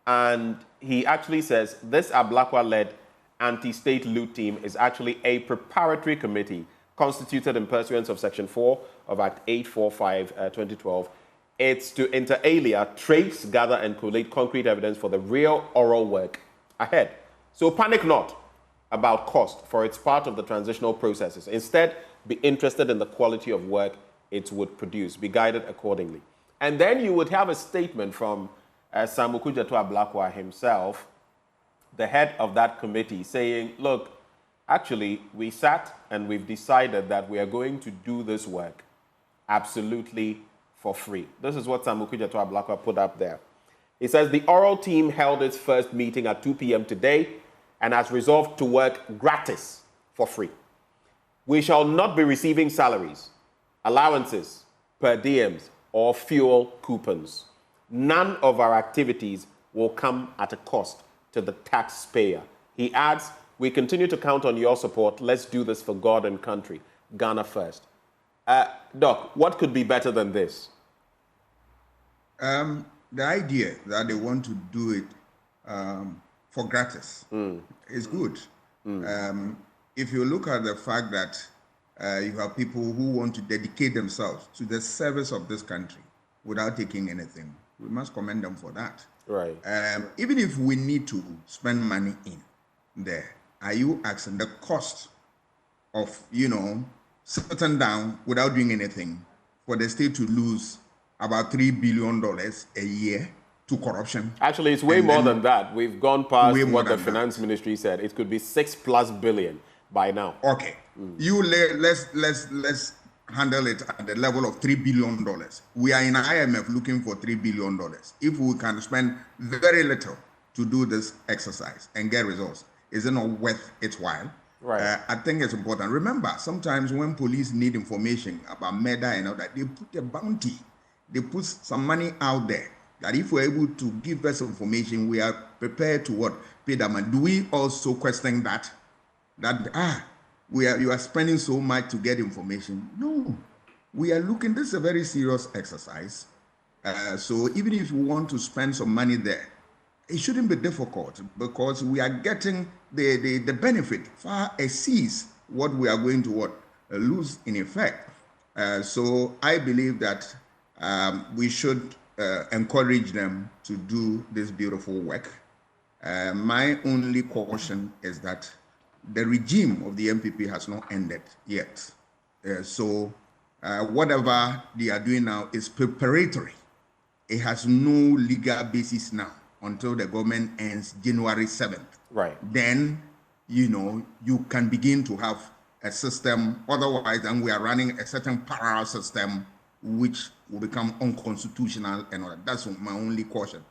And he actually says this Ablakwa-led anti-state loot team is actually a preparatory committee constituted in pursuance of Section 4 of Act 845, 2012. It's to, inter alia, trace, gather, and collate concrete evidence for the real oral work ahead. So panic not about cost, for it's part of the transitional processes. Instead, be interested in the quality of work it would produce. Be guided accordingly. And then you would have a statement from Sam Okudzeto-Ablakwa himself, the head of that committee, saying, look, actually, we sat and we've decided that we are going to do this work absolutely for free. This is what Sam Okudzeto-Ablakwa put up there. He says, the oral team held its first meeting at 2 p.m. today and has resolved to work gratis for free. We shall not be receiving salaries, allowances, per diems, or fuel coupons. None of our activities will come at a cost to the taxpayer. He adds, we continue to count on your support. Let's do this for God and country. Ghana first. Doc, what could be better than this? The idea that they want to do it for gratis is good. If you look at the fact that you have people who want to dedicate themselves to the service of this country without taking anything, we must commend them for that. Right. Even if we need to spend money in there, are you asking the cost of, sitting down without doing anything for the state to lose about $3 billion a year to corruption? Actually, it's way more than that. We've gone past what the finance ministry said. It could be $6+ billion by now. Okay. Let's handle it at the level of $3 billion. We are in IMF looking for $3 billion. If we can spend very little to do this exercise and get results, is it not worth its while? Right. I think it's important. Remember, sometimes when police need information about murder and all that, they put a bounty. They put some money out there that if we're able to give us information, we are prepared to pay them. And do we also question that? You are spending so much to get information? No. We are looking, this is a very serious exercise. So even if you want to spend some money there, it shouldn't be difficult because we are getting the benefit far exceeds what we are going to lose in effect. So I believe that we should encourage them to do this beautiful work. My only caution is that the regime of the MPP has not ended yet. So whatever they are doing now is preparatory. It has no legal basis now until the government ends January 7th. Right. Then, you can begin to have a system. Otherwise, and we are running a certain parallel system which will become unconstitutional and all that. That's my only caution.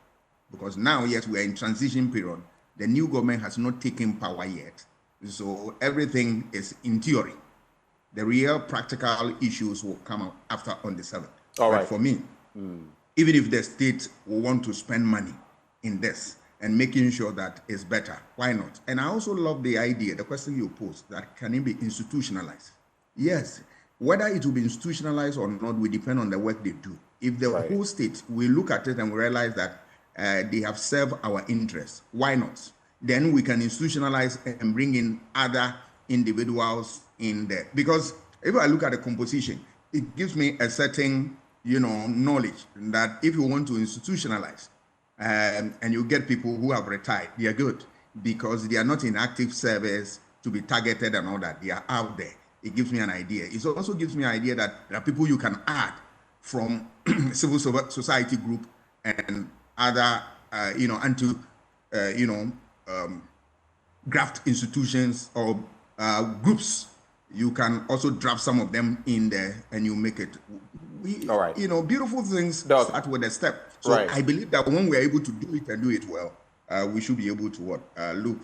Because now, yes, we are in transition period. The new government has not taken power yet. So everything is in theory. The real practical issues will come out after on the 7th. But for me, even if the state will want to spend money in this and making sure that it's better, why not? And I also love the idea, the question you posed, that can it be institutionalized? Yes, whether it will be institutionalized or not will depend on the work they do. If the whole state, we look at it and we realize that they have served our interests, why not? Then we can institutionalize and bring in other individuals in there. Because if I look at the composition, it gives me a certain, knowledge that if you want to institutionalize and you get people who have retired, they are good because they are not in active service to be targeted and all that. They are out there. It gives me an idea. It also gives me an idea that there are people you can add from civil society group and other, graft institutions or groups. You can also drop some of them in there and you make it. Beautiful things start with a step. So I believe that when we're able to do it and do it well, we should be able to look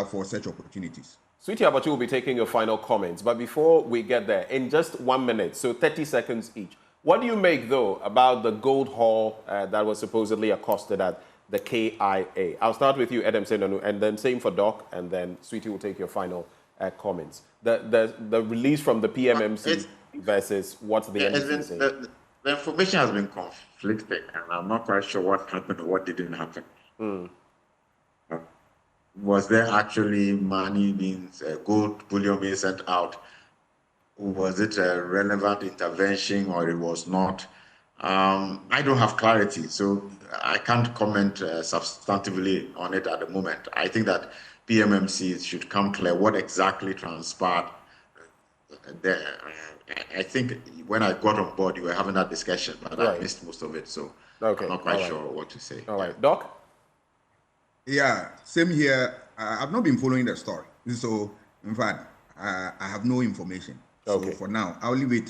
for such opportunities. Sweetie Abachi will be taking your final comments. But before we get there, in just 1 minute, so 30 seconds each, what do you make, though, about the gold haul that was supposedly accosted at the KIA? I'll start with you, Edem Senonu, and then same for Doc, and then Sweetie will take your final comments. The release from the PMMC versus what the NDC is saying. The information has been conflicting, and I'm not quite sure what happened or what didn't happen. Was there actually money being, gold bullion being sent out? Was it a relevant intervention or it was not? I don't have clarity, so I can't comment substantively on it at the moment. I think that PMMC should come clear what exactly transpired there. I think when I got on board, you were having that discussion, but I missed most of it, so I'm not quite sure what to say. All right, Doc? Yeah, same here. I've not been following the story, so in fact, I have no information. So for now, I'll leave it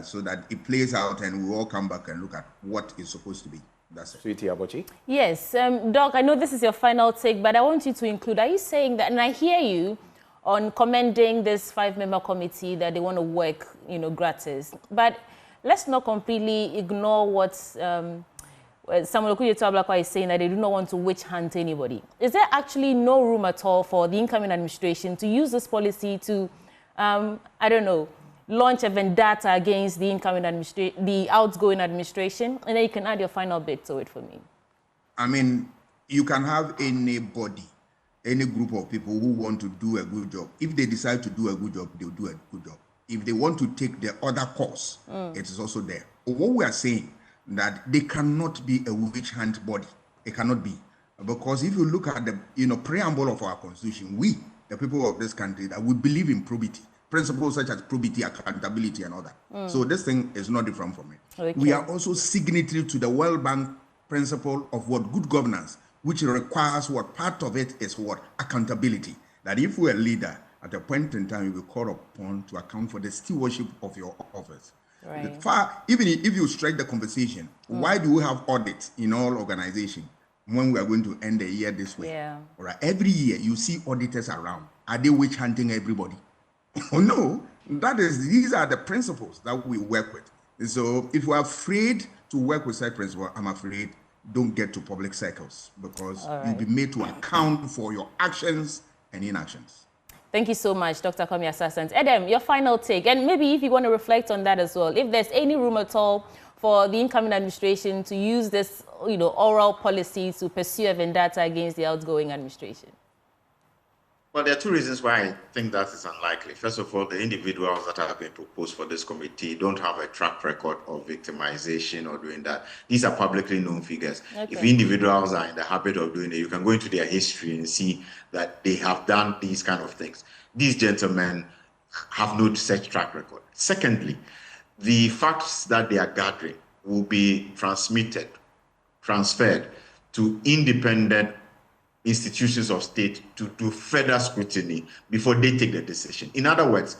so that it plays out and we all come back and look at what is supposed to be. That's it. Sweetie Abachi? Yes, Doc, I know this is your final take, but I want you to include, are you saying that, and I hear you on commending this 5-member committee that they want to work, gratis, but let's not completely ignore what Samuel Okuyeto is saying, that they do not want to witch hunt anybody. Is there actually no room at all for the incoming administration to use this policy to, launch a vendetta against the the outgoing administration? And then you can add your final bit to it for me. I mean, you can have anybody, any group of people who want to do a good job. If they decide to do a good job, they'll do a good job. If they want to take the other course, it is also there. What we are saying, that they cannot be a witch hunt body. It cannot be. Because if you look at the preamble of our constitution, we, the people of this country, that we believe in probity, principles such as probity, accountability, and all that. So this thing is not different from it. We are also signatory to the World Bank principle of what good governance, which requires what part of it is what accountability. That if we're a leader, at a point in time, you will be called upon to account for the stewardship of your office. Even if you strike the conversation, why do we have audits in all organizations when we are going to end the year this way? All right, every year you see auditors around. Are they witch hunting everybody? Oh no, these are the principles that we work with. So if we're afraid to work with such principles, I'm afraid don't get to public circles, because you'll be made to account for your actions and inactions. Thank you so much, Dr. Kwame Asasant. Edem, your final take, and maybe if you want to reflect on that as well, if there's any room at all for the incoming administration to use this, oral policy to pursue a vendetta against the outgoing administration. Well, there are two reasons why I think that is unlikely. First of all, the individuals that have been proposed for this committee don't have a track record of victimization or doing that. These are publicly known figures. If individuals are in the habit of doing it, you can go into their history and see that they have done these kind of things. These gentlemen have no such track record. Secondly, the facts that they are gathering will be transferred to independent institutions of state to do further scrutiny before they take the decision. In other words,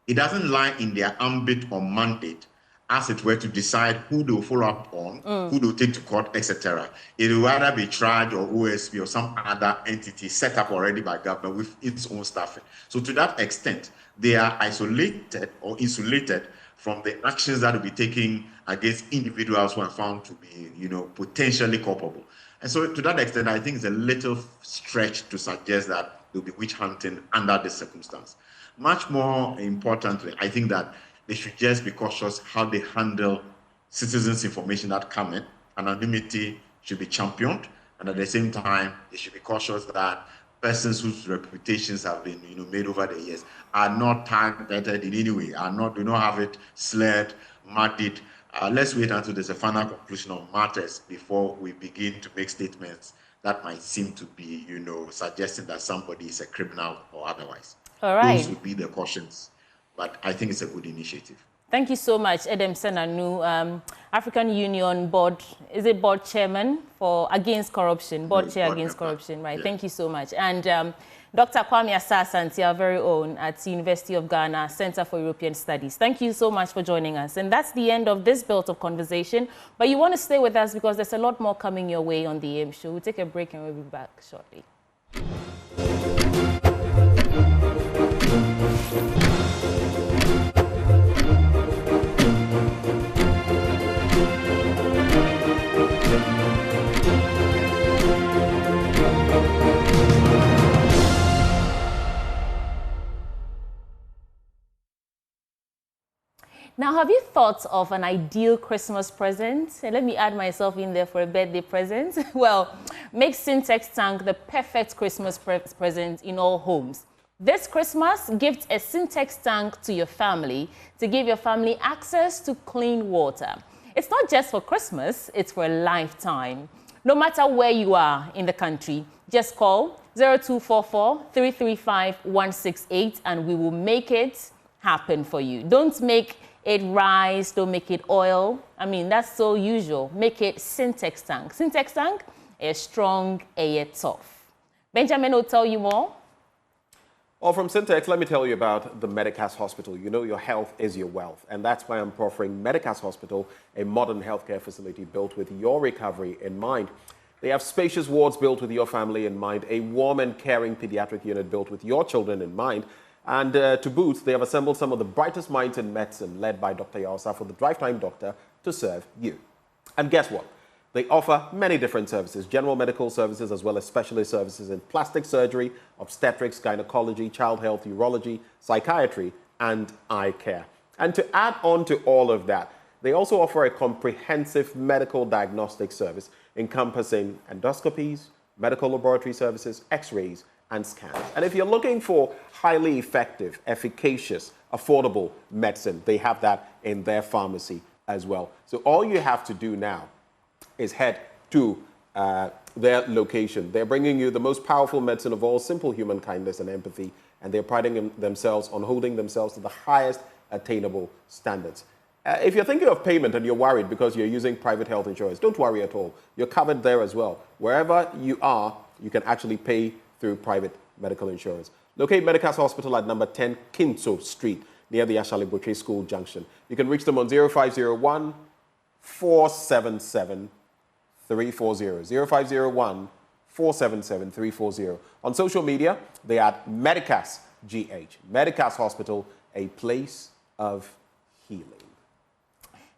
it doesn't lie in their ambit or mandate as it were, to decide who they will follow up on, who they will take to court, etc. It will either be charged or OSP or some other entity set up already by government with its own staffing. So to that extent, they are isolated or insulated from the actions that will be taken against individuals who are found to be, potentially culpable. And so to that extent, I think it's a little stretch to suggest that there will be witch hunting under this circumstance. Much more importantly, I think that they should just be cautious how they handle citizens' information that come in. Anonymity should be championed, and at the same time, they should be cautious that persons whose reputations have been, made over the years are not targeted in any way, do not have it slurred, muddied. Let's wait until there's a final conclusion on matters before we begin to make statements that might seem to be, suggesting that somebody is a criminal or otherwise. All right. Those would be the cautions. But I think it's a good initiative. Thank you so much, Edem Senanu, African Union Board, is it Board Chairman for Against Corruption, Board Chair Against Corruption, right? Yeah. Thank you so much. And Dr. Kwame Asasanti, our very own at the University of Ghana, Center for European Studies. Thank you so much for joining us. And that's the end of this belt of conversation. But you want to stay with us because there's a lot more coming your way on the AM show. We'll take a break and we'll be back shortly. Now, have you thought of an ideal Christmas present? And let me add myself in there for a birthday present. Well, make Syntex Tank the perfect Christmas present in all homes. This Christmas, gift a Syntex Tank to your family to give your family access to clean water. It's not just for Christmas, it's for a lifetime. No matter where you are in the country, just call 0244 335 168 and we will make it happen for you. Don't make it rice, don't make it oil. I mean, that's so usual. Make it Syntex Tank. Syntex Tank is strong, yet tough. Benjamin will tell you more. Well, from Syntex, let me tell you about the Medicas Hospital. You know your health is your wealth, and that's why I'm offering Medicas Hospital, a modern healthcare facility built with your recovery in mind. They have spacious wards built with your family in mind, a warm and caring pediatric unit built with your children in mind, and to boot, they have assembled some of the brightest minds in medicine, led by Dr. Yaosafo, the drive-time doctor, to serve you. And guess what? They offer many different services, general medical services, as well as specialist services in plastic surgery, obstetrics, gynecology, child health, urology, psychiatry, and eye care. And to add on to all of that, they also offer a comprehensive medical diagnostic service encompassing endoscopies, medical laboratory services, x-rays, and scans. And if you're looking for highly effective, efficacious, affordable medicine, they have that in their pharmacy as well. So all you have to do now is head to their location. They're bringing you the most powerful medicine of all, simple human kindness and empathy, and they're priding themselves on holding themselves to the highest attainable standards. If you're thinking of payment and you're worried because you're using private health insurance, don't worry at all. You're covered there as well. Wherever you are, you can actually pay through private medical insurance. Locate Medicas Hospital at number 10 Kinso Street, near the Ashali Butchie School Junction. You can reach them on 0501 477 340. 0501 477 340. On social media, they are at Medicas GH. Medicas Hospital, a place of healing.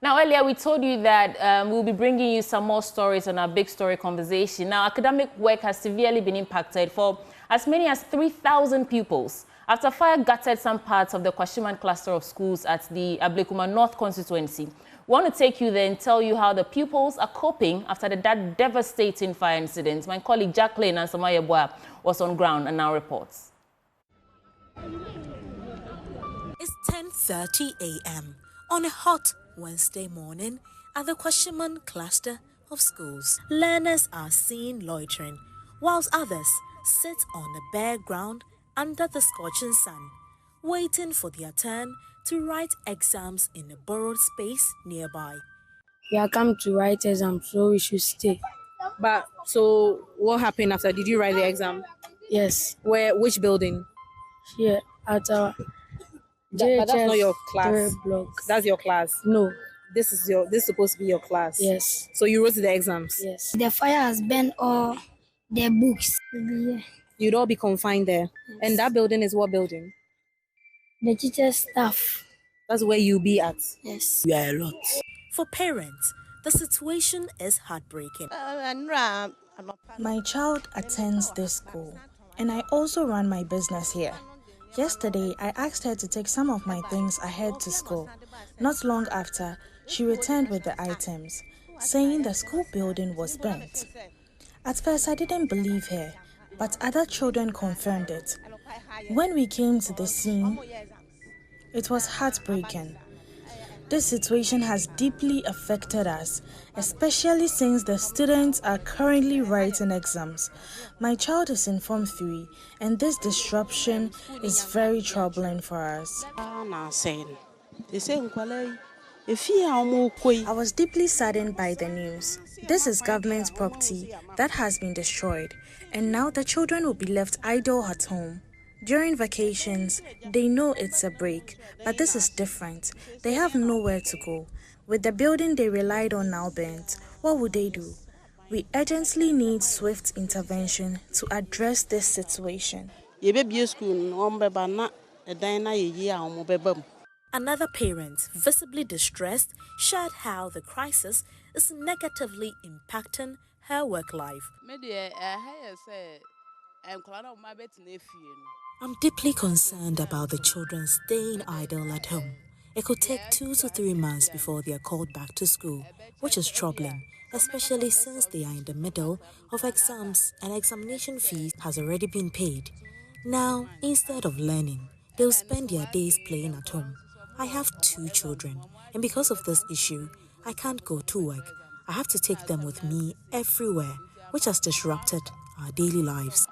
Now, earlier we told you that we'll be bringing you some more stories on our big story conversation. Now, academic work has severely been impacted for as many as 3,000 pupils after fire gutted some parts of the Kwashiman cluster of schools at the Ablekuma North constituency. We want to take you there and tell you how the pupils are coping after that devastating fire incident. My colleague Jacqueline Ansamayeboa was on ground and now reports. It's 10:30 a.m. on a hot Wednesday morning at the Kwashiman cluster of schools. Learners are seen loitering, whilst others sit on the bare ground under the scorching sun, waiting for their turn to write exams in a borrowed space nearby. We are come to write exams, so we should stay. But so what happened after? Did you write the exam? Yes. Where? Which building? Here at our But that's not your class. block. That's your class. No, this is supposed to be your class. Yes. So you wrote the exams. Yes. The fire has burned all the books. You'd all be confined there. Yes. And that building is what building? The teacher's staff. That's where you'll be at. Yes. We are a lot. For parents, the situation is heartbreaking. My child attends this school, and I also run my business here. Yesterday, I asked her to take some of my things ahead to school. Not long after, she returned with the items, saying the school building was burnt. At first, I didn't believe her, but other children confirmed it. When we came to the scene, it was heartbreaking. This situation has deeply affected us, especially since the students are currently writing exams. My child is in Form 3, and this disruption is very troubling for us. I was deeply saddened by the news. This is government property that has been destroyed, and now the children will be left idle at home. During vacations, they know it's a break, but this is different. They have nowhere to go. With the building they relied on now burnt, what would they do? We urgently need swift intervention to address this situation. Another parent, visibly distressed, shared how the crisis is negatively impacting her work life. I'm deeply concerned about the children staying idle at home. It could take 2 to 3 months before they are called back to school, which is troubling, especially since they are in the middle of exams and examination fees has already been paid. Now, instead of learning, they'll spend their days playing at home. I have 2 children, and because of this issue, I can't go to work. I have to take them with me everywhere, which has disrupted our daily lives.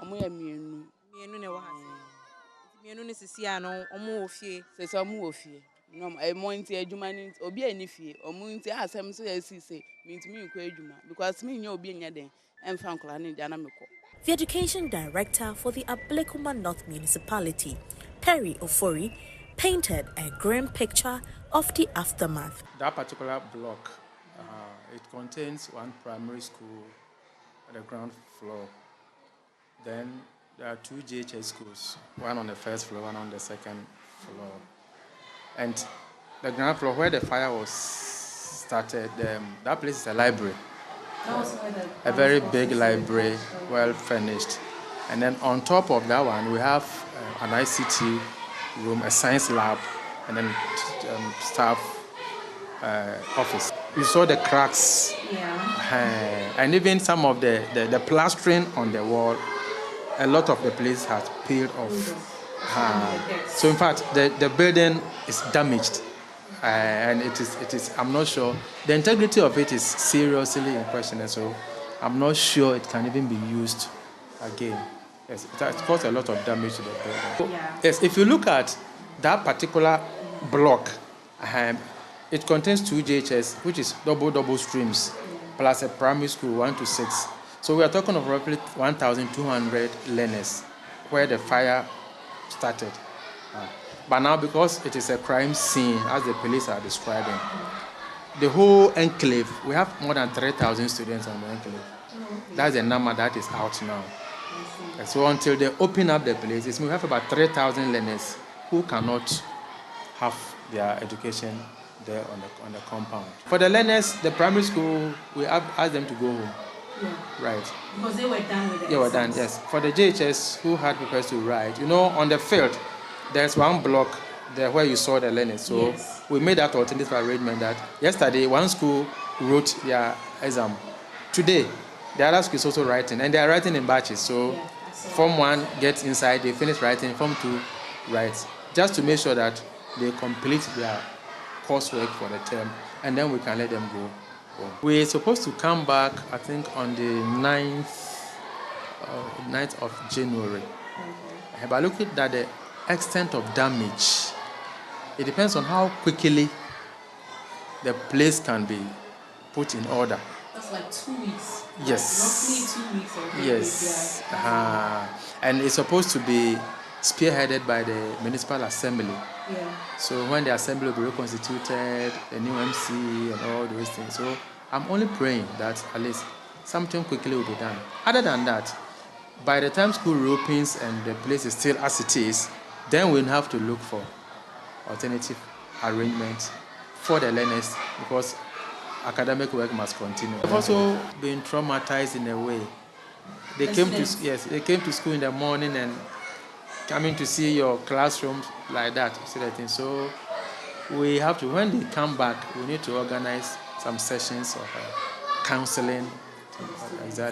The education director for the Ablekuma North Municipality, Perry Ofori, painted a grim picture of the aftermath. That particular block, it contains one primary school at the ground floor. Then there are 2 JHS schools, one on the first floor, one on the second floor. And the ground floor where the fire was started, that place is a library. A very big library, well furnished. And then on top of that one, we have an ICT room, a science lab, and then staff office. You saw the cracks, and even some of the plastering on the wall. A lot of the place has peeled off. So in fact, the building is damaged, and it is. I'm not sure the integrity of it is seriously in question, so I'm not sure it can even be used again. Yes, it has caused a lot of damage to the building. Yes, if you look at that particular block, it contains 2 JHS, which is double streams, plus a primary school 1 to 6. So we are talking of roughly 1,200 learners where the fire started. But now, because it is a crime scene, as the police are describing, the whole enclave, we have more than 3,000 students on the enclave. That's the number that is out now. So until they open up the places, we have about 3,000 learners who cannot have their education there on the compound. For the learners, the primary school, we have asked them to go home. Right. Because they were done with it. They were done, yes. For the JHS who had papers to write, on the field, there's one block there where you saw the learners. So we made that alternative arrangement that yesterday one school wrote their exam. Today, the other school is also writing, and they are writing in batches. So Form 1 gets inside, they finish writing, Form 2 writes, just to make sure that they complete their coursework for the term, and then we can let them go. We're supposed to come back, I think, on the 9th of January. But looking at the extent of damage, it depends on how quickly the place can be put in order. That's like 2 weeks. Yes. Roughly 2 weeks. Or Yes. And it's supposed to be spearheaded by the municipal assembly. Yeah. So when the assembly will be reconstituted, the new MC and all those things. So I'm only praying that at least something quickly will be done. Other than that, by the time school reopens and the place is still as it is, then we'll have to look for alternative arrangements for the learners because academic work must continue. They've also been traumatized in a way. They came to school in the morning and coming to see your classrooms like that, see that thing. So we have to, when they come back, we need to organize some sessions of counseling.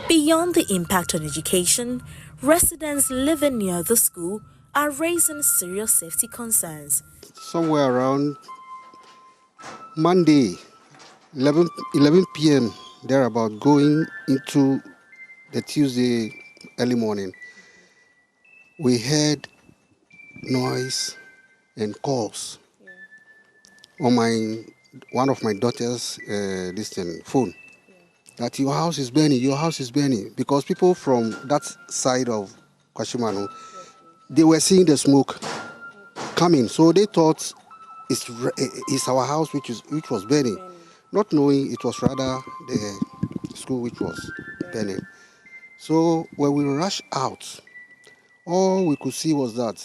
Beyond the impact on education, residents living near the school are raising serious safety concerns. Somewhere around Monday, 11 p.m., thereabout, going into the Tuesday early morning, we heard noise and calls on one of my daughter's phone that your house is burning, because people from that side of Kwashimano, they were seeing the smoke coming, so they thought it's our house which was burning, not knowing it was rather the school which was burning. So when we rushed out, all we could see was that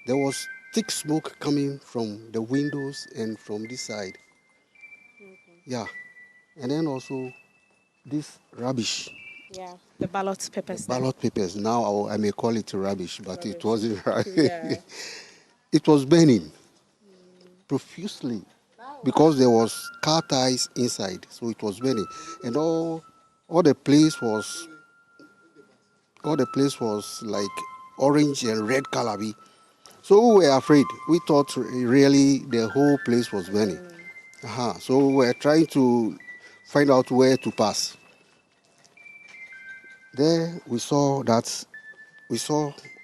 there was thick smoke coming from the windows and from this side. Yeah, and then also this rubbish. Yeah, the ballot papers. Ballot papers. Now I may call it rubbish, but it wasn't rubbish. Yeah. It was burning profusely because there was car ties inside, so it was burning, and all the place was like orange and red color. So we were afraid. We thought really the whole place was burning. So we were trying to find out where to pass. There we saw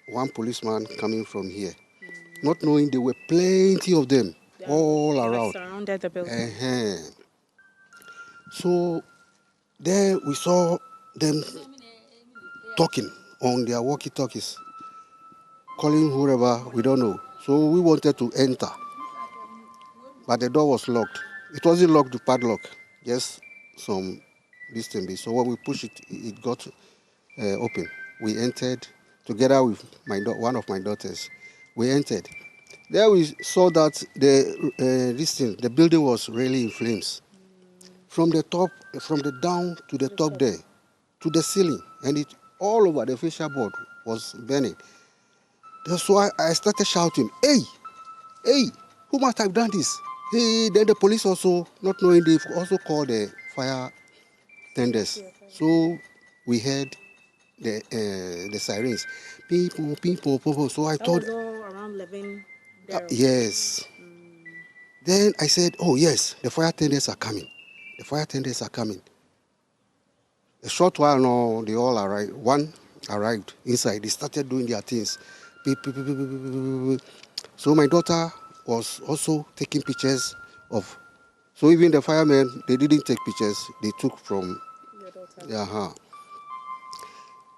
one policeman coming from here, not knowing there were plenty of them all around. Surrounded the building. So there we saw them talking on their walkie-talkies, calling whoever, we don't know. So we wanted to enter, but the door was locked. It wasn't locked to padlock, just some distance. So when we pushed it, it got open. We entered together with one of my daughters. We entered. There we saw that the building was really in flames. From the down to the top there, to the ceiling, and it all over the fascia board was burning. That's why I started shouting, "Hey, who must have done this?" Hey, then the police also, not knowing, they also called the fire tenders. So we heard the sirens, people. So I thought, that was all around 11. Yes. Then I said, "Oh yes, the fire tenders are coming. The fire tenders are coming." A short while now, they all arrived. One arrived inside. They started doing their things. So my daughter was also taking pictures of. So even the firemen, they didn't take pictures. They took from your daughter.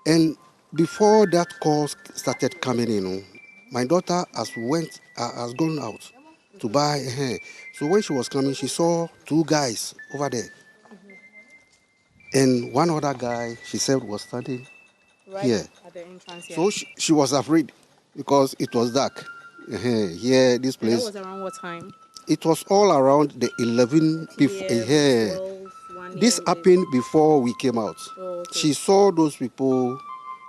And before that call started coming in, my daughter has gone out to buy a hair. So when she was coming, she saw two guys over there. And one other guy, she said, was standing here. At the entrance here. So she was afraid because it was dark. Here, this place. And that was around what time? It was all around the 11 here. This happened before we came out. Oh, okay. She saw those people,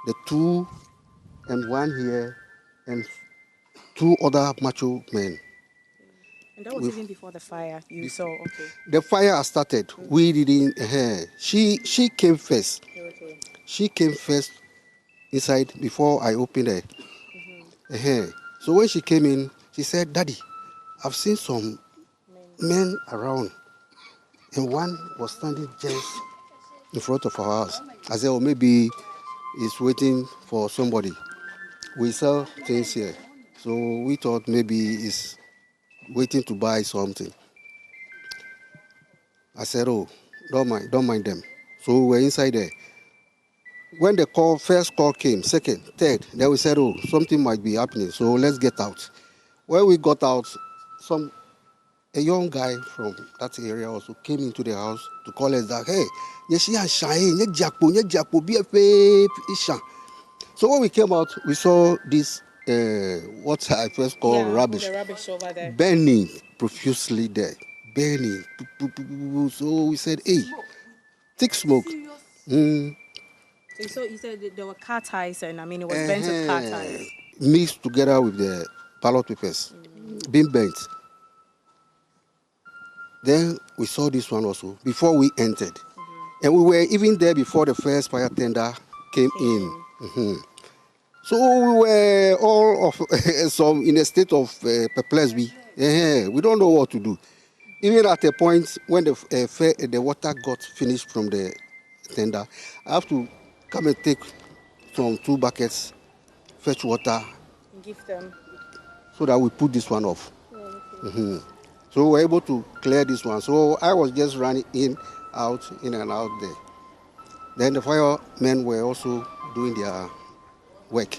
the two and one here, and two other macho men. And that was even before the fire you saw, okay. The fire has started. We didn't. She came first. Okay. She came first inside before I opened it. So when she came in, she said, "Daddy, I've seen some men around, and one was standing just in front of our house." I said, "Oh, maybe he's waiting for somebody. We sell things here, so we thought maybe he's waiting to buy something." I said, "Oh, don't mind them." So we were inside there. When the first call came, second, third, then we said, "Oh, something might be happening, so let's get out." when we got out, a young guy from that area also came into the house to call us that, hey, so when we came out, we saw this, what I first call rubbish, the rubbish over there. burning profusely there, burning. So we said, hey, thick smoke. So you said there were car ties, and I mean, it was burnt with car ties. Mixed together with the ballot papers, being burnt. Then we saw this one also before we entered. And we were even there before the first fire tender came in. So we were all of some in a state of perplexity. We don't know what to do. Even at a point when the water got finished from the tender, I have to come and take some 2 buckets, fetch water, Give them. so that we put this one off. So we were able to clear this one. So I was just running in and out there. Then the firemen were also doing their work.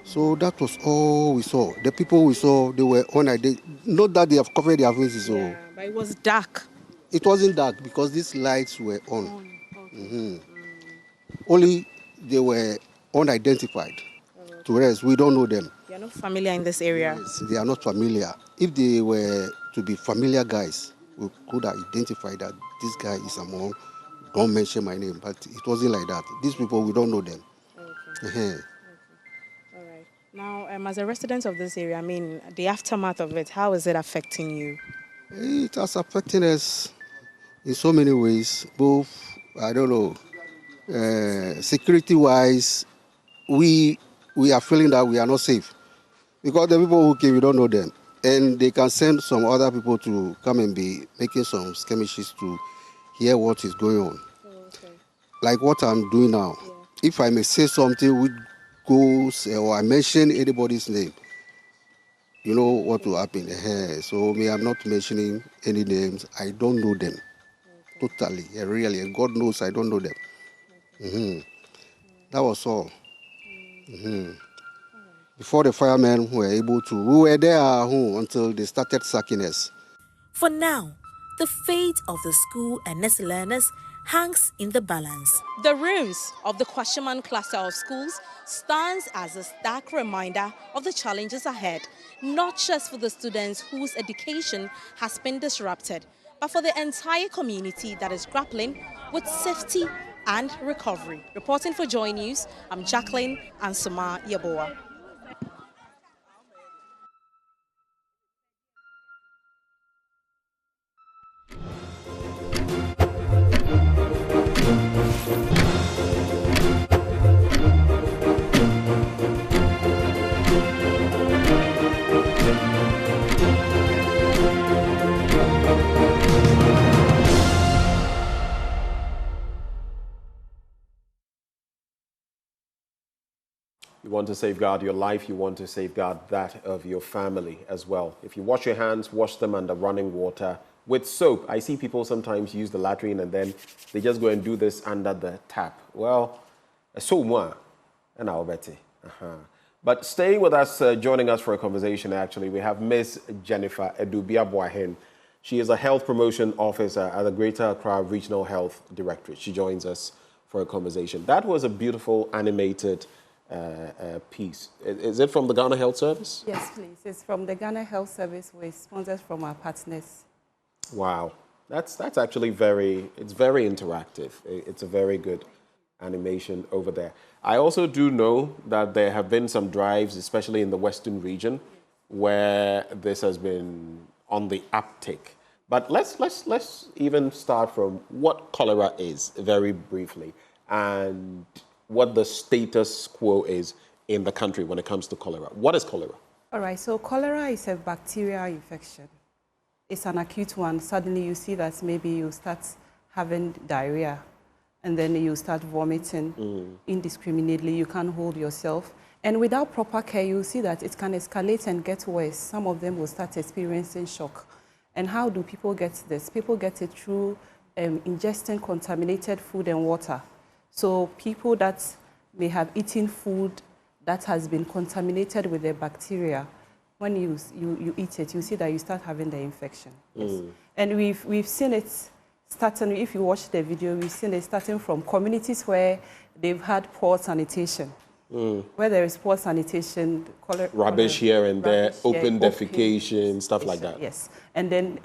So that was all we saw. The people we saw, they were unidentified. Not that they have covered their faces. Yeah, but it was dark. It wasn't dark because these lights were on. Only they were unidentified. To us, we don't know them. You're not familiar in this area. Yes, they are not familiar. If they were to be familiar guys, we could identify that this guy is among, don't mention my name, but it wasn't like that. These people, we don't know them. All right. Now, as a resident of this area, I mean, the aftermath of it, how is it affecting you? It has affected us in so many ways, both, I don't know, security-wise, we are feeling that we are not safe. Because the people who came, we don't know them. And they can send some other people to come and be making some skirmishes to hear what is going on. Like what I'm doing now. If I may say something which goes, or I mention anybody's name, you know what will happen. So me, I'm not mentioning any names. I don't know them. Totally, really. And God knows I don't know them. That was all. Before the firemen were able to, we were there until they started sacking us. For now, the fate of the school and its learners hangs in the balance. The ruins of the Kwashiman cluster of schools stands as a stark reminder of the challenges ahead, not just for the students whose education has been disrupted, but for the entire community that is grappling with safety and recovery. Reporting for Joy News, I'm Jacqueline Ansuma Yaboa. You want to safeguard your life, you want to safeguard that of your family as well. If you wash your hands, wash them under running water with soap. I see people sometimes use the latrine and then they just go and do this under the tap. Well, so more, and I'll bet it. But staying with us, joining us for a conversation, actually, we have Miss Jennifer Edubia-Boahen. She is a health promotion officer at the Greater Accra Regional Health Directorate. She joins us for a conversation. That was a beautiful animated piece. Is it from the Ghana Health Service? Yes, please. It's from the Ghana Health Service with sponsors from our partners. Wow. That's actually very interactive. It's a very good animation over there. I also do know that there have been some drives, especially in the Western region, where this has been on the uptick. But let's even start from what cholera is very briefly, and what the status quo is in the country when it comes to cholera. What is cholera? All right, so cholera is a bacterial infection. It's an acute one. Suddenly you see that maybe you start having diarrhea and then you start vomiting indiscriminately. You can't hold yourself. And without proper care, you see that it can escalate and get worse. Some of them will start experiencing shock. And how do people get this? People get it through ingesting contaminated food and water. So people that may have eaten food that has been contaminated with the bacteria, when you eat it, you see that you start having the infection. Yes. And we've seen it starting, if you watch the video, we've seen it starting from communities where they've had poor sanitation. Where there is poor sanitation, rubbish here and there, open here, defecation, stuff like that. Yes, and then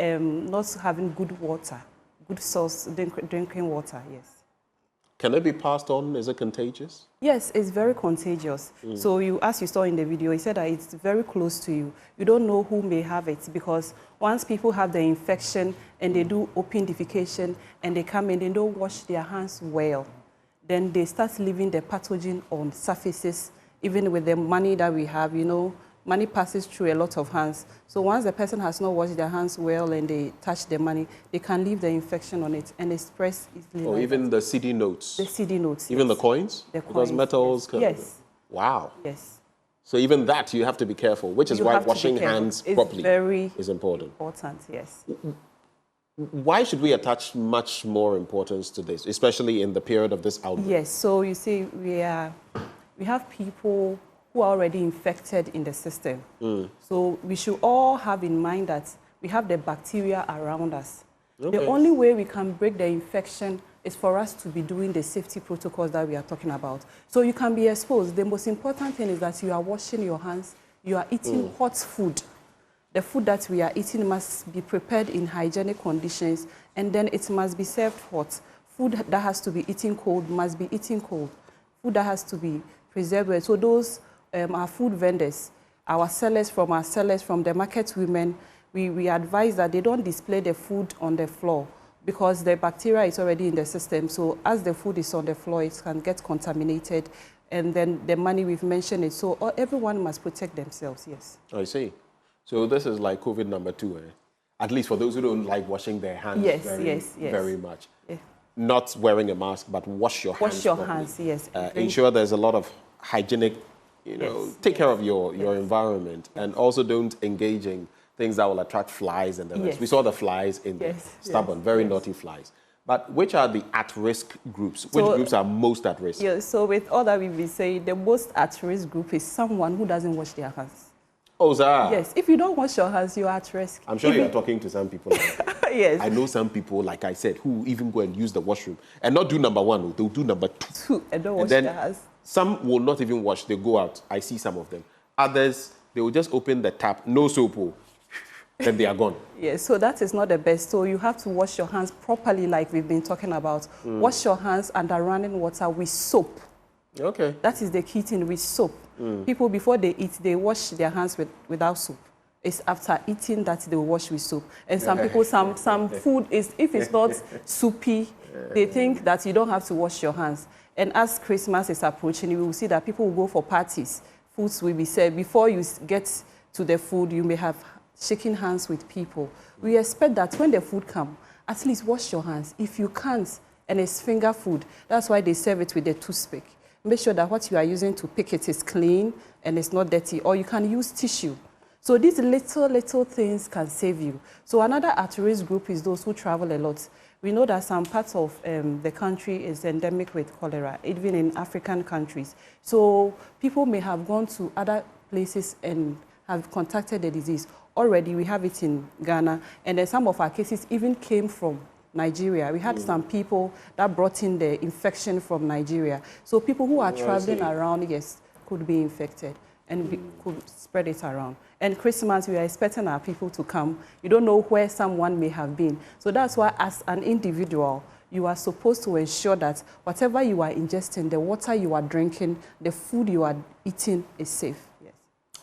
not having good water, good source, drinking water, yes. Can it be passed on? Is it contagious? Yes, it's very contagious. So as you saw in the video, he said that it's very close to you. You don't know who may have it, because once people have the infection and they do open defecation and they come in, they don't wash their hands well, then they start leaving the pathogen on surfaces. Even with the money that we have, you know, money passes through a lot of hands. So once the person has not washed their hands well and they touch the money, they can leave the infection on it and it spreads easily. Or even the CD notes. The CD notes. Even the coins? The coins. Because metals can... Yes. Wow. Yes. So even that, you have to be careful, which is why washing hands properly is important. Yes. Why should we attach much more importance to this, especially in the period of this outbreak? Yes, so you see, we have people who are already infected in the system. So we should all have in mind that we have the bacteria around us. Okay. The only way we can break the infection is for us to be doing the safety protocols that we are talking about. So you can be exposed. The most important thing is that you are washing your hands, you are eating hot food. The food that we are eating must be prepared in hygienic conditions, and then it must be served hot. Food that has to be eaten cold must be eaten cold. Food that has to be preserved. So those are food vendors, our sellers, from the market women, we advise that they don't display the food on the floor, because the bacteria is already in the system. So as the food is on the floor, it can get contaminated, and then the money we've mentioned it. So everyone must protect themselves, yes. I see. So this is like COVID number 2, eh? At least for those who don't like washing their hands very much. Yeah. Not wearing a mask, but wash your hands. Wash your hands, yes. Ensure there's a lot of hygienic, take care of your environment, and also don't engage in things that will attract flies and the rest. We saw the flies in the stubborn, very naughty flies. But which are the at-risk groups? Which groups are most at risk? Yeah, so with all that we've been saying, the most at-risk group is someone who doesn't wash their hands. Oh, sir. Yes, if you don't wash your hands, you're at risk. I'm sure you're talking to some people. Yes. I know some people, like I said, who even go and use the washroom and not do number 1, they'll do number 2. And don't wash their hands. Some will not even wash, they go out. I see some of them. Others, they will just open the tap, no soap, then they are gone. Yes, so that is not the best. So you have to wash your hands properly, like we've been talking about. Wash your hands under running water with soap. Okay. That is the key thing, with soap. People, before they eat, they wash their hands without soap. It's after eating that they wash with soap. And some people, some food is, if it's not soupy, they think that you don't have to wash your hands. And as Christmas is approaching, you will see that people will go for parties. Foods will be served. Before you get to the food, you may have shaking hands with people. We expect that when the food comes, at least wash your hands. If you can't, and it's finger food, that's why they serve it with a toothpick. Make sure that what you are using to pick it is clean and it's not dirty, or you can use tissue. So these little things can save you. So another at-risk group is those who travel a lot. We know that some parts of the country is endemic with cholera, even in African countries. So people may have gone to other places and have contacted the disease. Already we have it in Ghana, and then some of our cases even came from Nigeria. We had some people that brought in the infection from Nigeria. So people who are traveling around, could be infected and could spread it around. And Christmas, we are expecting our people to come. You don't know where someone may have been. So that's why as an individual, you are supposed to ensure that whatever you are ingesting, the water you are drinking, the food you are eating is safe. Yes.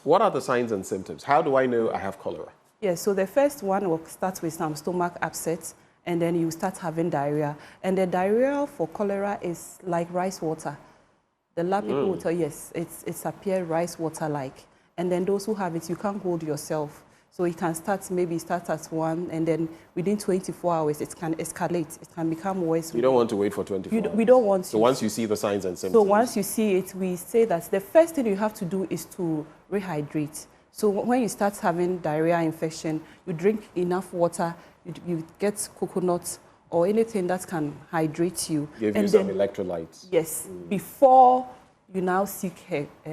What are the signs and symptoms? How do I know I have cholera? Yes, so the first one will start with some stomach upset, and then you start having diarrhea. And the diarrhea for cholera is like rice water. The lab people will tell you, yes, it's appear rice water-like. And then those who have it, you can't hold yourself. So it can maybe start at 1, and then within 24 hours, it can escalate. It can become worse. You don't want to wait for 24 hours. We don't want to. So once you see the signs and symptoms. So once you see it, we say that the first thing you have to do is to rehydrate. So when you start having diarrhea infection, you drink enough water, you get coconut or anything that can hydrate you. Give you some electrolytes. Yes, before you now seek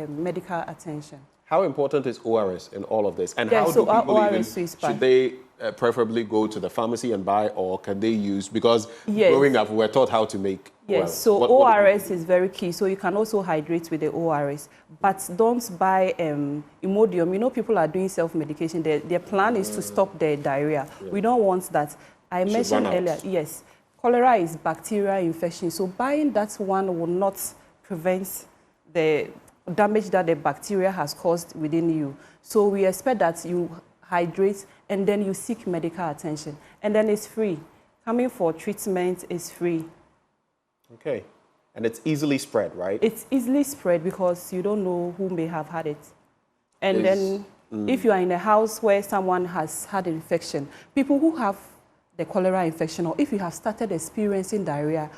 medical attention. How important is ORS in all of this? And Yeah, how so do people ORS even, is fine. should they preferably go to the pharmacy and buy, or can they use, because Yes. growing up we were taught how to make Yes, ORS. so What ORS is very key. So you can also hydrate with the ORS, but don't buy Imodium. You know, people are doing self-medication. Their plan is to stop their diarrhea. Yeah. We don't want that. I Should mentioned run out. earlier, yes, cholera is bacterial infection. So buying that one will not prevent the damage that the bacteria has caused within you. So we expect that you hydrate and then you seek medical attention. And then it's free. Coming for treatment is free. Okay. And it's easily spread, right? It's easily spread because you don't know who may have had it. And then if you are in a house where someone has had an infection, people who have the cholera infection, or if you have started experiencing diarrhea,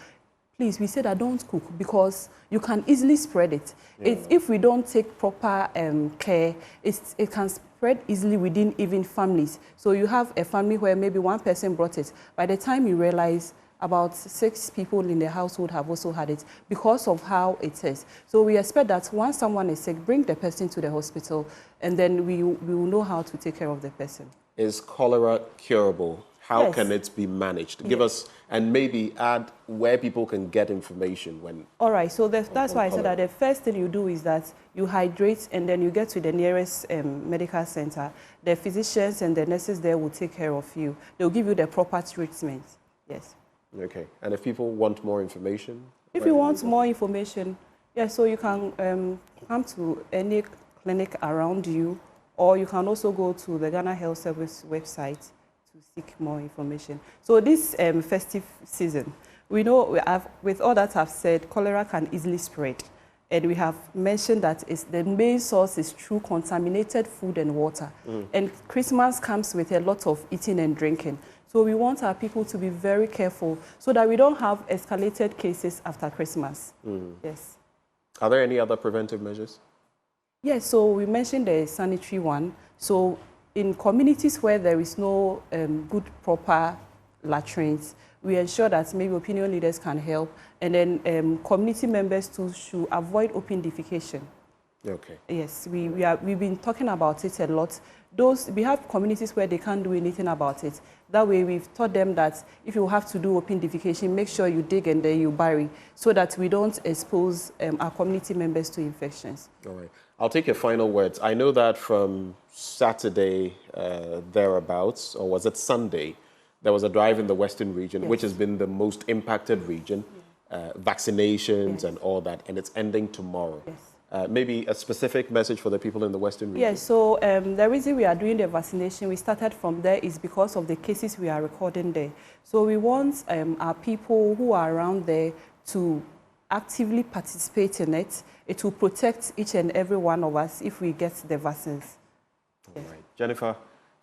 please, we say that don't cook because you can easily spread it. Yeah. If we don't take proper care, it can spread easily within even families. So you have a family where maybe one person brought it. By the time you realize, about 6 people in the household have also had it because of how it is. So we expect that once someone is sick, bring the person to the hospital, and then we will know how to take care of the person. Is cholera curable? How Yes. can it be managed? Give us, and maybe add where people can get information when... All right, so that's why I said that the first thing you do is that you hydrate, and then you get to the nearest medical center. The physicians and the nurses there will take care of you. They'll give you the proper treatment. Yes. Okay. And if people want more information? If you want more information, yeah, so you can come to any clinic around you, or you can also go to the Ghana Health Service website to seek more information. So this festive season, we know, with all that I've said, cholera can easily spread. And we have mentioned that the main source is through contaminated food and water. And Christmas comes with a lot of eating and drinking. So we want our people to be very careful so that we don't have escalated cases after Christmas. Yes. Are there any other preventive measures? Yes, so we mentioned the sanitary one. So in communities where there is no good, proper latrines, we ensure that maybe opinion leaders can help. And then community members too should avoid open defecation. Okay. Yes, we've been talking about it a lot. We have communities where they can't do anything about it. That way, we've taught them that if you have to do open defecation, make sure you dig and then you bury, so that we don't expose our community members to infections. All right. I'll take your final words. I know that from Saturday, thereabouts, or was it Sunday, there was a drive in the Western region, Yes. which has been the most impacted region, vaccinations and all that, and it's ending tomorrow. Yes. Maybe a specific message for the people in the Western region? Yes, so the reason we are doing the vaccination, we started from there, is because of the cases we are recording there. So we want our people who are around there to actively participate in it. It will protect each and every one of us if we get the vaccines. All right. Jennifer,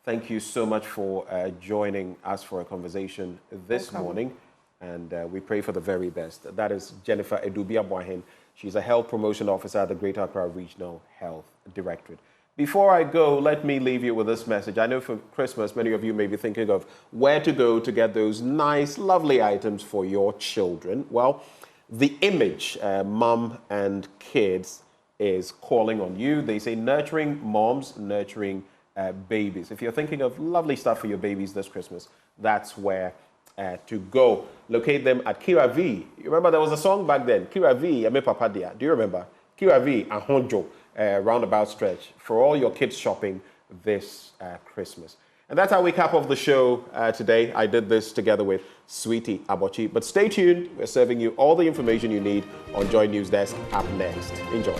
thank you so much for joining us for a conversation this morning. And we pray for the very best. That is Jennifer Edubia-Boahen. She's a health promotion officer at the Greater Accra Regional Health Directorate. Before I go, let me leave you with this message. I know for Christmas, many of you may be thinking of where to go to get those nice, lovely items for your children. Well, the Image, mom and kids, is calling on you. They say nurturing moms, nurturing babies. If you're thinking of lovely stuff for your babies this Christmas, that's where to go. Locate them at Kira V. You remember there was a song back then, Kira V, Ame Papadia. Do you remember? Kira V, Ahonjo, roundabout stretch for all your kids shopping this Christmas. And that's how we cap off the show today. I did this together with Sweetie Abochi. But stay tuned. We're serving you all the information you need on Joy News Desk up next. Enjoy.